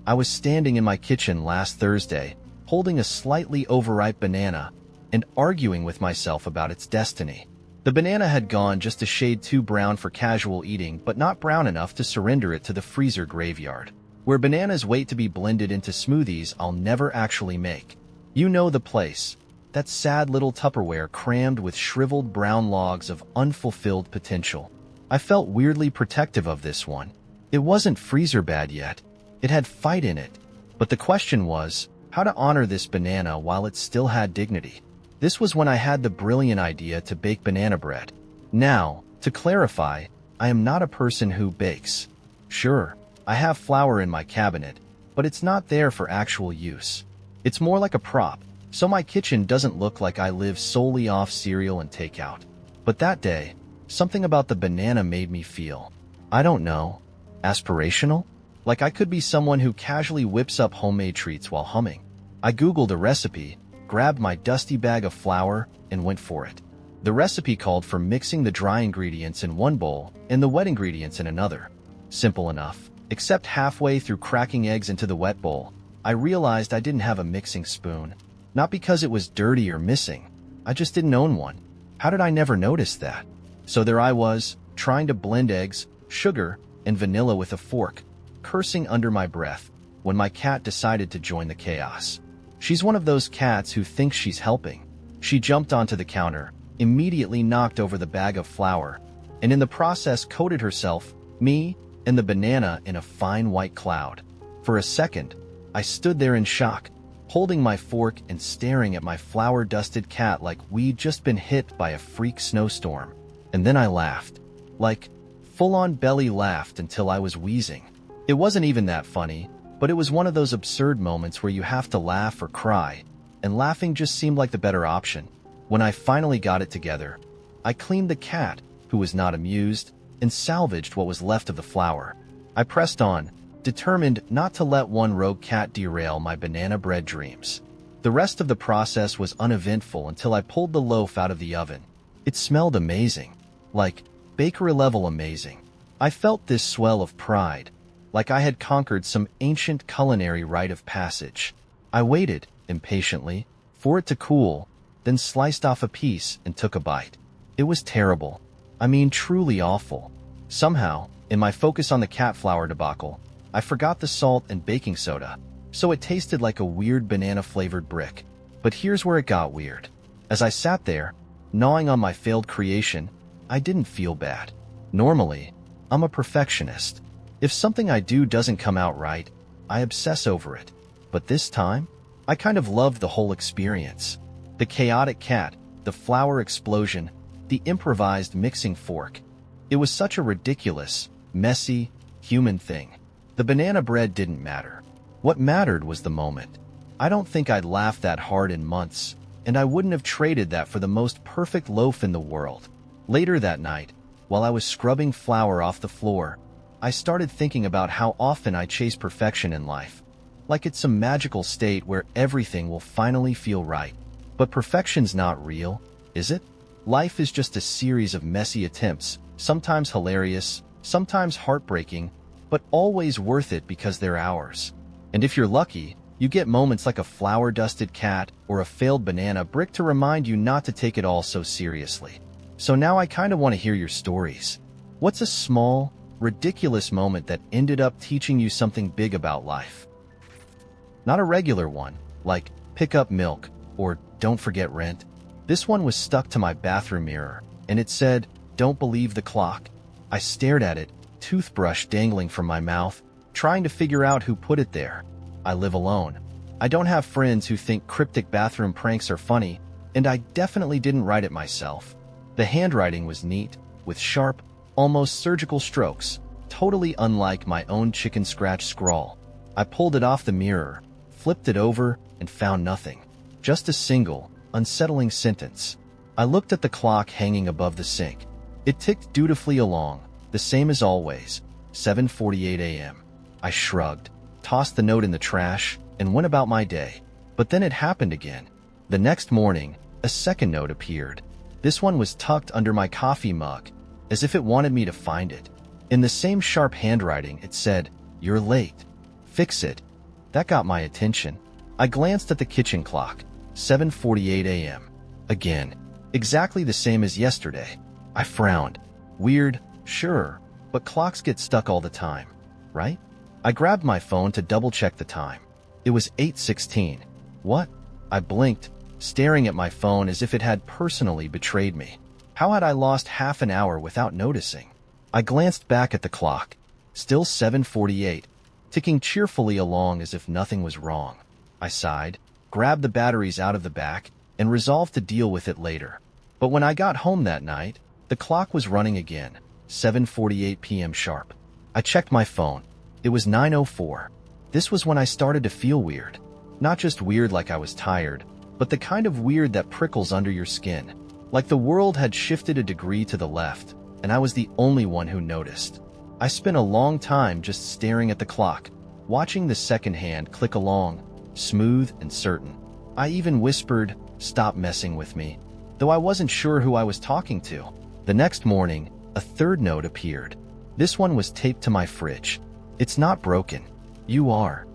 I was standing in my kitchen last Thursday, holding a slightly overripe banana and arguing with myself about its destiny. The banana had gone just a shade too brown for casual eating, but not brown enough to surrender it to the freezer graveyard, where bananas wait to be blended into smoothies I'll never actually make. You know the place. That sad little Tupperware crammed with shriveled brown logs of unfulfilled potential. I felt weirdly protective of this one. It wasn't freezer bad yet. It had fight in it. But the question was, how to honor this banana while it still had dignity. This was when I had the brilliant idea to bake banana bread. Now, to clarify, I am not a person who bakes. Sure, I have flour in my cabinet, but it's not there for actual use. It's more like a prop, so my kitchen doesn't look like I live solely off cereal and takeout. But that day, something about the banana made me feel, I don't know, aspirational? Like I could be someone who casually whips up homemade treats while humming. I Googled a recipe, grabbed my dusty bag of flour, and went for it. The recipe called for mixing the dry ingredients in one bowl and the wet ingredients in another. Simple enough, except halfway through cracking eggs into the wet bowl, I realized I didn't have a mixing spoon. Not because it was dirty or missing, I just didn't own one. How did I never notice that? So there I was, trying to blend eggs, sugar, and vanilla with a fork, cursing under my breath, when my cat decided to join the chaos. She's one of those cats who thinks she's helping. She jumped onto the counter, immediately knocked over the bag of flour, and in the process coated herself, me, and the banana in a fine white cloud. For a second, I stood there in shock, holding my fork and staring at my flour-dusted cat like we'd just been hit by a freak snowstorm. And then I laughed. Like, full-on belly laughed until I was wheezing. It wasn't even that funny, but it was one of those absurd moments where you have to laugh or cry, and laughing just seemed like the better option. When I finally got it together, I cleaned the cat, who was not amused, and salvaged what was left of the flour. I pressed on, determined not to let one rogue cat derail my banana bread dreams. The rest of the process was uneventful until I pulled the loaf out of the oven. It smelled amazing. Like, bakery-level amazing. I felt this swell of pride, like I had conquered some ancient culinary rite of passage. I waited, impatiently, for it to cool, then sliced off a piece and took a bite. It was terrible. I mean, truly awful. Somehow, in my focus on the cat flour debacle, I forgot the salt and baking soda, so it tasted like a weird banana-flavored brick. But here's where it got weird. As I sat there, gnawing on my failed creation, I didn't feel bad. Normally, I'm a perfectionist. If something I do doesn't come out right, I obsess over it. But this time, I kind of loved the whole experience. The chaotic cat, the flour explosion, the improvised mixing fork. It was such a ridiculous, messy, human thing. The banana bread didn't matter. What mattered was the moment. I don't think I'd laughed that hard in months, and I wouldn't have traded that for the most perfect loaf in the world. Later that night, while I was scrubbing flour off the floor, I started thinking about how often I chase perfection in life. Like it's some magical state where everything will finally feel right. But perfection's not real, is it? Life is just a series of messy attempts, sometimes hilarious, sometimes heartbreaking, but always worth it because they're ours. And if you're lucky, you get moments like a flour-dusted cat or a failed banana brick to remind you not to take it all so seriously. So now I kind of want to hear your stories. What's a small, ridiculous moment that ended up teaching you something big about life? Not a regular one, like pick up milk or don't forget rent. This one was stuck to my bathroom mirror, and it said, "Don't believe the clock." I stared at it, toothbrush dangling from my mouth, trying to figure out who put it there. I live alone. I don't have friends who think cryptic bathroom pranks are funny, And I definitely didn't write it myself. The handwriting was neat, with sharp, almost surgical strokes, totally unlike my own chicken scratch scrawl. I pulled it off the mirror, flipped it over, and found nothing. Just a single, unsettling sentence. I looked at the clock hanging above the sink. It ticked dutifully along, the same as always, 7:48 a.m. I shrugged, tossed the note in the trash, and went about my day. But then it happened again. The next morning, a second note appeared. This one was tucked under my coffee mug, as if it wanted me to find it. In the same sharp handwriting, it said, "You're late. Fix it." That got my attention. I glanced at the kitchen clock, 7:48 a.m. Again, exactly the same as yesterday. I frowned. Weird, sure, but clocks get stuck all the time, right? I grabbed my phone to double-check the time. It was 8:16. What? I blinked, staring at my phone as if it had personally betrayed me. How had I lost half an hour without noticing? I glanced back at the clock. Still 7:48, ticking cheerfully along as if nothing was wrong. I sighed, grabbed the batteries out of the back, and resolved to deal with it later. But when I got home that night, the clock was running again, 7:48 p.m. sharp. I checked my phone. It was 9:04. This was when I started to feel weird. Not just weird like I was tired, but the kind of weird that prickles under your skin. Like the world had shifted a degree to the left, and I was the only one who noticed. I spent a long time just staring at the clock, watching the second hand click along, smooth and certain. I even whispered, "Stop messing with me," though I wasn't sure who I was talking to. The next morning, a third note appeared. This one was taped to my fridge. "It's not broken. You are."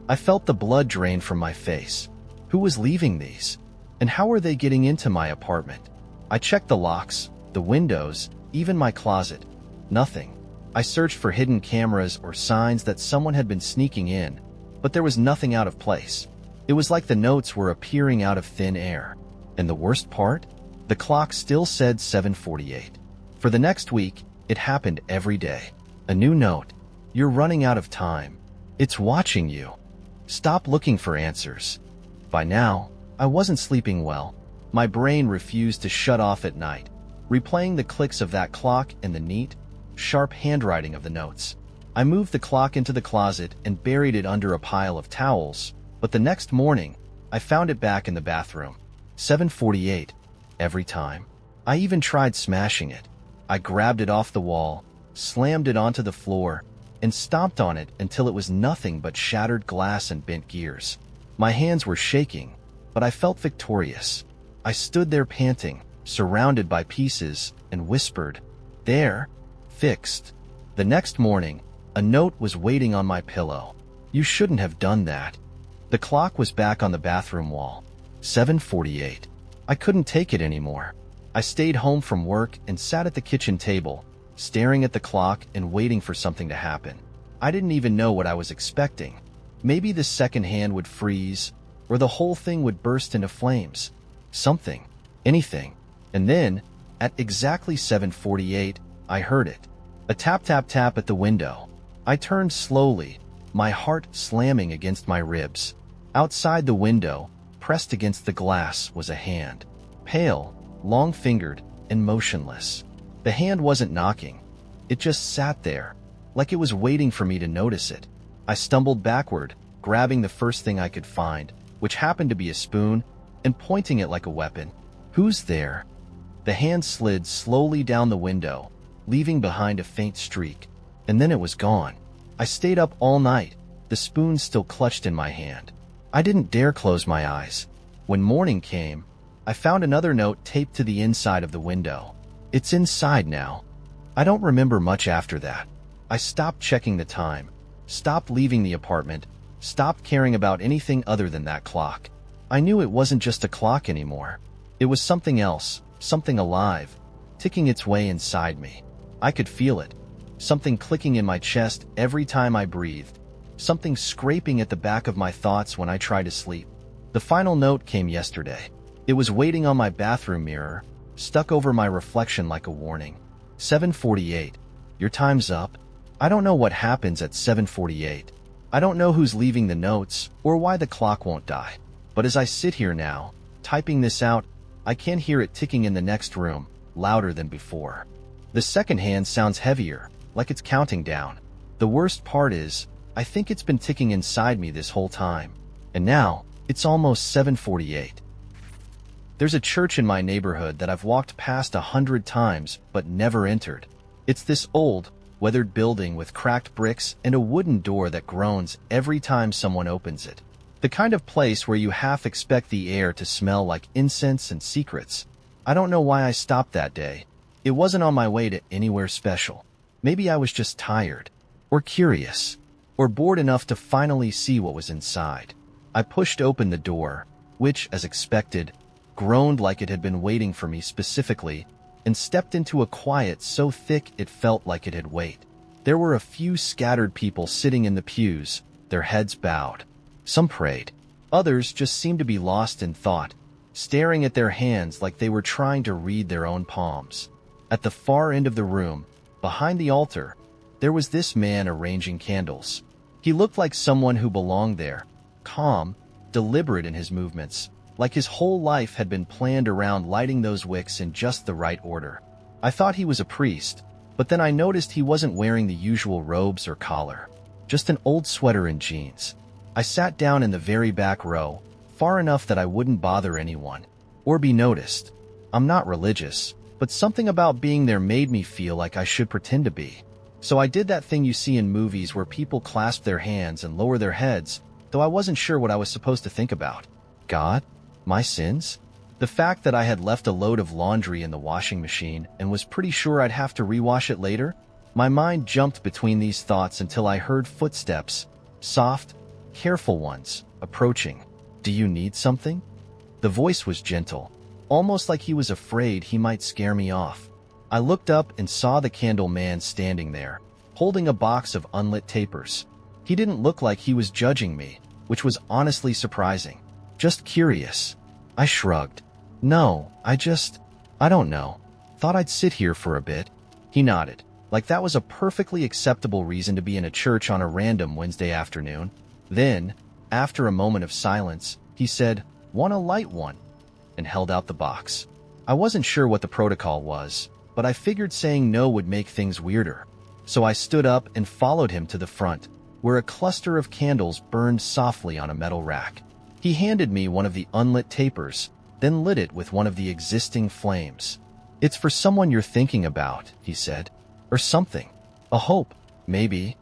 I felt the blood drain from my face. Who was leaving these? And how were they getting into my apartment? I checked the locks, the windows, even my closet. Nothing. I searched for hidden cameras or signs that someone had been sneaking in, but there was nothing out of place. It was like the notes were appearing out of thin air. And the worst part? The clock still said 7:48. For the next week, it happened every day. A new note. "You're running out of time. It's watching you. Stop looking for answers." By now, I wasn't sleeping well. My brain refused to shut off at night, replaying the clicks of that clock and the neat, sharp handwriting of the notes. I moved the clock into the closet and buried it under a pile of towels, but the next morning, I found it back in the bathroom. 7:48, every time. I even tried smashing it. I grabbed it off the wall, slammed it onto the floor, and stomped on it until it was nothing but shattered glass and bent gears. My hands were shaking, but I felt victorious. I stood there panting, surrounded by pieces, and whispered, "There, fixed." The next morning, a note was waiting on my pillow. "You shouldn't have done that." The clock was back on the bathroom wall. 7:48. I couldn't take it anymore. I stayed home from work and sat at the kitchen table, staring at the clock and waiting for something to happen. I didn't even know what I was expecting. Maybe the second hand would freeze, or the whole thing would burst into flames. Something. Anything. And then, at exactly 7:48, I heard it. A tap-tap-tap at the window. I turned slowly, my heart slamming against my ribs. Outside the window, pressed against the glass, was a hand. Pale, long-fingered, and motionless. The hand wasn't knocking. It just sat there, like it was waiting for me to notice it. I stumbled backward, grabbing the first thing I could find, which happened to be a spoon, and pointing it like a weapon. "Who's there?" The hand slid slowly down the window, leaving behind a faint streak, and then it was gone. I stayed up all night, the spoon still clutched in my hand. I didn't dare close my eyes. When morning came, I found another note taped to the inside of the window. "It's inside now." I don't remember much after that. I stopped checking the time, stopped leaving the apartment, stopped caring about anything other than that clock. I knew it wasn't just a clock anymore. It was something else, something alive, ticking its way inside me. I could feel it. Something clicking in my chest every time I breathed. Something scraping at the back of my thoughts when I tried to sleep. The final note came yesterday. It was waiting on my bathroom mirror, stuck over my reflection like a warning. 7:48. Your time's up. I don't know what happens at 7:48. I don't know who's leaving the notes or why the clock won't die. But as I sit here now, typing this out, I can hear it ticking in the next room, louder than before. The second hand sounds heavier, like it's counting down. The worst part is, I think it's been ticking inside me this whole time. And now, it's almost 7:48. There's a church in my neighborhood that I've walked past 100 times but never entered. It's this old, weathered building with cracked bricks and a wooden door that groans every time someone opens it. The kind of place where you half expect the air to smell like incense and secrets. I don't know why I stopped that day. It wasn't on my way to anywhere special. Maybe I was just tired, or curious, or bored enough to finally see what was inside. I pushed open the door, which, as expected, groaned like it had been waiting for me specifically, and stepped into a quiet so thick it felt like it had weight. There were a few scattered people sitting in the pews, their heads bowed. Some prayed. Others just seemed to be lost in thought, staring at their hands like they were trying to read their own palms. At the far end of the room, behind the altar, there was this man arranging candles. He looked like someone who belonged there, calm, deliberate in his movements, like his whole life had been planned around lighting those wicks in just the right order. I thought he was a priest, but then I noticed he wasn't wearing the usual robes or collar, just an old sweater and jeans. I sat down in the very back row, far enough that I wouldn't bother anyone, or be noticed. I'm not religious, but something about being there made me feel like I should pretend to be. So I did that thing you see in movies where people clasp their hands and lower their heads, though I wasn't sure what I was supposed to think about. God? My sins? The fact that I had left a load of laundry in the washing machine and was pretty sure I'd have to rewash it later? My mind jumped between these thoughts until I heard footsteps, soft, careful ones, approaching. Do you need something? The voice was gentle, almost like he was afraid he might scare me off. I looked up and saw the candle man standing there, holding a box of unlit tapers. He didn't look like he was judging me, which was honestly surprising. Just curious. I shrugged. No, I don't know. Thought I'd sit here for a bit. He nodded, like that was a perfectly acceptable reason to be in a church on a random Wednesday afternoon. Then, after a moment of silence, he said, "Want a light one?" and held out the box. I wasn't sure what the protocol was, but I figured saying no would make things weirder. So I stood up and followed him to the front, where a cluster of candles burned softly on a metal rack. He handed me one of the unlit tapers, then lit it with one of the existing flames. "It's for someone you're thinking about," he said. "Or something. A hope, maybe."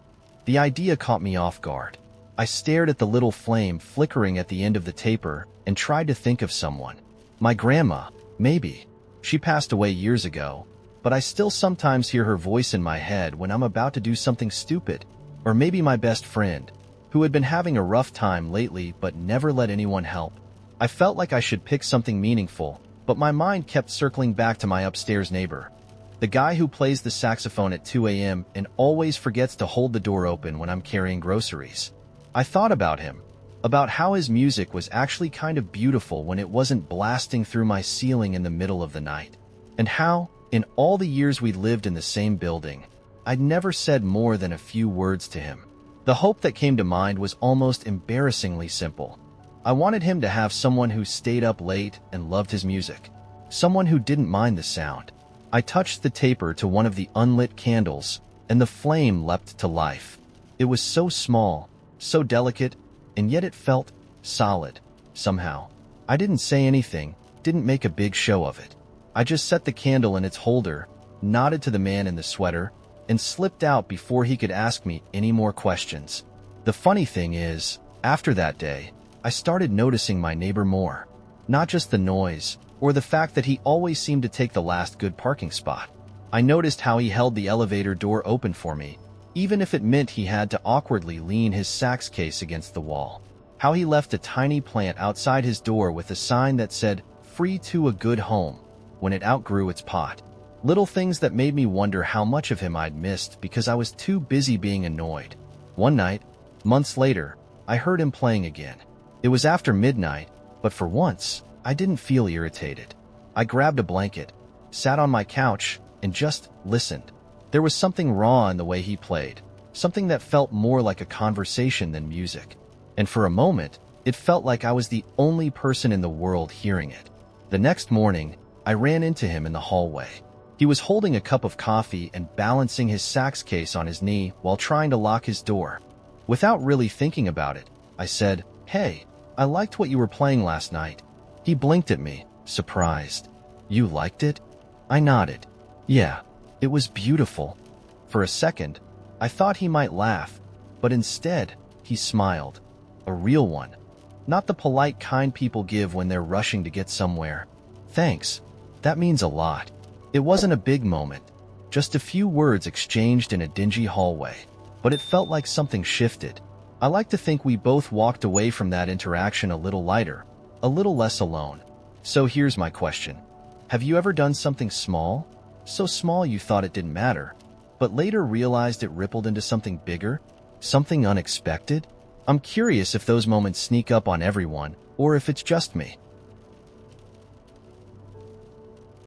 The idea caught me off guard. I stared at the little flame flickering at the end of the taper and tried to think of someone. My grandma, maybe. She passed away years ago, but I still sometimes hear her voice in my head when I'm about to do something stupid. Or maybe my best friend, who had been having a rough time lately but never let anyone help. I felt like I should pick something meaningful, but my mind kept circling back to my upstairs neighbor. The guy who plays the saxophone at 2 a.m. and always forgets to hold the door open when I'm carrying groceries. I thought about him, about how his music was actually kind of beautiful when it wasn't blasting through my ceiling in the middle of the night, and how, in all the years we'd lived in the same building, I'd never said more than a few words to him. The hope that came to mind was almost embarrassingly simple. I wanted him to have someone who stayed up late and loved his music, someone who didn't mind the sound. I touched the taper to one of the unlit candles, and the flame leapt to life. It was so small, so delicate, and yet it felt solid, somehow. I didn't say anything, didn't make a big show of it. I just set the candle in its holder, nodded to the man in the sweater, and slipped out before he could ask me any more questions. The funny thing is, after that day, I started noticing my neighbor more. Not just the noise, or the fact that he always seemed to take the last good parking spot. I noticed how he held the elevator door open for me, even if it meant he had to awkwardly lean his sax case against the wall. How he left a tiny plant outside his door with a sign that said, "Free to a good home," when it outgrew its pot. Little things that made me wonder how much of him I'd missed because I was too busy being annoyed. One night, months later, I heard him playing again. It was after midnight, but for once, I didn't feel irritated. I grabbed a blanket, sat on my couch, and just listened. There was something raw in the way he played, something that felt more like a conversation than music. And for a moment, it felt like I was the only person in the world hearing it. The next morning, I ran into him in the hallway. He was holding a cup of coffee and balancing his sax case on his knee while trying to lock his door. Without really thinking about it, I said, "Hey, I liked what you were playing last night." He blinked at me, surprised. "You liked it?" I nodded. "Yeah, it was beautiful." For a second, I thought he might laugh, but instead, he smiled. A real one. Not the polite kind people give when they're rushing to get somewhere. "Thanks. That means a lot." It wasn't a big moment, just a few words exchanged in a dingy hallway, but it felt like something shifted. I like to think we both walked away from that interaction a little lighter, a little less alone. So here's my question. Have you ever done something small? So small you thought it didn't matter, but later realized it rippled into something bigger? Something unexpected? I'm curious if those moments sneak up on everyone, or if it's just me.